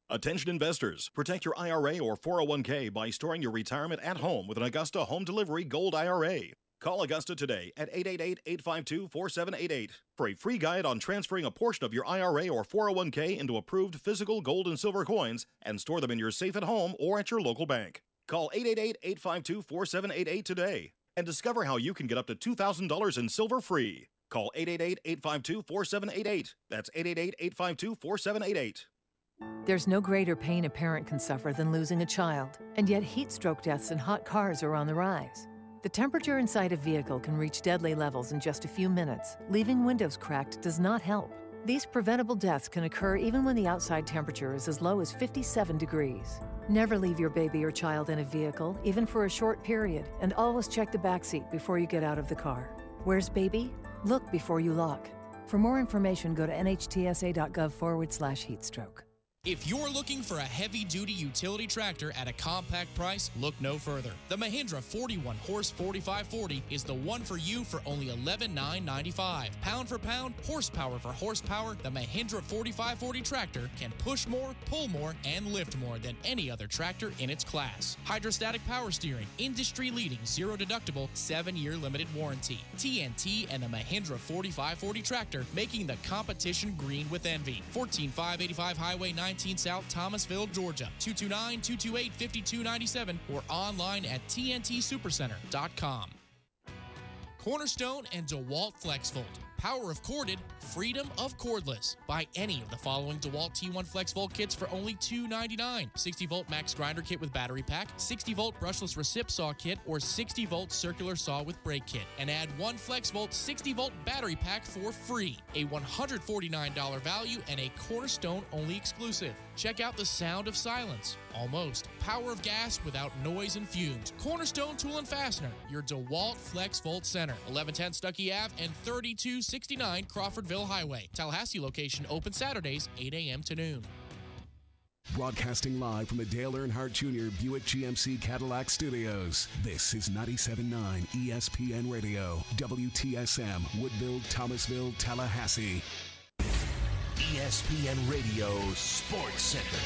Attention investors, protect your IRA or 401k by storing your retirement at home with an Augusta Home Delivery Gold IRA. Call Augusta today at 888-852-4788 for a free guide on transferring a portion of your IRA or 401k into approved physical gold and silver coins and store them in your safe at home or at your local bank. Call 888-852-4788 today and discover how you can get up to $2,000 in silver free. Call 888-852-4788. That's 888-852-4788. There's no greater pain a parent can suffer than losing a child, and yet heat stroke deaths in hot cars are on the rise. The temperature inside a vehicle can reach deadly levels in just a few minutes. Leaving windows cracked does not help. These preventable deaths can occur even when the outside temperature is as low as 57 degrees. Never leave your baby or child in a vehicle, even for a short period, and always check the back seat before you get out of the car. Where's baby? Look before you lock. For more information, go to nhtsa.gov/heatstroke. If you're looking for a heavy-duty utility tractor at a compact price, look no further. The Mahindra 41-horse 4540 is the one for you for only $11,995. Pound for pound, horsepower for horsepower, the Mahindra 4540 tractor can push more, pull more, and lift more than any other tractor in its class. Hydrostatic power steering, industry-leading, zero-deductible, 7-year limited warranty. TNT and the Mahindra 4540 tractor making the competition green with envy. 14585 Highway 19 South, Thomasville, Georgia. 229-228-5297 or online at tntsupercenter.com. Cornerstone and DeWalt FlexVolt. Power of corded, freedom of cordless. Buy any of the following DeWalt T1 FlexVolt kits for only $2.99. 60-volt max grinder kit with battery pack, 60-volt brushless recip saw kit, or 60-volt circular saw with brake kit. And add one FlexVolt 60-volt battery pack for free. A $149 value and a Cornerstone-only exclusive. Check out the sound of silence. Almost. Power of gas without noise and fumes. Cornerstone Tool and Fastener. Your DeWalt FlexVolt Center. 1110 Stuckey Ave and 3269 Crawfordville Highway. Tallahassee location open Saturdays, 8 a.m. to noon. Broadcasting live from the Dale Earnhardt Jr. Buick GMC Cadillac Studios. This is 97.9 ESPN Radio. WTSM, Woodville, Thomasville, Tallahassee. ESPN Radio Sports Center.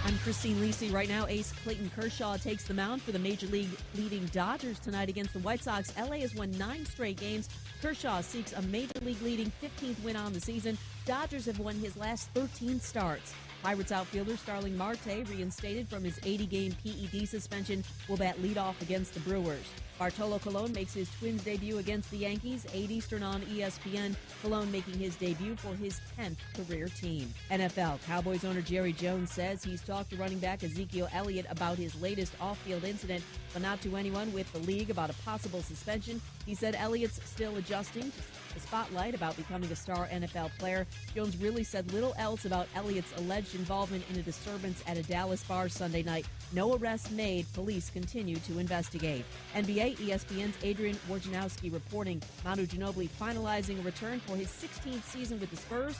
I'm Christine Lisi. Right now, ace Clayton Kershaw takes the mound for the Major League leading Dodgers tonight against the White Sox. LA has won 9 straight games. Kershaw seeks a Major League leading 15th win on the season. Dodgers have won his last 13 starts. Pirates outfielder Starling Marte, reinstated from his 80-game PED suspension, will bat leadoff against the Brewers. Bartolo Colon makes his Twins debut against the Yankees, 8 Eastern on ESPN. Colon making his debut for his 10th career team. NFL, Cowboys owner Jerry Jones says he's talked to running back Ezekiel Elliott about his latest off-field incident, but not to anyone with the league about a possible suspension. He said Elliott's still adjusting to the spotlight about becoming a star NFL player. Jones really said little else about Elliott's alleged involvement in a disturbance at a Dallas bar Sunday night. No arrest made. Police continue to investigate. NBA, ESPN's Adrian Wojnarowski reporting Manu Ginobili finalizing a return for his 16th season with the Spurs.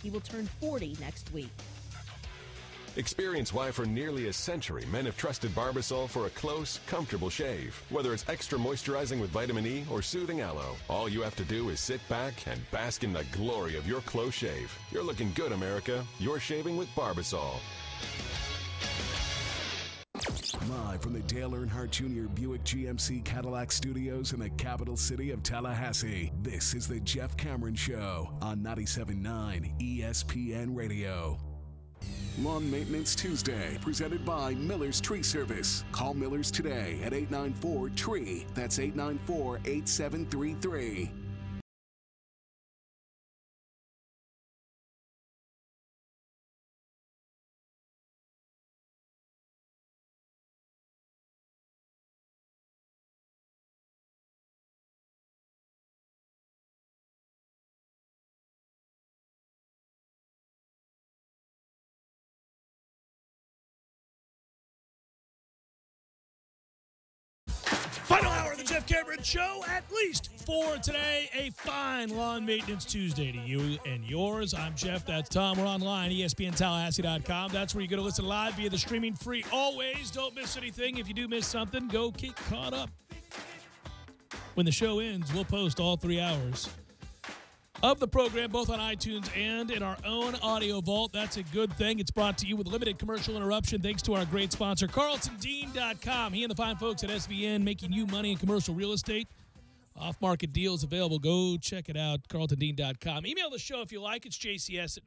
He will turn 40 next week. Experience why for nearly a century men have trusted Barbasol for a close, comfortable shave. Whether it's extra moisturizing with vitamin E or soothing aloe, all you have to do is sit back and bask in the glory of your close shave. You're looking good, America. You're shaving with Barbasol. Live from the Dale Earnhardt Jr. Buick GMC Cadillac Studios in the capital city of Tallahassee, this is the Jeff Cameron Show on 97.9 ESPN Radio. Lawn Maintenance Tuesday, presented by Miller's Tree Service. Call Miller's today at 894-TREE. That's 894-8733. Final hour of the Jeff Cameron Show, at least for today. A fine Lawn Maintenance Tuesday to you and yours. I'm Jeff. That's Tom. We're online, ESPNTallahassee.com. That's where you're going to listen live via the streaming free. Always, don't miss anything. If you do miss something, go get caught up. When the show ends, we'll post all 3 hours of the program, both on iTunes and in our own audio vault. That's a good thing. It's brought to you with limited commercial interruption thanks to our great sponsor, CarltonDean.com. He and the fine folks at SVN making you money in commercial real estate. Off-market deals available. Go check it out, CarltonDean.com. Email the show if you like. It's JCS at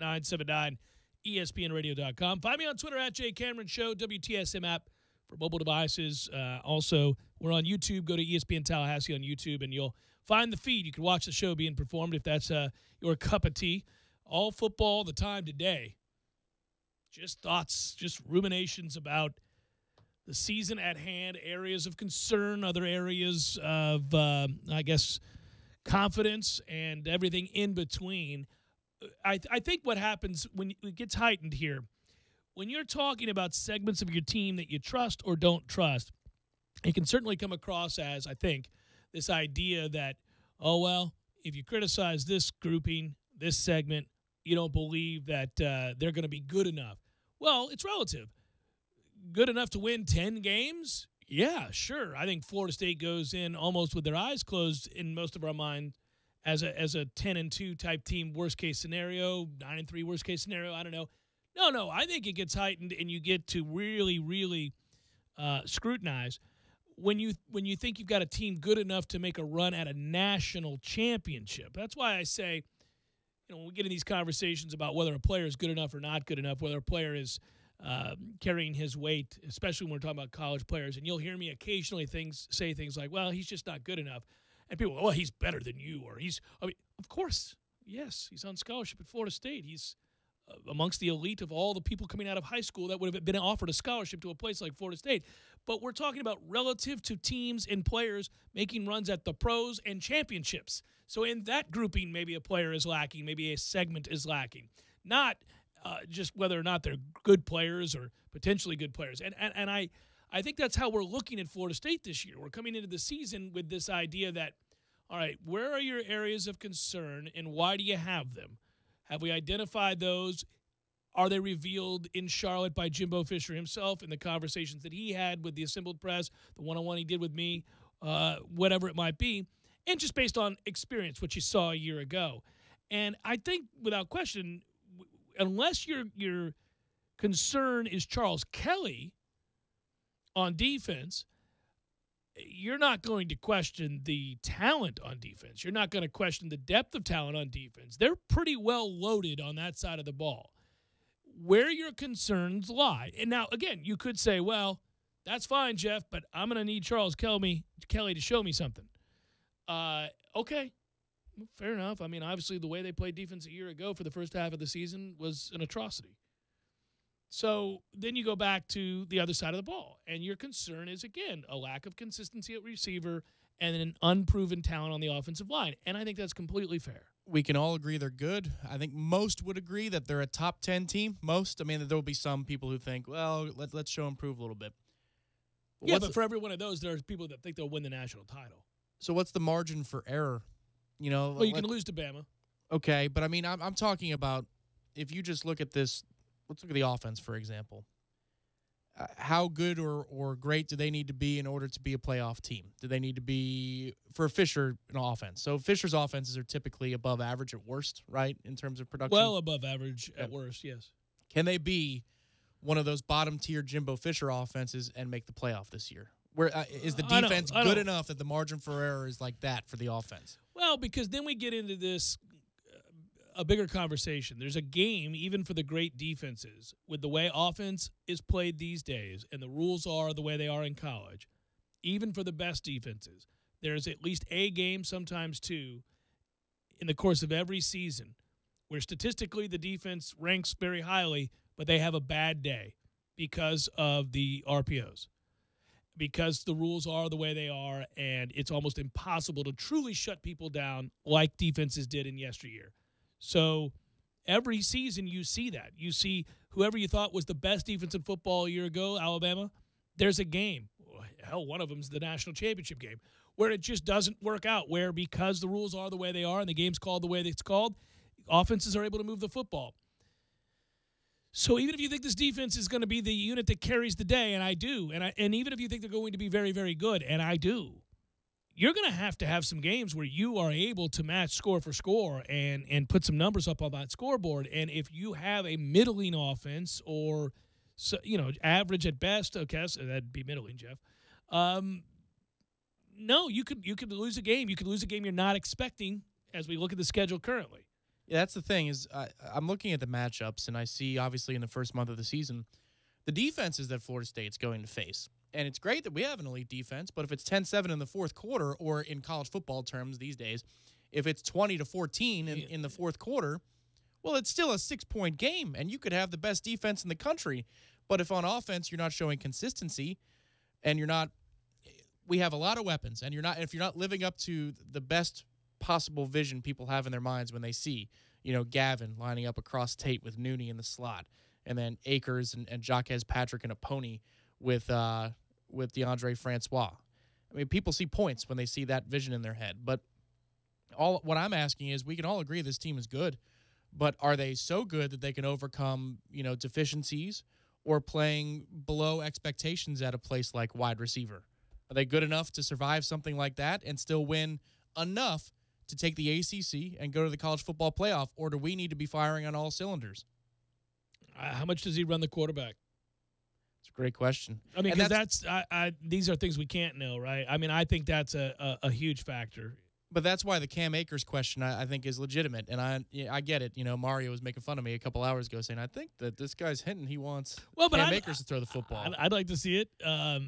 979ESPNradio.com. Find me on Twitter at JCameronShow, WTSM app for mobile devices. Also, we're on YouTube. Go to ESPN Tallahassee on YouTube, and you'll find the feed. You can watch the show being performed if that's your cup of tea. All football the time today. Just thoughts, just ruminations about the season at hand, areas of concern, other areas of, I guess, confidence, and everything in between. I think what happens when it gets heightened here, when you're talking about segments of your team that you trust or don't trust, it can certainly come across as, I think, this idea that, oh, well, if you criticize this grouping, this segment, you don't believe that they're going to be good enough. Well, it's relative. Good enough to win 10 games? Yeah, sure. I think Florida State goes in almost with their eyes closed in most of our mind as a 10-2 type team, worst case scenario, 9-3 worst case scenario. I don't know. No, I think it gets heightened and you get to really, really scrutinize when you think you've got a team good enough to make a run at a national championship. That's why I say, when we get in these conversations about whether a player is good enough or not good enough, whether a player is carrying his weight, especially when we're talking about college players, and you'll hear me occasionally say things like, well, he's just not good enough. And people go, well, he's better than you, or of course, yes, he's on scholarship at Florida State. He's amongst the elite of all the people coming out of high school that would have been offered a scholarship to a place like Florida State. But we're talking about relative to teams and players making runs at the pros and championships. So in that grouping, maybe a player is lacking, maybe a segment is lacking. Not just whether or not they're good players or potentially good players. And I think that's how we're looking at Florida State this year. We're coming into the season with this idea that, all right, where are your areas of concern and why do you have them? Have we identified those? Are they revealed in Charlotte by Jimbo Fisher himself in the conversations that he had with the assembled press, the one-on-one he did with me, whatever it might be, and just based on experience, which you saw a year ago? And I think, without question, unless your concern is Charles Kelly on defense, you're not going to question the talent on defense. You're not going to question the depth of talent on defense. They're pretty well loaded on that side of the ball. Where your concerns lie, and now, again, you could say, well, that's fine, Jeff, but I'm going to need Charles Kelly to show me something. Okay. Fair enough. I mean, obviously, the way they played defense a year ago for the first half of the season was an atrocity. So then you go back to the other side of the ball, and your concern is, again, a lack of consistency at receiver and an unproven talent on the offensive line. And I think that's completely fair. We can all agree they're good. I think most would agree that they're a top 10 team. Most. I mean, there will be some people who think, well, let's show improve a little bit. But for every one of those, there are people that think they'll win the national title. So what's the margin for error? You know, well, you can lose to Bama. Okay, but I mean, I'm talking about if you just look at this. Let's look at the offense, for example. How good or great do they need to be in order to be a playoff team? Do they need to be, for Fisher, an offense? So Fisher's offenses are typically above average at worst, right, in terms of production? Well above average at worst, yes. Can they be one of those bottom-tier Jimbo Fisher offenses and make the playoff this year? Where is the defense good enough that the margin for error is like that for the offense? Well, because then we get into this a bigger conversation. There's a game, even for the great defenses, with the way offense is played these days and the rules are the way they are in college, even for the best defenses, there's at least a game, sometimes two, in the course of every season where statistically the defense ranks very highly, but they have a bad day because of the RPOs, because the rules are the way they are, and it's almost impossible to truly shut people down like defenses did in yesteryear. So every season you see that. You see whoever you thought was the best defense in football a year ago, Alabama, there's a game. Hell, one of them is the national championship game, where it just doesn't work out, where because the rules are the way they are and the game's called the way it's called, offenses are able to move the football. So even if you think this defense is going to be the unit that carries the day, and I do, and even if you think they're going to be very, very good, and I do, you're going to have some games where you are able to match score for score and put some numbers up on that scoreboard. And if you have a middling offense or, average at best, okay, so that'd be middling, Jeff. No, you could lose a game. You could lose a game you're not expecting as we look at the schedule currently. Yeah, that's the thing is I'm looking at the matchups, and I see, obviously, in the first month of the season, the defenses that Florida State's going to face. And it's great that we have an elite defense, but if it's 10-7 in the fourth quarter, or in college football terms these days, if it's 20-14 in the fourth quarter, well, it's still a 6-point game, and you could have the best defense in the country. But if on offense you're not showing consistency, and we have a lot of weapons, and if you're not living up to the best possible vision people have in their minds when they see, Gavin lining up across Tate with Nooney in the slot, and then Akers and Jaquez Patrick and a pony with DeAndre Francois. I mean, people see points when they see that vision in their head. But what I'm asking is, we can all agree this team is good, but are they so good that they can overcome, deficiencies or playing below expectations at a place like wide receiver? Are they good enough to survive something like that and still win enough to take the ACC and go to the college football playoff, or do we need to be firing on all cylinders? How much does he run the quarterback? It's a great question. I mean, because these are things we can't know, right? I mean, I think that's a huge factor. But that's why the Cam Akers question, I think, is legitimate. And I get it. Mario was making fun of me a couple hours ago saying, I think that this guy's hinting he wants Cam Akers to throw the football. I'd like to see it.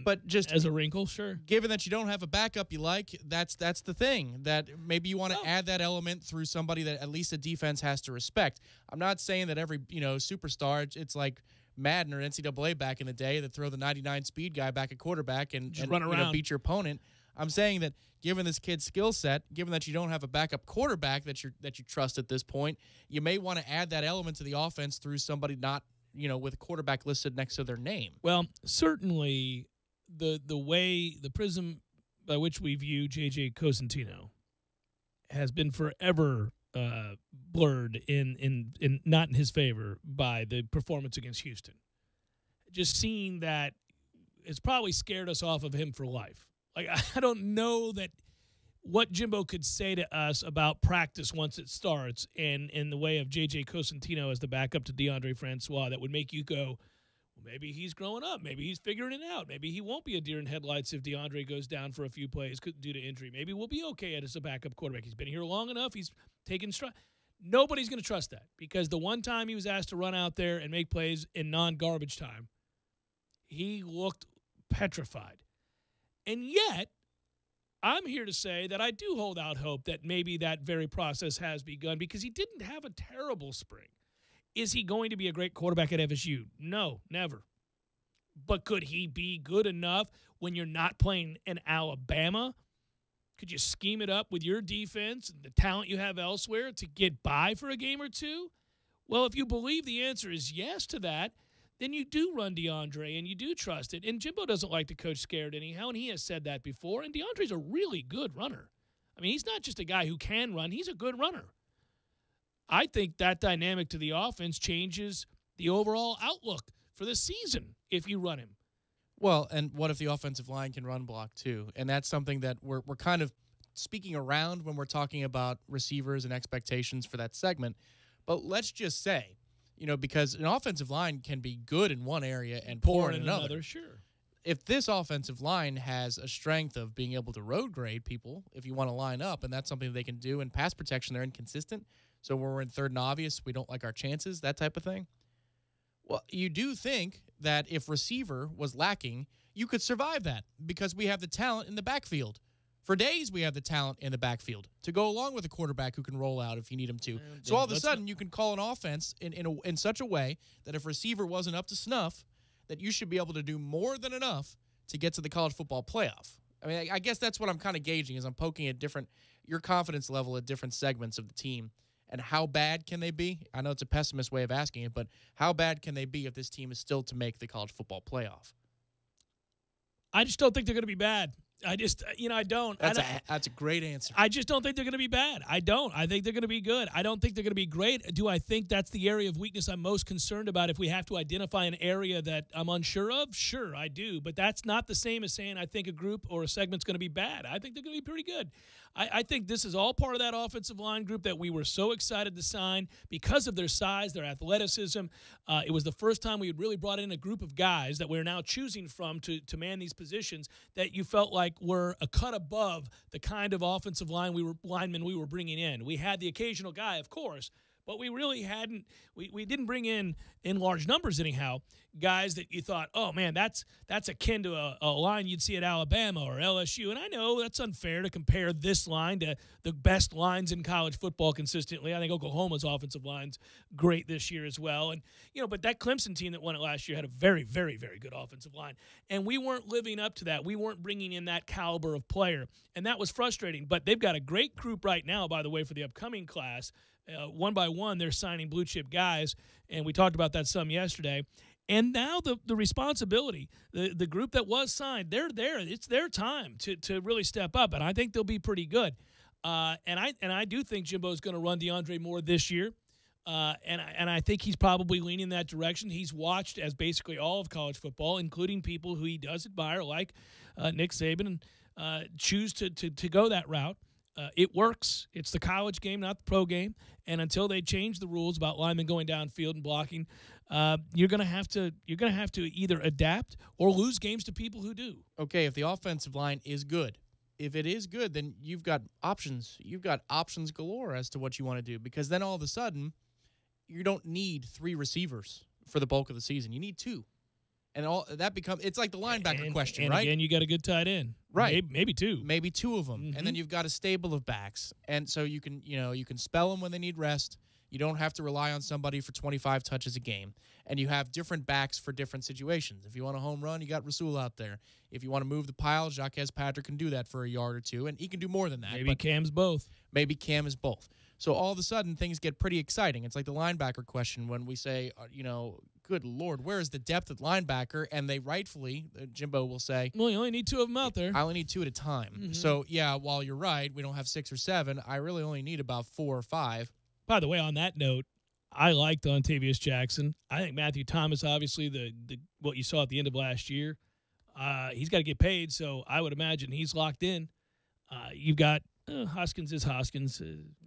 But just as a wrinkle, sure. Given that you don't have a backup you like, that's the thing. That maybe you want to add that element through somebody that at least a defense has to respect. I'm not saying that every superstar, it's like Madden or NCAA back in the day that throw the 99 speed guy back at quarterback and run around. Beat your opponent. I'm saying that given this kid's skill set, given that you don't have a backup quarterback that you trust at this point, you may want to add that element to the offense through somebody not, with a quarterback listed next to their name. Well, certainly the prism by which we view J.J. Cosentino has been forever blurred in not in his favor by the performance against Houston. Just seeing that, it's probably scared us off of him for life. Like, I don't know that what Jimbo could say to us about practice once it starts, and in the way of J.J. Cosentino as the backup to DeAndre Francois, that would make you go, well, maybe he's growing up. Maybe he's figuring it out. Maybe he won't be a deer in headlights if DeAndre goes down for a few plays due to injury. Maybe we'll be okay as a backup quarterback. He's been here long enough. He's taken stride. Nobody's going to trust that, because the one time he was asked to run out there and make plays in non-garbage time, he looked petrified. And yet, I'm here to say that I do hold out hope that maybe that very process has begun, because he didn't have a terrible spring. Is he going to be a great quarterback at FSU? No, never. But could he be good enough when you're not playing in Alabama? Could you scheme it up with your defense and the talent you have elsewhere to get by for a game or two? Well, if you believe the answer is yes to that, then you do run DeAndre and you do trust it. And Jimbo doesn't like to coach scared anyhow, and he has said that before. And DeAndre's a really good runner. I mean, he's not just a guy who can run. He's a good runner. I think that dynamic to the offense changes the overall outlook for the season if you run him. Well, and what if the offensive line can run block too? And that's something that we're kind of speaking around when we're talking about receivers and expectations for that segment. But let's just say, because an offensive line can be good in one area and poor in another. Sure. If this offensive line has a strength of being able to road grade people, if you want to line up, and that's something they can do, in pass protection, they're inconsistent. So when we're in third and obvious, we don't like our chances, that type of thing. Well, you do think that if receiver was lacking, you could survive that, because we have the talent in the backfield. For days, we have the talent in the backfield to go along with a quarterback who can roll out if you need him to. So all of a sudden, you can call an offense in such a way that if receiver wasn't up to snuff, that you should be able to do more than enough to get to the college football playoff. I mean, I guess that's what I'm kind of gauging, is I'm poking at your confidence level at different segments of the team. And how bad can they be? I know it's a pessimist way of asking it, but how bad can they be if this team is still to make the college football playoff? I just don't think they're going to be bad. I don't. That's a great answer. I just don't think they're going to be bad. I don't. I think they're going to be good. I don't think they're going to be great. Do I think that's the area of weakness I'm most concerned about? If we have to identify an area that I'm unsure of, sure, I do. But that's not the same as saying I think a group or a segment's going to be bad. I think they're going to be pretty good. I think this is all part of that offensive line group that we were so excited to sign because of their size, their athleticism. It was the first time we had really brought in a group of guys that we're now choosing from to man these positions that you felt like were a cut above the kind of offensive linemen we were bringing in. We had the occasional guy, of course, but we really hadn't. We didn't bring in large numbers anyhow, guys that you thought, oh man, that's akin to a line you'd see at Alabama or LSU. And I know that's unfair to compare this line to the best lines in college football consistently. I think Oklahoma's offensive line's great this year as well. And but that Clemson team that won it last year had a very, very, very good offensive line. And we weren't living up to that. We weren't bringing in that caliber of player. And that was frustrating. But they've got a great group right now, by the way, for the upcoming class. One by one, they're signing blue-chip guys, and we talked about that some yesterday. And now the responsibility, the group that was signed, they're there. It's their time to really step up, and I think they'll be pretty good. And I do think Jimbo's going to run DeAndre more this year, and I think he's probably leaning in that direction. He's watched as basically all of college football, including people who he does admire, like Nick Saban, and choose to go that route. It works. It's the college game, not the pro game. And until they change the rules about linemen going downfield and blocking, you're gonna have to either adapt or lose games to people who do. Okay, if the offensive line is good, if it is good, then you've got options. You've got options galore as to what you want to do, because then all of a sudden you don't need 3 receivers for the bulk of the season. You need 2. And all that it's like the linebacker question, right? And again, you got a good tight end, right? Maybe 2, maybe 2 of them, and then you've got a stable of backs, and so you can spell them when they need rest. You don't have to rely on somebody for 25 touches a game, and you have different backs for different situations. If you want a home run, you got Rasul out there. If you want to move the pile, Jacques Patrick can do that for a yard or 2, and he can do more than that. Maybe Cam's both. Maybe Cam is both. So all of a sudden, things get pretty exciting. It's like the linebacker question when we say, good Lord, where is the depth at linebacker? And they rightfully, Jimbo will say, well, you only need 2 of them out there. I only need 2 at a time. Mm-hmm. So, yeah, while you're right, we don't have 6 or 7. I really only need about 4 or 5. By the way, on that note, I liked Dontavius Jackson. I think Matthew Thomas, obviously, the what you saw at the end of last year, he's got to get paid, so I would imagine he's locked in. You've got Hoskins is Hoskins.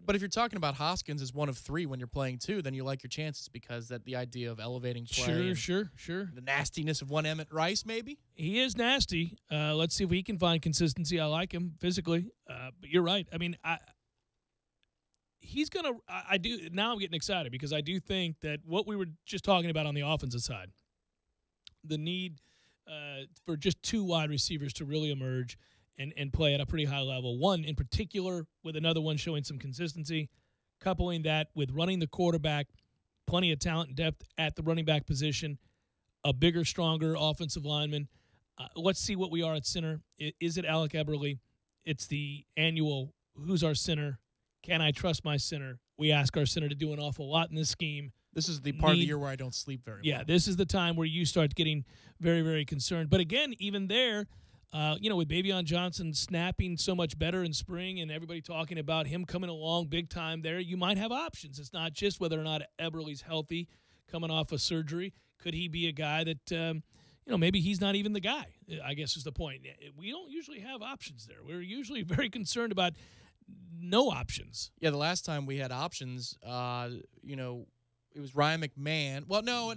But if you're talking about Hoskins as one of three when you're playing two, then you like your chances because that the idea of elevating play. Sure. The nastiness of one Emmett Rice, maybe? He is nasty. Let's see if he can find consistency. I like him physically. But you're right. I mean, he's going to – I do – now I'm getting excited because I do think that what we were just talking about on the offensive side, the need for just two wide receivers to really emerge and play at a pretty high level. One in particular with another one showing some consistency, coupling that with running the quarterback, plenty of talent and depth at the running back position, a bigger, stronger offensive lineman. Let's see what we are at center. Is it Alec Eberle? It's the annual, who's our center? Can I trust my center? We ask our center to do an awful lot in this scheme. This is the part of the year where I don't sleep very well. Yeah, this is the time where you start getting very, very concerned. But again, even there, with Bavion Johnson snapping so much better in spring and everybody talking about him coming along big time there, you might have options. It's not just whether or not Eberle's healthy coming off of surgery. Could he be a guy that, maybe he's not even the guy, I guess is the point. We don't usually have options there. We're usually very concerned about no options. Yeah, the last time we had options, it was Ryan McMahon. Well, no,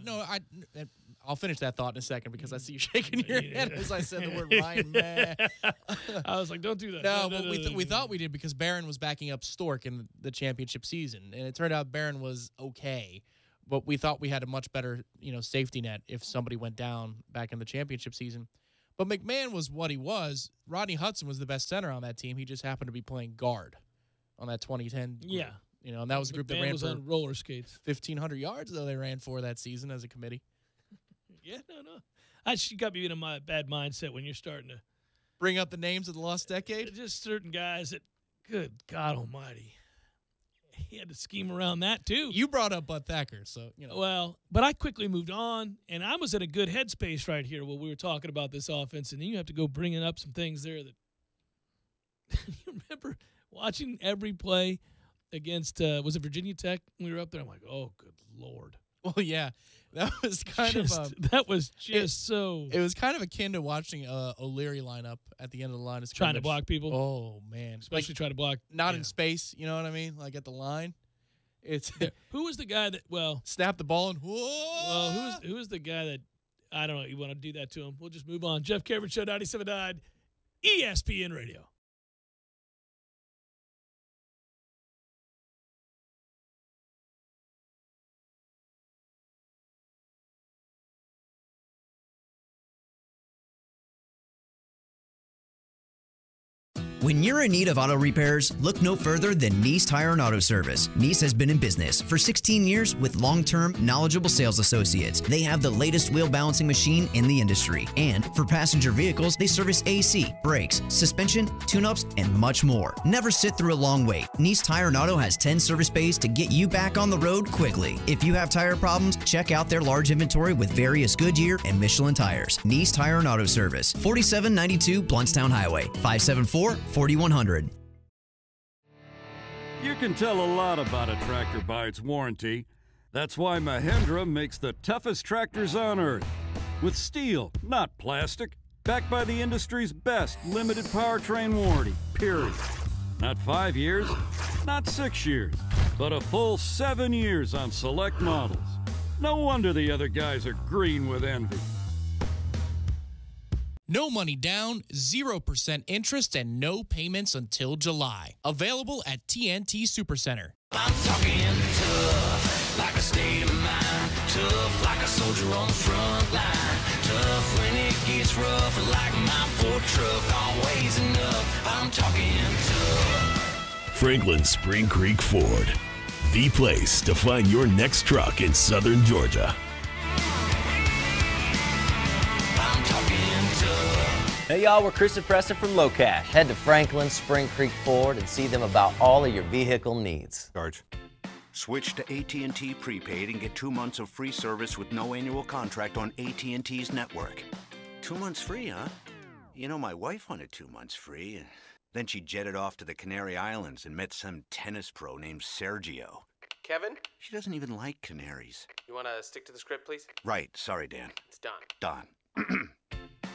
I'll finish that thought in a second because I see you shaking your head as I said the word Ryan McMahon. I was like, don't do that. No, but we thought we did because Barron was backing up Stork in the championship season, and it turned out Barron was okay. But we thought we had a much better, safety net if somebody went down back in the championship season. But McMahon was what he was. Rodney Hudson was the best center on that team. He just happened to be playing guard on that 2010 group. Yeah. And that was a group that ran was for on roller skates. 1,500 yards, though they ran for that season as a committee. Yeah, no. She got me in a bad mindset when you're starting to bring up the names of the lost decade. Just certain guys that, good God Almighty, he had to scheme around that too. You brought up Bud Thacker, so Well, but I quickly moved on, and I was in a good headspace right here while we were talking about this offense, and then you have to go bringing up some things there that you remember watching every play against was it Virginia Tech when we were up there? I'm like, oh, good Lord. Well, yeah, that was kind of so. It was kind of akin to watching O'Leary line up at the end of the line of scrimmage. Trying to block people. Oh man, especially trying to block. Not in space, you know what I mean? Like at the line. It's who was the guy that snap the ball and whoa? Well, who was the guy that I don't know? You want to do that to him? We'll just move on. Jeff Cameron Show 97.9 ESPN Radio. When you're in need of auto repairs, look no further than Nice Tire and Auto Service. Nice has been in business for 16 years with long-term, knowledgeable sales associates. They have the latest wheel balancing machine in the industry. And for passenger vehicles, they service AC, brakes, suspension, tune-ups, and much more. Never sit through a long wait. Nice Tire and Auto has 10 service bays to get you back on the road quickly. If you have tire problems, check out their large inventory with various Goodyear and Michelin tires. Nice Tire and Auto Service, 4792 Bluntstown Highway, 574-4100. You can tell a lot about a tractor by its warranty. That's why Mahindra makes the toughest tractors on earth. With steel, not plastic. Backed by the industry's best limited powertrain warranty, period. Not 5 years, not 6 years, but a full 7 years on select models. No wonder the other guys are green with envy. No money down, 0% interest, and no payments until July. Available at TNT Supercenter. I'm talking tough, like a state of mind. Tough, like a soldier on the front line. Tough when it gets rough, like my Ford truck. Always enough, I'm talking tough. Franklin Spring Creek Ford. The place to find your next truck in southern Georgia. Hey y'all, we're Chris and Preston from Low Cash. Head to Franklin Spring Creek Ford and see them about all of your vehicle needs. Sarge. Switch to AT&T Prepaid and get 2 months of free service with no annual contract on AT&T's network. 2 months free, huh? You know, my wife wanted 2 months free. Then she jetted off to the Canary Islands and met some tennis pro named Sergio. Kevin? She doesn't even like canaries. You want to stick to the script, please? Right. Sorry, Dan. It's Don. Don.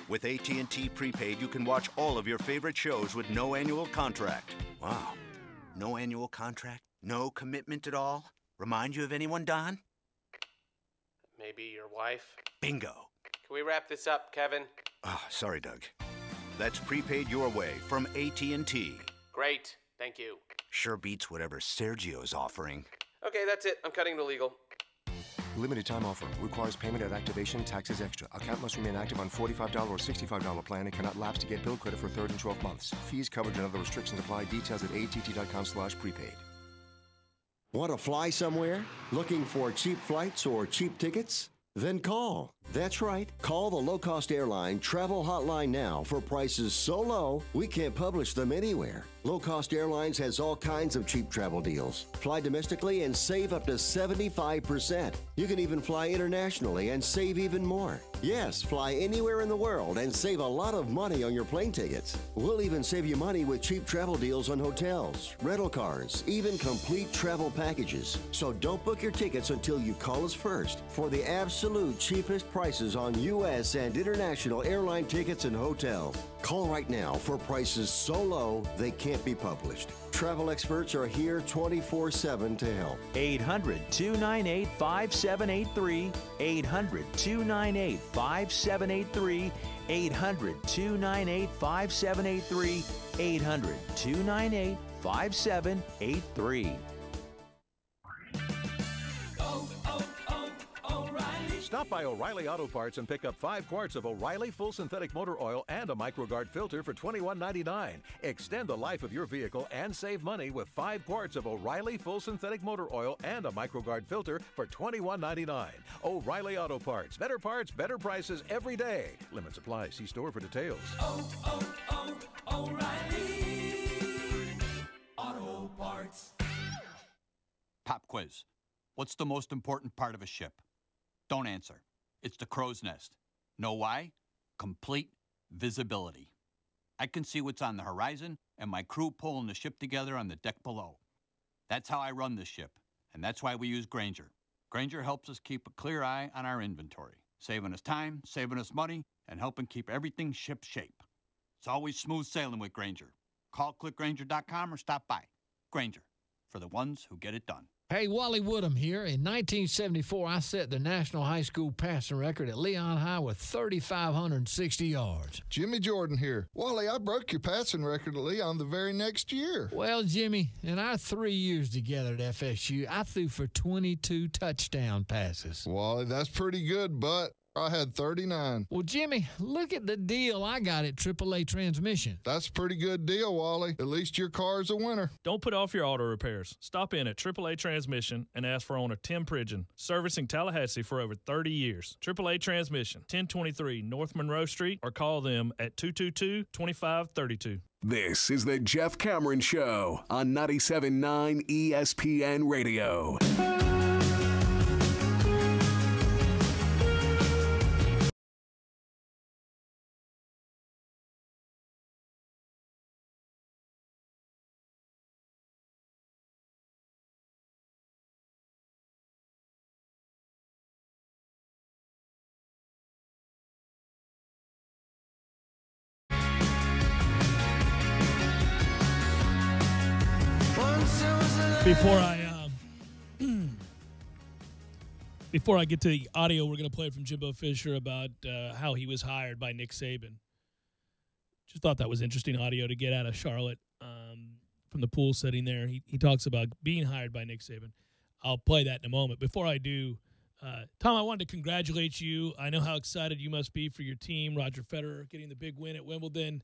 With AT&T Prepaid, you can watch all of your favorite shows with no annual contract. Wow. No annual contract? No commitment at all? Remind you of anyone, Don? Maybe your wife? Bingo. Can we wrap this up, Kevin? Oh, sorry, Doug. That's prepaid your way from AT&T. Great. Thank you. Sure beats whatever Sergio's offering. Okay, that's it. I'm cutting to legal. Limited time offer. Requires payment at activation. Taxes extra. Account must remain active on $45 or $65 plan and cannot lapse to get bill credit for 3rd and 12 months. Fees, coverage, and other restrictions apply. Details at att.com/prepaid. Want to fly somewhere? Looking for cheap flights or cheap tickets? Then call. That's right. Call the low-cost airline travel hotline now for prices so low we can't publish them anywhere. Low Cost Airlines has all kinds of cheap travel deals. Fly domestically and save up to 75%. You can even fly internationally and save even more. Yes, fly anywhere in the world and save a lot of money on your plane tickets. We'll even save you money with cheap travel deals on hotels, rental cars, even complete travel packages. So don't book your tickets until you call us first for the absolute cheapest prices on U.S. and international airline tickets and hotels. Call right now for prices so low they can't be published. Travel experts are here 24/7 to help. 800-298-5783. 800-298-5783. 800-298-5783. 800-298-5783. Stop by O'Reilly Auto Parts and pick up 5 quarts of O'Reilly Full Synthetic Motor Oil and a MicroGuard filter for $21.99. Extend the life of your vehicle and save money with 5 quarts of O'Reilly Full Synthetic Motor Oil and a MicroGuard filter for $21.99. O'Reilly Auto Parts. Better parts, better prices every day. Limits apply. See store for details. O'Reilly Auto Parts. Pop quiz. What's the most important part of a ship? Don't answer. It's the crow's nest. Know why? Complete visibility. I can see what's on the horizon and my crew pulling the ship together on the deck below. That's how I run this ship, and that's why we use Grainger. Grainger helps us keep a clear eye on our inventory, saving us time, saving us money, and helping keep everything ship shape. It's always smooth sailing with Grainger. Call clickgrainger.com or stop by. Grainger, for the ones who get it done. Hey, Wally Woodham here. In 1974, I set the national high school passing record at Leon High with 3,560 yards. Jimmy Jordan here. Wally, I broke your passing record at Leon the very next year. Well, Jimmy, in our 3 years together at FSU, I threw for 22 touchdown passes. Wally, that's pretty good, but I had 39. Well, Jimmy, look at the deal I got at AAA Transmission. That's a pretty good deal, Wally. At least your car's a winner. Don't put off your auto repairs. Stop in at AAA Transmission and ask for owner Tim Pridgeon, servicing Tallahassee for over 30 years. AAA Transmission, 1023 North Monroe Street, or call them at 222-2532. This is the Jeff Cameron Show on 97.9 ESPN Radio. Before I get to the audio, we're going to play from Jimbo Fisher about how he was hired by Nick Saban. Just thought that was interesting audio to get out of Charlotte from the pool setting there. He talks about being hired by Nick Saban. I'll play that in a moment. Before I do, Tom, I wanted to congratulate you. I know how excited you must be for your team, Roger Federer getting the big win at Wimbledon.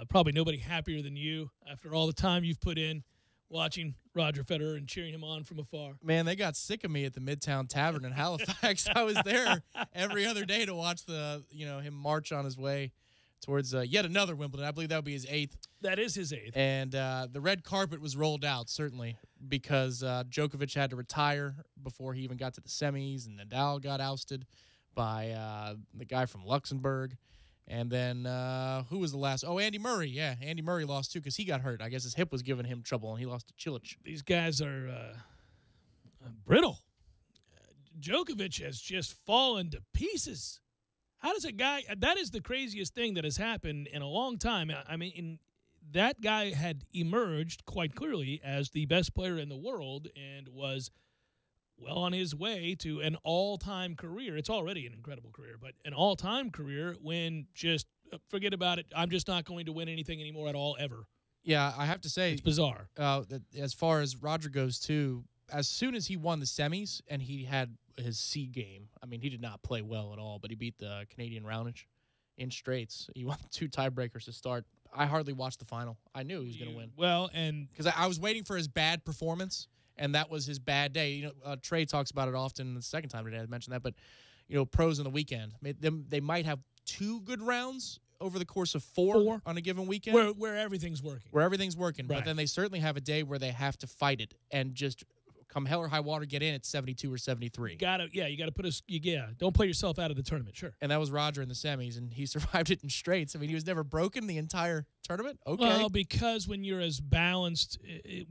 Probably nobody happier than you after all the time you've put in watching Roger Federer and cheering him on from afar. Man, they got sick of me at the Midtown Tavern in Halifax. I was there every other day to watch him march on his way towards yet another Wimbledon. I believe that would be his 8th. That is his 8th. And the red carpet was rolled out, certainly, because Djokovic had to retire before he even got to the semis, and Nadal got ousted by the guy from Luxembourg. And then who was the last? Oh, Andy Murray. Yeah, Andy Murray lost too because he got hurt. I guess his hip was giving him trouble, and he lost to Cilic. These guys are brittle. Djokovic has just fallen to pieces How does a guy – that is the craziest thing that has happened in a long time. I mean, that guy had emerged quite clearly as the best player in the world and was well on his way to an all-time career. It's already an incredible career, but an all-time career when just forget about it. I'm just not going to win anything anymore at all ever. Yeah, I have to say. It's bizarre. That as far as Roger goes, too, as soon as he won the semis and he had his C game, I mean, he did not play well at all, but he beat the Canadian Roundage in straights. He won 2 tiebreakers to start. I hardly watched the final. I knew he was going to win. Well, and because I was waiting for his bad performance, and that was his bad day. You know, Trey talks about it often. The second time today I mentioned that, but you know, pros on the weekend, they might have 2 good rounds over the course of 4 on a given weekend, where everything's working. Right. But then they certainly have a day where they have to fight it and just come hell or high water, get in at 72 or 73. You gotta put don't play yourself out of the tournament, sure. And that was Roger in the semis, and he survived it in straights. I mean, he was never broken the entire tournament. Okay. Well, because when you're as balanced,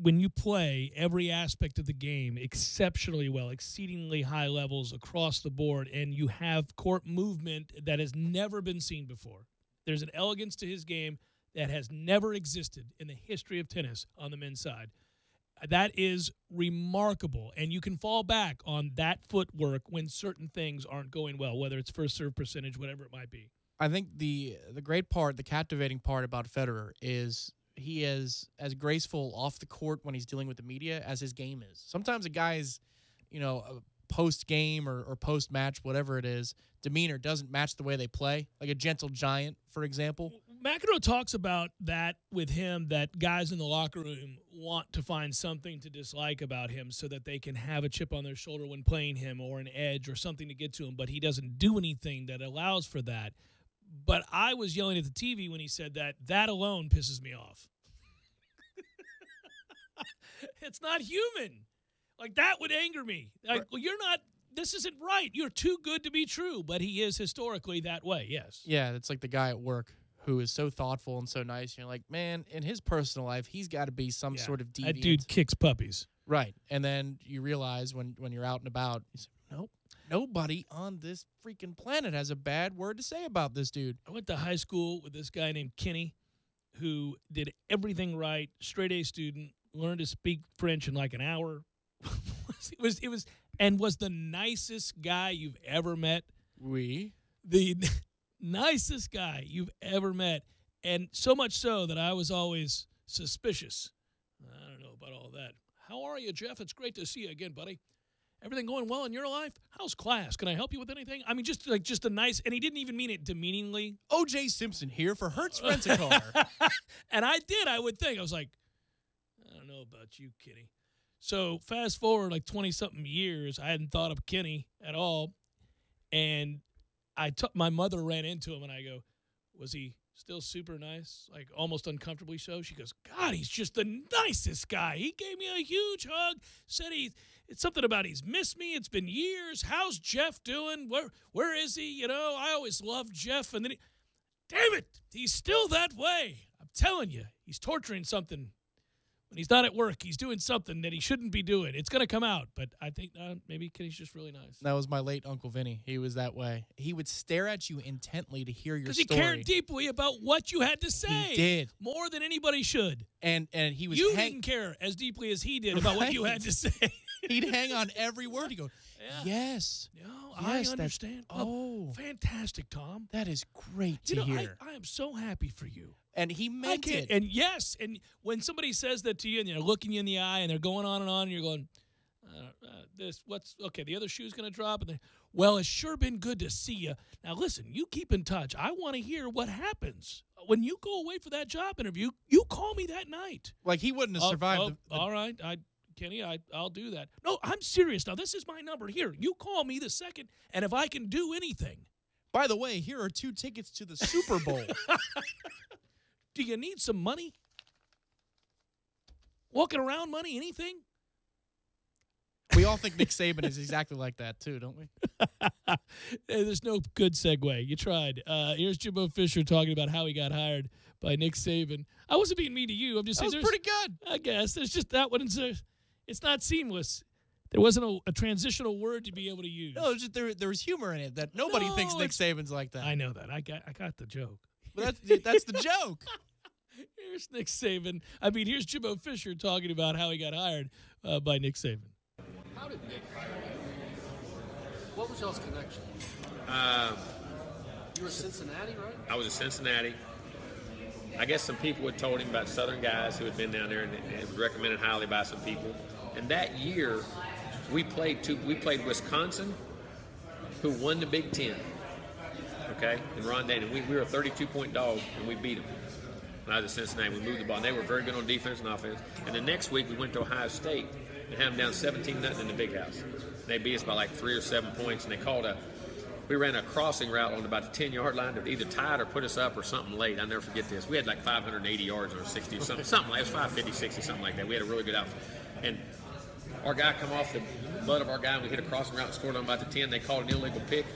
when you play every aspect of the game exceptionally well, exceedingly high levels across the board, and you have court movement that has never been seen before. There's an elegance to his game that has never existed in the history of tennis on the men's side. That is remarkable, and you can fall back on that footwork when certain things aren't going well, whether it's first serve percentage, whatever it might be. I think the great part, the captivating part about Federer is he is as graceful off the court when he's dealing with the media as his game is. Sometimes a guy's, post-game or post-match, whatever it is, demeanor doesn't match the way they play, like a gentle giant, for example. McEnroe talks about that with him, that guys in the locker room want to find something to dislike about him so that they can have a chip on their shoulder when playing him or an edge or something to get to him, but he doesn't do anything that allows for that. But I was yelling at the TV when he said that. That alone pisses me off. It's not human. Like, that would anger me. Like, well, this isn't right. You're too good to be true. But he is historically that way, yes. Yeah, it's like the guy at work who is so thoughtful and so nice. You're like, man, in his personal life, he's got to be some sort of deviant. That dude kicks puppies. Right. And then you realize when you're out and about, you say, nope, nobody on this freaking planet has a bad word to say about this dude. I went to high school with this guy named Kenny who did everything right, straight A student, learned to speak French in like an hour. It was the nicest guy you've ever met. The nicest guy you've ever met, and so much so that I was always suspicious. I don't know about all that. How are you, Jeff? It's great to see you again, buddy. Everything going well in your life? How's class? Can I help you with anything? I mean, just a nice, and he didn't even mean it demeaningly. O.J. Simpson here for Hertz Rent-A-Car. And I would think. I was like, I don't know about you, Kenny. So fast forward like 20-something years, I hadn't thought of Kenny at all, and my mother ran into him, and I go, was he still super nice, like almost uncomfortably so? She goes, God, he's just the nicest guy. He gave me a huge hug, said it's something about he's missed me. It's been years. How's Jeff doing? Where is he? I always loved Jeff. And then damn it, he's still that way. I'm telling you, he's torturing something. When he's not at work, he's doing something that he shouldn't be doing. It's going to come out, but I think maybe Kenny's just really nice. That was my late Uncle Vinny. He was that way. He would stare at you intently to hear your story. Because he cared deeply about what you had to say. He did. More than anybody should. And he was didn't care as deeply as he did about what you had to say. He'd hang on every word. He'd go, yes. No, yes, I understand. Fantastic, Tom. That is great to hear. I am so happy for you. And he meant it. And yes, and when somebody says that to you and they're looking you in the eye and they're going on, and you're going, the other shoe's going to drop. And well, it's sure been good to see you. Now, listen, you keep in touch. I want to hear what happens. When you go away for that job interview, you call me that night. Like he wouldn't have survived. All right, Kenny, I'll do that. No, I'm serious. Now, this is my number. Here, you call me the second, and if I can do anything. By the way, here are 2 tickets to the Super Bowl. Do you need some money? Walking around money, anything? We all think Nick Saban is exactly like that, too, don't we? There's no good segue. You tried. Here's Jimbo Fisher talking about how he got hired by Nick Saban. I wasn't being mean to you. I'm just saying that was pretty good. I guess. There's just that one. It's not seamless. There wasn't a transitional word to be able to use. No, just there was humor in it that nobody thinks Nick Saban's like that. I know that. I got the joke. But that's the joke. Here's Nick Saban. I mean, here's Jimbo Fisher talking about how he got hired by Nick Saban. How did Nick hire you? What was y'all's connection? You were at Cincinnati, right? I was at Cincinnati. I guess some people had told him about Southern guys who had been down there, and it was recommended highly by some people. And that year, we played Wisconsin, who won the Big Ten. Okay, and Ron Dayton. We were a 32-point dog, and we beat them. When I was at Cincinnati, we moved the ball, and they were very good on defense and offense. And the next week, we went to Ohio State and had them down 17-0 in the Big House. They beat us by like 3 or 7 points, and we ran a crossing route on about the 10-yard line to either tie it or put us up or something late. I'll never forget this. We had like 580 yards or 60, something like it was 550, 60, something like that. We had a really good outfit. And our guy come off the butt of our guy, and we hit a crossing route and scored on about the 10. They called an illegal pick.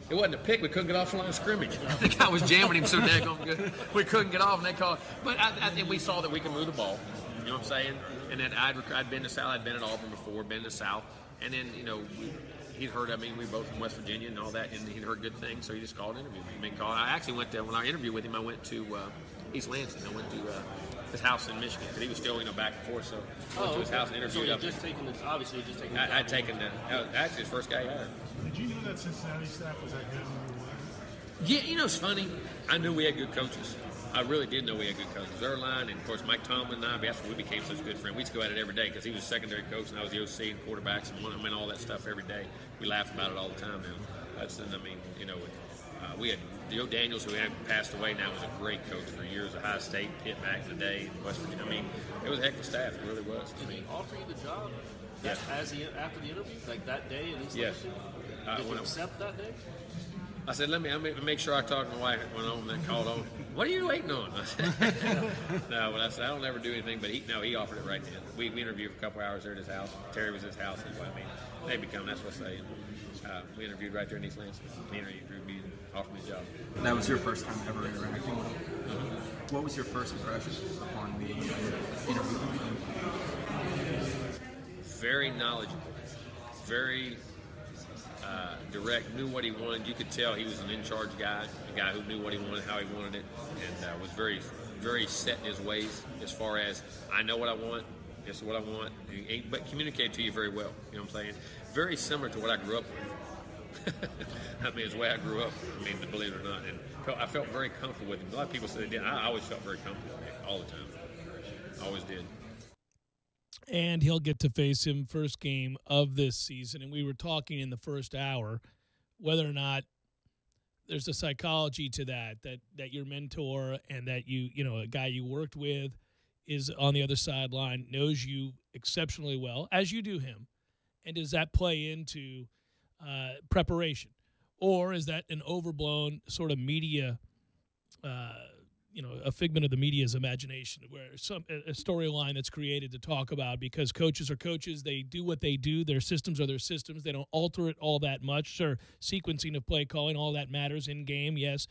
It wasn't a pick. We couldn't get off the line of scrimmage. The guy was jamming him so daggone good. We couldn't get off, and they called. But I think we saw that we could move the ball. You know what I'm saying? And then I'd been to South. I'd been at Auburn before, been to South. And then, he'd heard, we were both from West Virginia and all that, and he'd heard good things, so he just called and interviewed me. I actually went there, when I interviewed with him, I went to East Lansing. I went to his house in Michigan, because he was still, back and forth, so I went to his house and interviewed him. So you'd just taken the I'd taken that was actually his first guy he hired. Did you know that Cincinnati staff was that good when you were? Yeah, it's funny. I knew we had good coaches. I really did know we had good coaches. Erline, and of course Mike Tomlin and I, that's when we became such good friends. We used to go at it every day because he was secondary coach and I was the OC and quarterbacks and all that stuff every day. We laugh about it all the time now. We had Joe Daniels, who had passed away now, was a great coach for years. Ohio State, Pitt back in the day, West Virginia. It was a heck of a staff. It really was. Did he offer you the job after the interview, like that day in East Lansing? Yes. Did you accept that day? I said, let me make sure I talk to my wife when I called on. What are you waiting on? I said, no, but I said, I don't ever do anything, but he offered it right then. We interviewed for a couple hours there at his house. Terry was at his house. They become, that's what I say. We interviewed right there in East Lansing. He interviewed me and offered me the job. That was your first time ever interacting with him? Mm-hmm. What was your first impression upon the interview? Very knowledgeable. Very direct, knew what he wanted. You could tell he was an in-charge guy, a guy who knew what he wanted, how he wanted it, and was very, very set in his ways as far as, I know what I want, this is what I want, but communicate to you very well, you know what I'm saying? Very similar to what I grew up with. It's the way I grew up, believe it or not, and I felt very comfortable with him. A lot of people say they didn't. I always felt very comfortable with him, all the time. I always did. And he'll get to face him first game of this season. And we were talking in the first hour whether or not there's a psychology to that your mentor and that a guy you worked with is on the other sideline, knows you exceptionally well, as you do him. And does that play into preparation? Or is that an overblown sort of media a figment of the media's imagination, where a storyline that's created to talk about, because coaches are coaches, they do what they do, their systems are their systems, they don't alter it all that much. Sure, sequencing of play calling, all that matters in game, yes,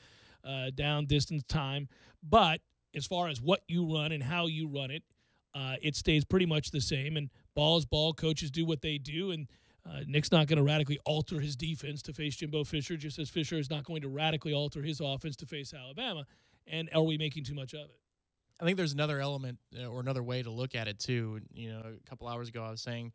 down, distance, time, but as far as what you run and how you run it, it stays pretty much the same, and ball is ball, coaches do what they do, and Nick's not going to radically alter his defense to face Jimbo Fisher, just as Fisher is not going to radically alter his offense to face Alabama. And are we making too much of it? I think there's another element or another way to look at it, too. A couple hours ago I was saying,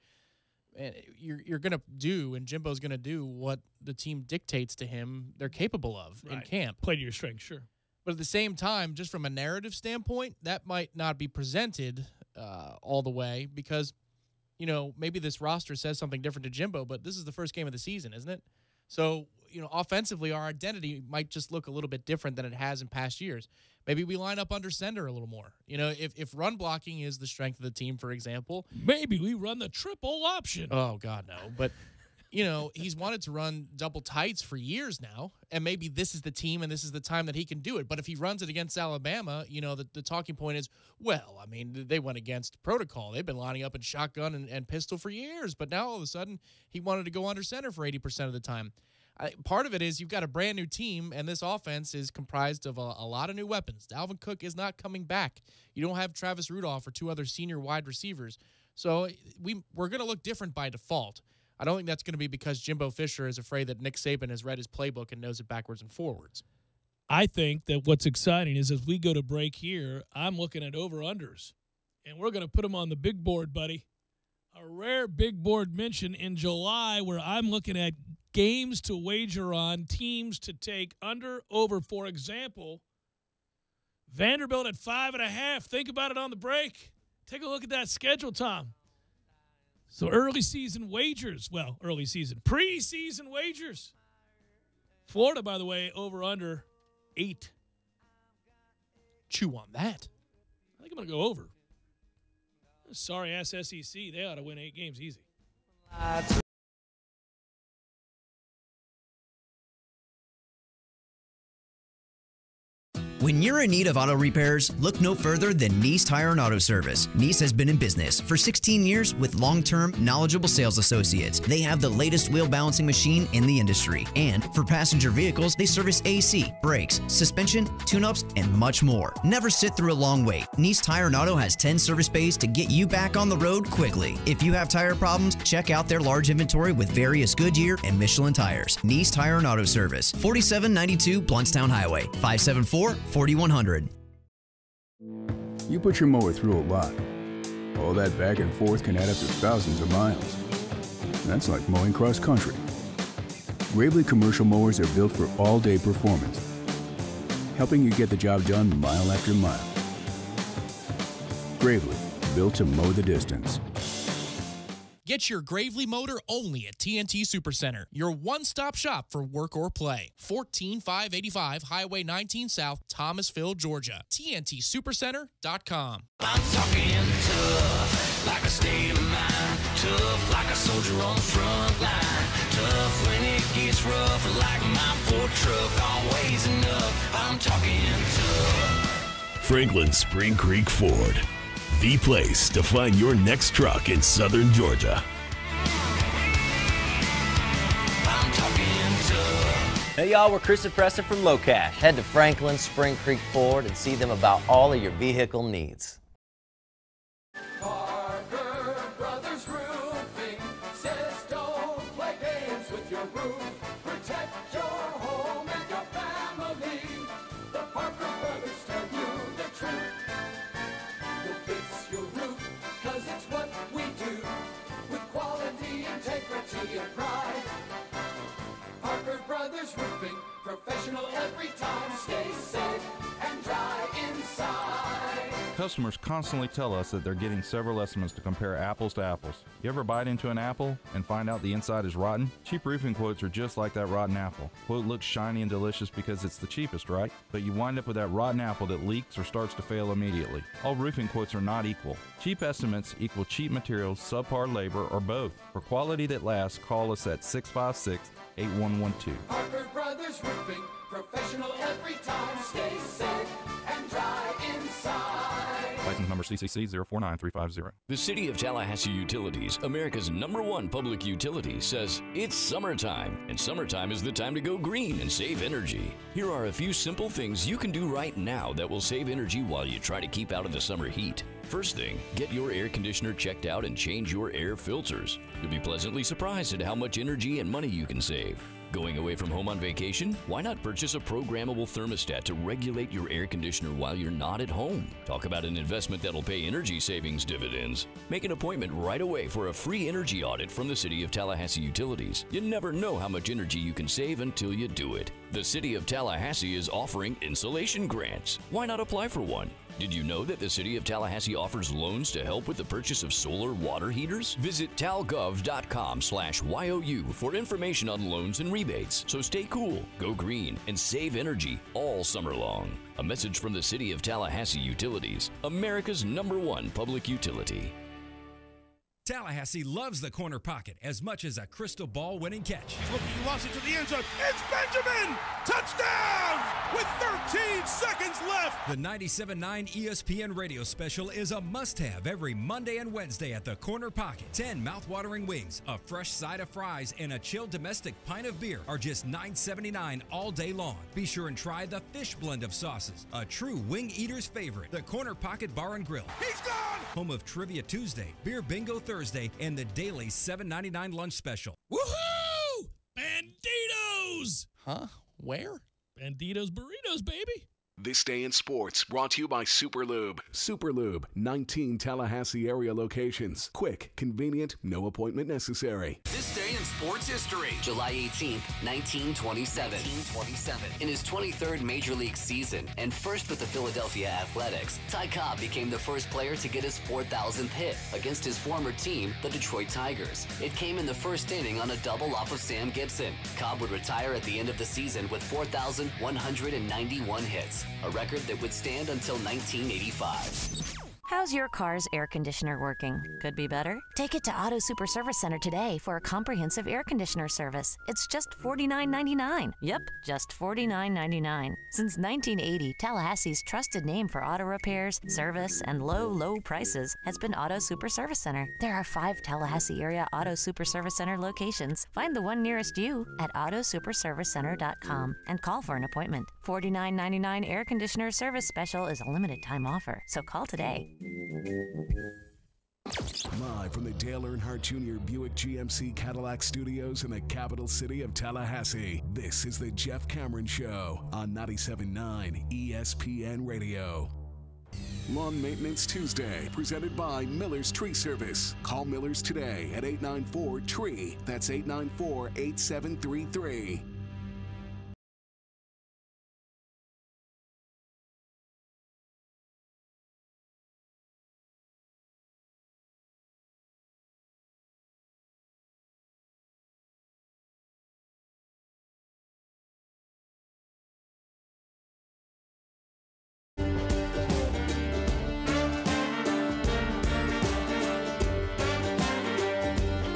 man, you're going to do, and Jimbo's going to do what the team dictates to him they're capable of in camp. Play to your strengths, sure. But at the same time, just from a narrative standpoint, that might not be presented all the way because, maybe this roster says something different to Jimbo, but this is the first game of the season, isn't it? So, offensively, our identity might just look a little bit different than it has in past years. Maybe we line up under center a little more. If run blocking is the strength of the team, for example. Maybe we run the triple option. Oh, God, no. But, he's wanted to run double tights for years now, and maybe this is the team and this is the time that he can do it. But if he runs it against Alabama, the talking point is, they went against protocol. They've been lining up in shotgun and pistol for years, but now all of a sudden he wanted to go under center for 80% of the time. Part of it is you've got a brand new team, and this offense is comprised of a lot of new weapons. Dalvin Cook is not coming back. You don't have Travis Rudolph or two other senior wide receivers. So we're going to look different by default. I don't think that's going to be because Jimbo Fisher is afraid that Nick Saban has read his playbook and knows it backwards and forwards. I think that what's exciting is as we go to break here, I'm looking at over-unders, and we're going to put them on the big board, buddy. A rare big board mention in July where I'm looking at games to wager on, teams to take under, over. For example, Vanderbilt at 5.5. Think about it on the break. Take a look at that schedule, Tom. So preseason wagers. Florida, by the way, over under 8. Chew on that. I think I'm going to go over. Sorry-ass SEC. They ought to win 8 games easy. When you're in need of auto repairs, look no further than Nice Tire and Auto Service. Nice has been in business for 16 years with long-term, knowledgeable sales associates. They have the latest wheel balancing machine in the industry. And for passenger vehicles, they service AC, brakes, suspension, tune-ups, and much more. Never sit through a long wait. Nice Tire and Auto has 10 service bays to get you back on the road quickly. If you have tire problems, check out their large inventory with various Goodyear and Michelin tires. Nice Tire and Auto Service, 4792 Bluntstown Highway, 574-4100. You put your mower through a lot. All that back and forth can add up to thousands of miles. That's like mowing cross country. Gravely commercial mowers are built for all-day performance, helping you get the job done mile after mile. Gravely, built to mow the distance. Get your Gravely motor only at TNT Supercenter, your one-stop shop for work or play. 14585 Highway 19 South, Thomasville, Georgia. TNTSupercenter.com. I'm talking tough, like a state of mind. Tough, like a soldier on the front line. Tough when it gets rough, like my Ford truck, always enough. I'm talking tough. Franklin Spring Creek Ford, the place to find your next truck in southern Georgia. I'm talking tough. Hey y'all, we're Chris and Preston from Low Cash. Head to Franklin Spring Creek Ford and see them about all of your vehicle needs. Parker Brothers Roofing says don't play games with your roof. Protect your home and your family. The Parker Brothers tell you the truth. We'll fix your roof, 'cause it's what we do. With quality, integrity, and pride. Parker Brothers Roofing, professional every time. Stay safe and dry inside. Customers constantly tell us that they're getting several estimates to compare apples to apples. You ever bite into an apple and find out the inside is rotten? Cheap roofing quotes are just like that rotten apple. Quote looks shiny and delicious because it's the cheapest, right? But you wind up with that rotten apple that leaks or starts to fail immediately. All roofing quotes are not equal. Cheap estimates equal cheap materials, subpar labor, or both. For quality that lasts, call us at 656-8112. Parker Brothers Roofing, professional every time. Stay safe and dry inside. License number CCC 049350. The City of Tallahassee Utilities, America's #1 public utility, says it's summertime, and summertime is the time to go green and save energy. Here are a few simple things you can do right now that will save energy while you try to keep out of the summer heat. First thing, get your air conditioner checked out and change your air filters. You'll be pleasantly surprised at how much energy and money you can save. Going away from home on vacation? Why not purchase a programmable thermostat to regulate your air conditioner while you're not at home? Talk about an investment that'll pay energy savings dividends. Make an appointment right away for a free energy audit from the City of Tallahassee Utilities. You never know how much energy you can save until you do it. The City of Tallahassee is offering insulation grants. Why not apply for one? Did you know that the City of Tallahassee offers loans to help with the purchase of solar water heaters? Visit talgov.com/YOU for information on loans and rebates. So stay cool, go green, and save energy all summer long. A message from the City of Tallahassee Utilities, America's #1 public utility. Tallahassee loves the corner pocket as much as a crystal ball winning catch. He's looking, he lost it to the end zone. It's Benjamin! Touchdown! With 13 seconds left. The 97.9 ESPN radio special is a must-have every Monday and Wednesday at the corner pocket. 10 mouth-watering wings, a fresh side of fries, and a chilled domestic pint of beer are just $9.79 all day long. Be sure and try the fish blend of sauces, a true wing eater's favorite. The Corner Pocket Bar and Grill. He's gone! Home of Trivia Tuesday, Beer Bingo Thursday, and the daily $7.99 lunch special. Woohoo! Banditos! Huh? Where? Banditos Burritos, baby. This Day in Sports brought to you by Superlube. Superlube, 19 Tallahassee area locations. Quick, convenient, no appointment necessary. This day in sports history. July 18th, 1927. In his 23rd Major League season and first with the Philadelphia Athletics, Ty Cobb became the first player to get his 4,000th hit against his former team, the Detroit Tigers. It came in the first inning on a double off of Sam Gibson. Cobb would retire at the end of the season with 4,191 hits, a record that would stand until 1985. How's your car's air conditioner working? Could be better? Take it to Auto Super Service Center today for a comprehensive air conditioner service. It's just $49.99. Yep, just $49.99. Since 1980, Tallahassee's trusted name for auto repairs, service, and low prices has been Auto Super Service Center. There are 5 Tallahassee area Auto Super Service Center locations. Find the one nearest you at autosuperservicecenter.com and call for an appointment. $49.99 air conditioner service special is a limited time offer, so call today. Live from the Dale Earnhardt Jr. Buick GMC Cadillac Studios in the capital city of Tallahassee, this is the Jeff Cameron Show on 97.9 ESPN Radio. Lawn Maintenance Tuesday, presented by Miller's Tree Service. Call Miller's today at 894-TREE. That's 894-8733.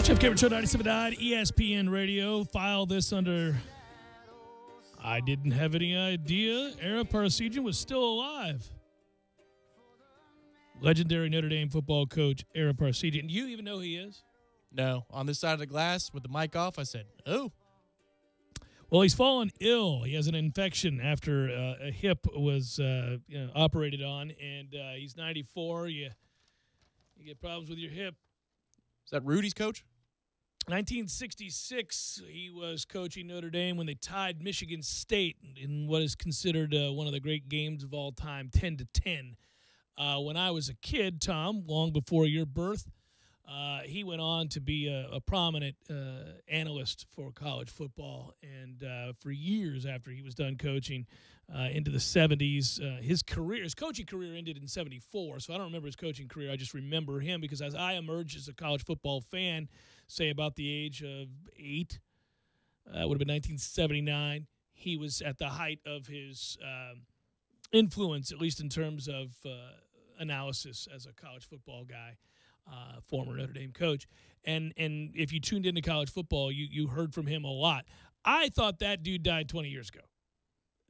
Jeff Cameron Show, 97.9 ESPN Radio. File this under, I didn't have any idea Ara Parseghian was still alive. Legendary Notre Dame football coach Ara Parseghian. Do you even know who he is? No. On this side of the glass with the mic off, I said, oh. Well, he's fallen ill. He has an infection after a hip was operated on, and he's 94. You get problems with your hip. Is that Rudy's coach? 1966, he was coaching Notre Dame when they tied Michigan State in what is considered one of the great games of all time, 10-10. When I was a kid, Tom, long before your birth, he went on to be a prominent analyst for college football. And for years after he was done coaching into the 70s, his coaching career ended in 74. So I don't remember his coaching career. I just remember him because as I emerged as a college football fan, say about the age of 8, would have been 1979, he was at the height of his influence, at least in terms of analysis as a college football guy. Former Notre Dame coach. And if you tuned into college football, you heard from him a lot. I thought that dude died 20 years ago.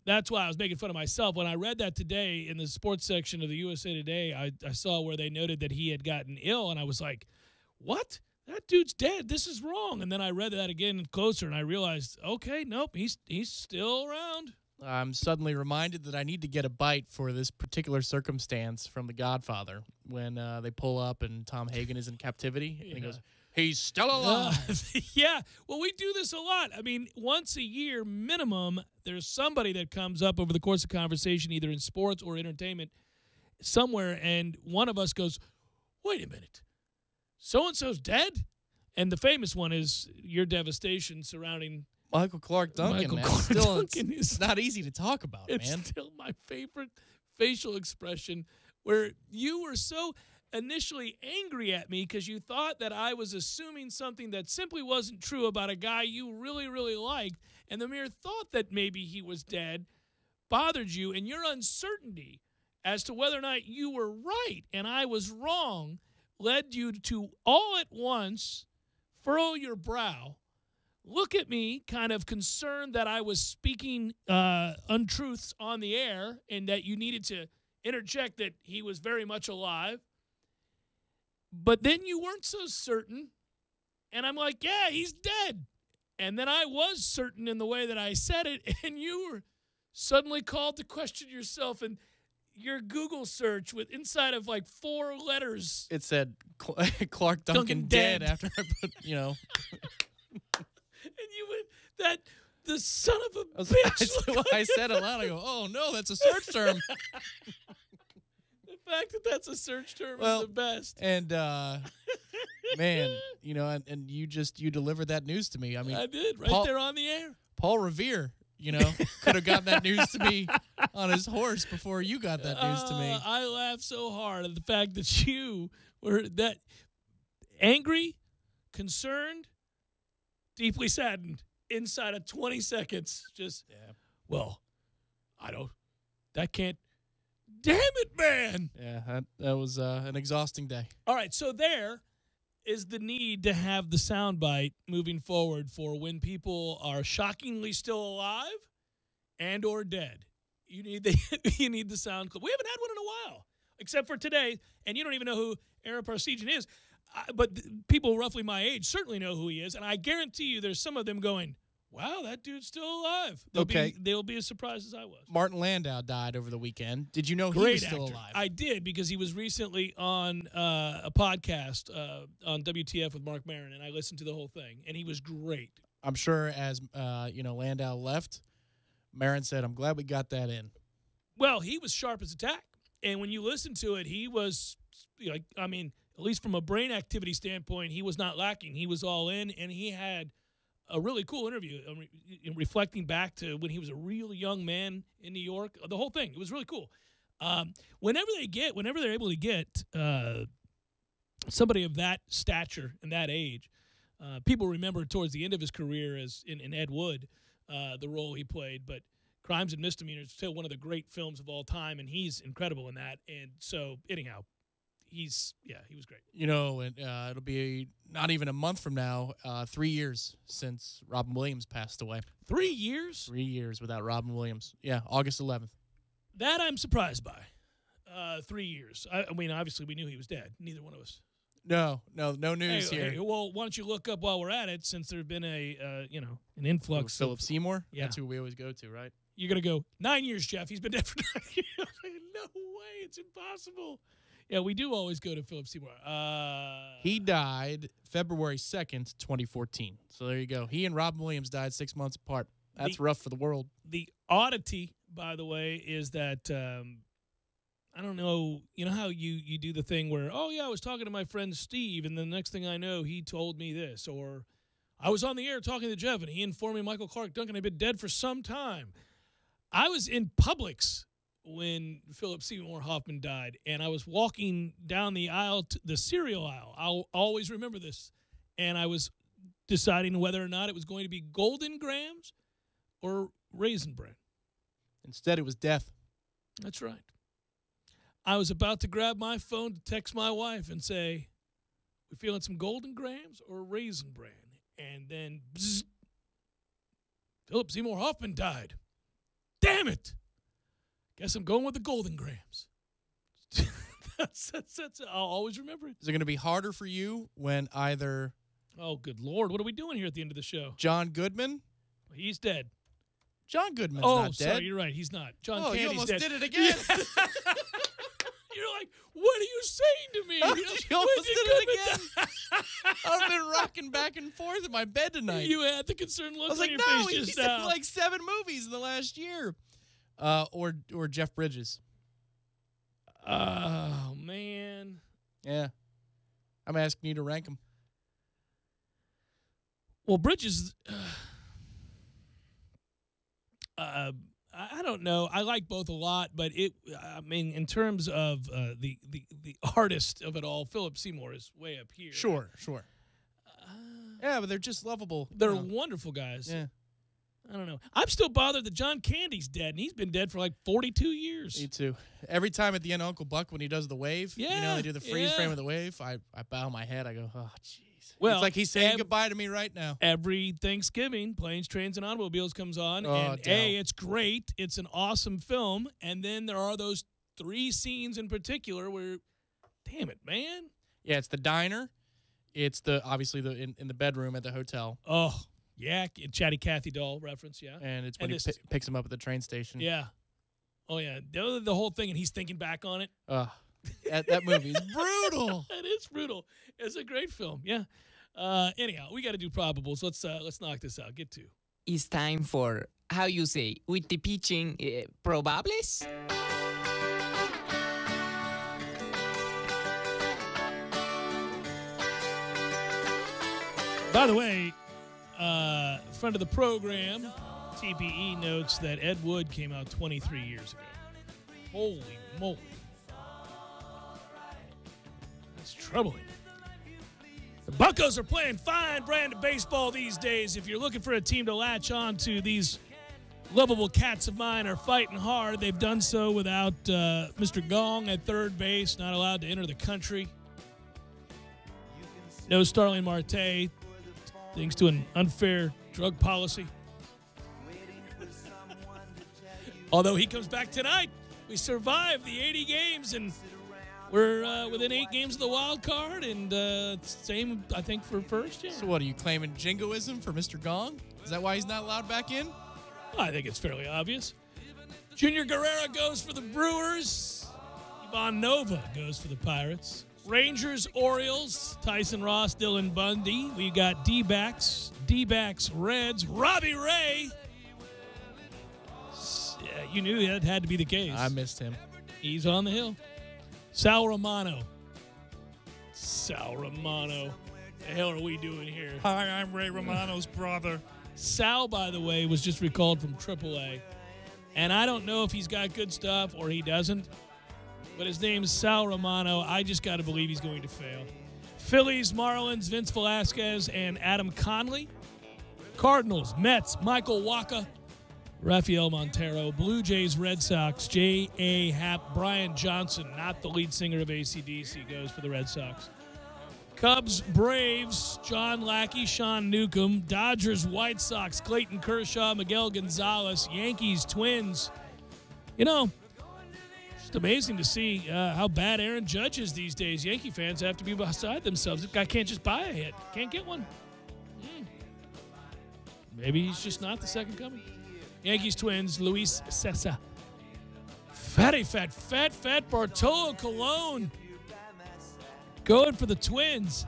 That's why I was making fun of myself. When I read that today in the sports section of the USA Today, I saw where they noted that he had gotten ill, and I was like, what? That dude's dead. This is wrong. And then I read that again closer, and I realized, okay, nope, he's still around. I'm suddenly reminded that I need to get a bite for this particular circumstance from The Godfather when they pull up and Tom Hagen is in captivity. And he goes, he's still alive. Yeah. Well, we do this a lot. I mean, once a year minimum, there's somebody that comes up over the course of conversation, either in sports or entertainment, somewhere, and one of us goes, wait a minute, so-and-so's dead? And the famous one is your devastation surrounding Michael Clark Duncan. It's not easy to talk about, man. It's still my favorite facial expression, where you were so initially angry at me because you thought that I was assuming something that simply wasn't true about a guy you really, really liked, and the mere thought that maybe he was dead bothered you, and your uncertainty as to whether or not you were right and I was wrong led you to all at once furrow your brow, look at me kind of concerned that I was speaking untruths on the air and that you needed to interject that he was very much alive. But then you weren't so certain. And I'm like, yeah, he's dead. And then I was certain in the way that I said it, and you were suddenly called to question yourself. And your Google search with inside of like 4 letters. It said Clark Duncan dead after I put, And you went, the son of a bitch. I said it loud. I go, oh, no, that's a search term. The fact that that's a search term is the best. And, man, and you delivered that news to me. I mean, I did, there on the air. Paul Revere, could have gotten that news to me on his horse before you got that news to me. I laughed so hard at the fact that you were that angry, concerned, deeply saddened inside of 20 seconds. That can't. Damn it, man. Yeah, that was an exhausting day. All right, so there is the need to have the soundbite moving forward for when people are shockingly still alive and or dead. You need the sound clip. We haven't had one in a while, except for today, and you don't even know who Ara Parseghian is. But people roughly my age certainly know who he is, and I guarantee you there's some of them going, wow, that dude's still alive. They'll be as surprised as I was. Martin Landau died over the weekend. Did you know he was still alive? I did, because he was recently on a podcast on WTF with Mark Maron, and I listened to the whole thing, and he was great. I'm sure as Landau left, Maron said, I'm glad we got that in. Well, he was sharp as a tack, and when you listen to it, he was, at least from a brain activity standpoint, he was not lacking. He was all in, and he had a really cool interview reflecting back to when he was a real young man in New York. The whole thing, it was really cool. Whenever they're able to get somebody of that stature and that age, people remember towards the end of his career as in Ed Wood, the role he played. But Crimes and Misdemeanors is still one of the great films of all time, and he's incredible in that. And so, anyhow, he was great. And it'll be not even a month from now, 3 years since Robin Williams passed away. 3 years? 3 years without Robin Williams. Yeah, August 11th. That I'm surprised by. 3 years. I mean, obviously we knew he was dead. Neither one of us. No news here. Hey, well, why don't you look up while we're at it, since there's been an influx. Philip Seymour? Yeah. That's who we always go to, right? You're going to go, 9 years, Jeff. He's been dead for 9 years. No way. It's impossible. Yeah, we do always go to Philip Seymour. He died February 2nd, 2014. So there you go. He and Robin Williams died 6 months apart. That's rough for the world. The oddity, by the way, is that I don't know. You know how you do the thing where, oh, yeah, I was talking to my friend Steve, and the next thing I know, he told me this. Or I was on the air talking to Jeff, and he informed me Michael Clark Duncan had been dead for some time. I was in Publix when Philip Seymour Hoffman died, and I was walking down the aisle, the cereal aisle. I'll always remember this. And I was deciding whether or not it was going to be Golden Grahams or Raisin Bran. Instead, it was death. That's right. I was about to grab my phone to text my wife and say, we feeling some Golden Grahams or Raisin Bran? And then, bzzz, Philip Seymour Hoffman died. Damn it. Guess I'm going with the Golden Grahams. that's I'll always remember it. Is it going to be harder for you when either... Oh, good Lord. What are we doing here at the end of the show? John Goodman? He's dead. John Goodman's not dead. Oh, sorry. You're right. He's not. John Candy's you almost dead. did it again. You're like, what are you saying to me? You almost did it again. I've been rocking back and forth in my bed tonight. You had the concerned look on your face just he's in like 7 movies in the last year. Or Jeff Bridges. Oh, man. Yeah. I'm asking you to rank them. Well, Bridges, I don't know. I like both a lot, but in terms of the artist of it all, Philip Seymour is way up here. Sure. Yeah, but they're just lovable. They're wonderful guys. Yeah. I don't know. I'm still bothered that John Candy's dead, and he's been dead for like 42 years. Me too. Every time at the end of Uncle Buck when he does the wave, they do the freeze frame of the wave, I bow my head. I go, oh, jeez. Well, it's like he's saying goodbye to me right now. Every Thanksgiving, Planes, Trains, and Automobiles comes on, and it's great. It's an awesome film, and then there are those 3 scenes in particular where, damn it, man. Yeah, it's the diner. It's obviously in the bedroom at the hotel. Oh, yeah, Chatty Cathy Doll reference, yeah. And it's when he picks him up at the train station. Yeah. Oh, yeah. The whole thing, and he's thinking back on it. That movie is brutal. It is brutal. It's a great film, yeah. Anyhow, we got to do probables. Let's knock this out. Get to. It's time for, how you say, with the pitching, probables? By the way, friend of the program, TPE, notes that Ed Wood came out 23 years ago. Holy moly. That's troubling. The Buccos are playing fine brand of baseball these days. If you're looking for a team to latch on to, these lovable cats of mine are fighting hard. They've done so without Mr. Gong at third base, not allowed to enter the country. No Starling Marte, thanks to an unfair drug policy. Although he comes back tonight. We survived the 80 games, and we're within 8 games of the wild card, and same, I think, for first. Yeah. So what, are you claiming jingoism for Mr. Gong? Is that why he's not allowed back in? Well, I think it's fairly obvious. Junior Guerrero goes for the Brewers. Ivan Nova goes for the Pirates. Rangers, Orioles, Tyson Ross, Dylan Bundy. We got D-backs, Reds, Robbie Ray. Yeah, you knew that had to be the case. I missed him. He's on the hill. Sal Romano. The hell are we doing here? Hi, I'm Ray Romano's brother. Sal, by the way, was just recalled from AAA. And I don't know if he's got good stuff or he doesn't. But his name is Sal Romano. I just got to believe he's going to fail. Phillies, Marlins, Vince Velasquez, and Adam Conley. Cardinals, Mets, Michael Wacha, Rafael Montero. Blue Jays, Red Sox, J.A. Happ, Brian Johnson, not the lead singer of AC/DC, goes for the Red Sox. Cubs, Braves, John Lackey, Sean Newcomb. Dodgers, White Sox, Clayton Kershaw, Miguel Gonzalez. Yankees, Twins. You know, it's amazing to see how bad Aaron Judge is these days. Yankee fans have to be beside themselves. The guy can't just buy a hit. Can't get one. Maybe he's just not the second coming. Yankees, Twins, Luis Cessa. Fat Bartolo Colon. Going for the Twins.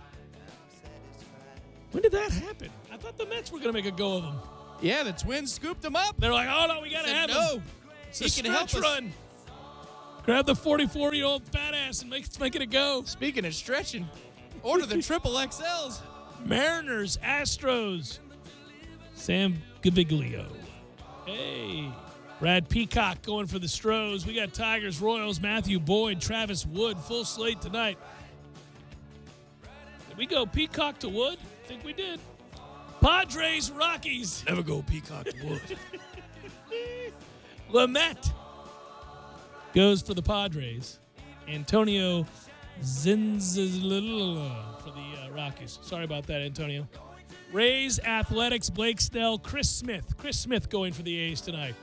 When did that happen? I thought the Mets were going to make a go of him. Yeah, the Twins scooped him up. They're like, oh, no, we got to have him. He can help us. Run. Grab the 44-year-old fat ass and make it a go. Speaking of stretching, order the triple XLs. Mariners, Astros. Sam Gaviglio. Hey. Brad Peacock going for the Stros. We got Tigers, Royals, Matthew Boyd, Travis Wood. Full slate tonight. Did we go Peacock to Wood? I think we did. Padres, Rockies. Never go Peacock to Wood. Lamet goes for the Padres. Antonio Zinzalila for the Rockies. Sorry about that, Antonio. Rays, Athletics, Blake Snell, Chris Smith. Chris Smith going for the A's tonight.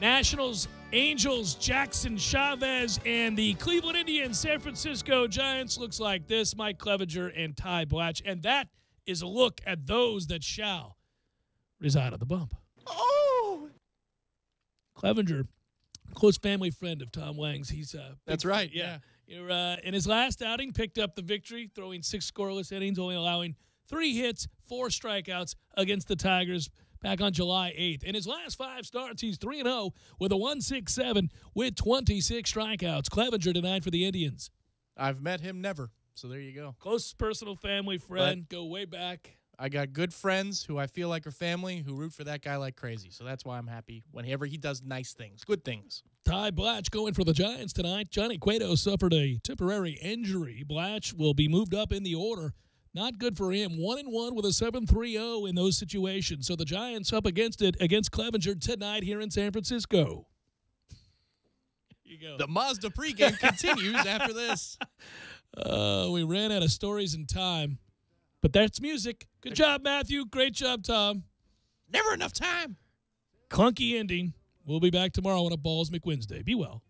Nationals, Angels, Jackson, Chavez, and the Cleveland Indians, San Francisco Giants. Looks like this, Mike Clevenger and Ty Blatch. And that is a look at those that shall reside on the bump. Oh! Clevenger, close family friend of Tom Wang's. He's That's right, yeah. In his last outing, picked up the victory, throwing 6 scoreless innings, only allowing 3 hits, 4 strikeouts against the Tigers back on July 8th. In his last 5 starts, he's 3-0 with a 1.67 with 26 strikeouts. Clevenger tonight for the Indians. I've met him never, so there you go. Close personal family friend, go way back. I got good friends who I feel like are family who root for that guy like crazy. So that's why I'm happy whenever he does nice things, good things. Ty Blatch going for the Giants tonight. Johnny Cueto suffered a temporary injury. Blatch will be moved up in the order. Not good for him. 1-1 with a 7-3-0 in those situations. So the Giants up against it against Clevenger tonight here in San Francisco. Here you go. The Mazda pregame continues after this. We ran out of stories and time, but that's music. Good job, Matthew. Great job, Tom. Never enough time. Clunky ending. We'll be back tomorrow on a Balls McWednesday. Be well.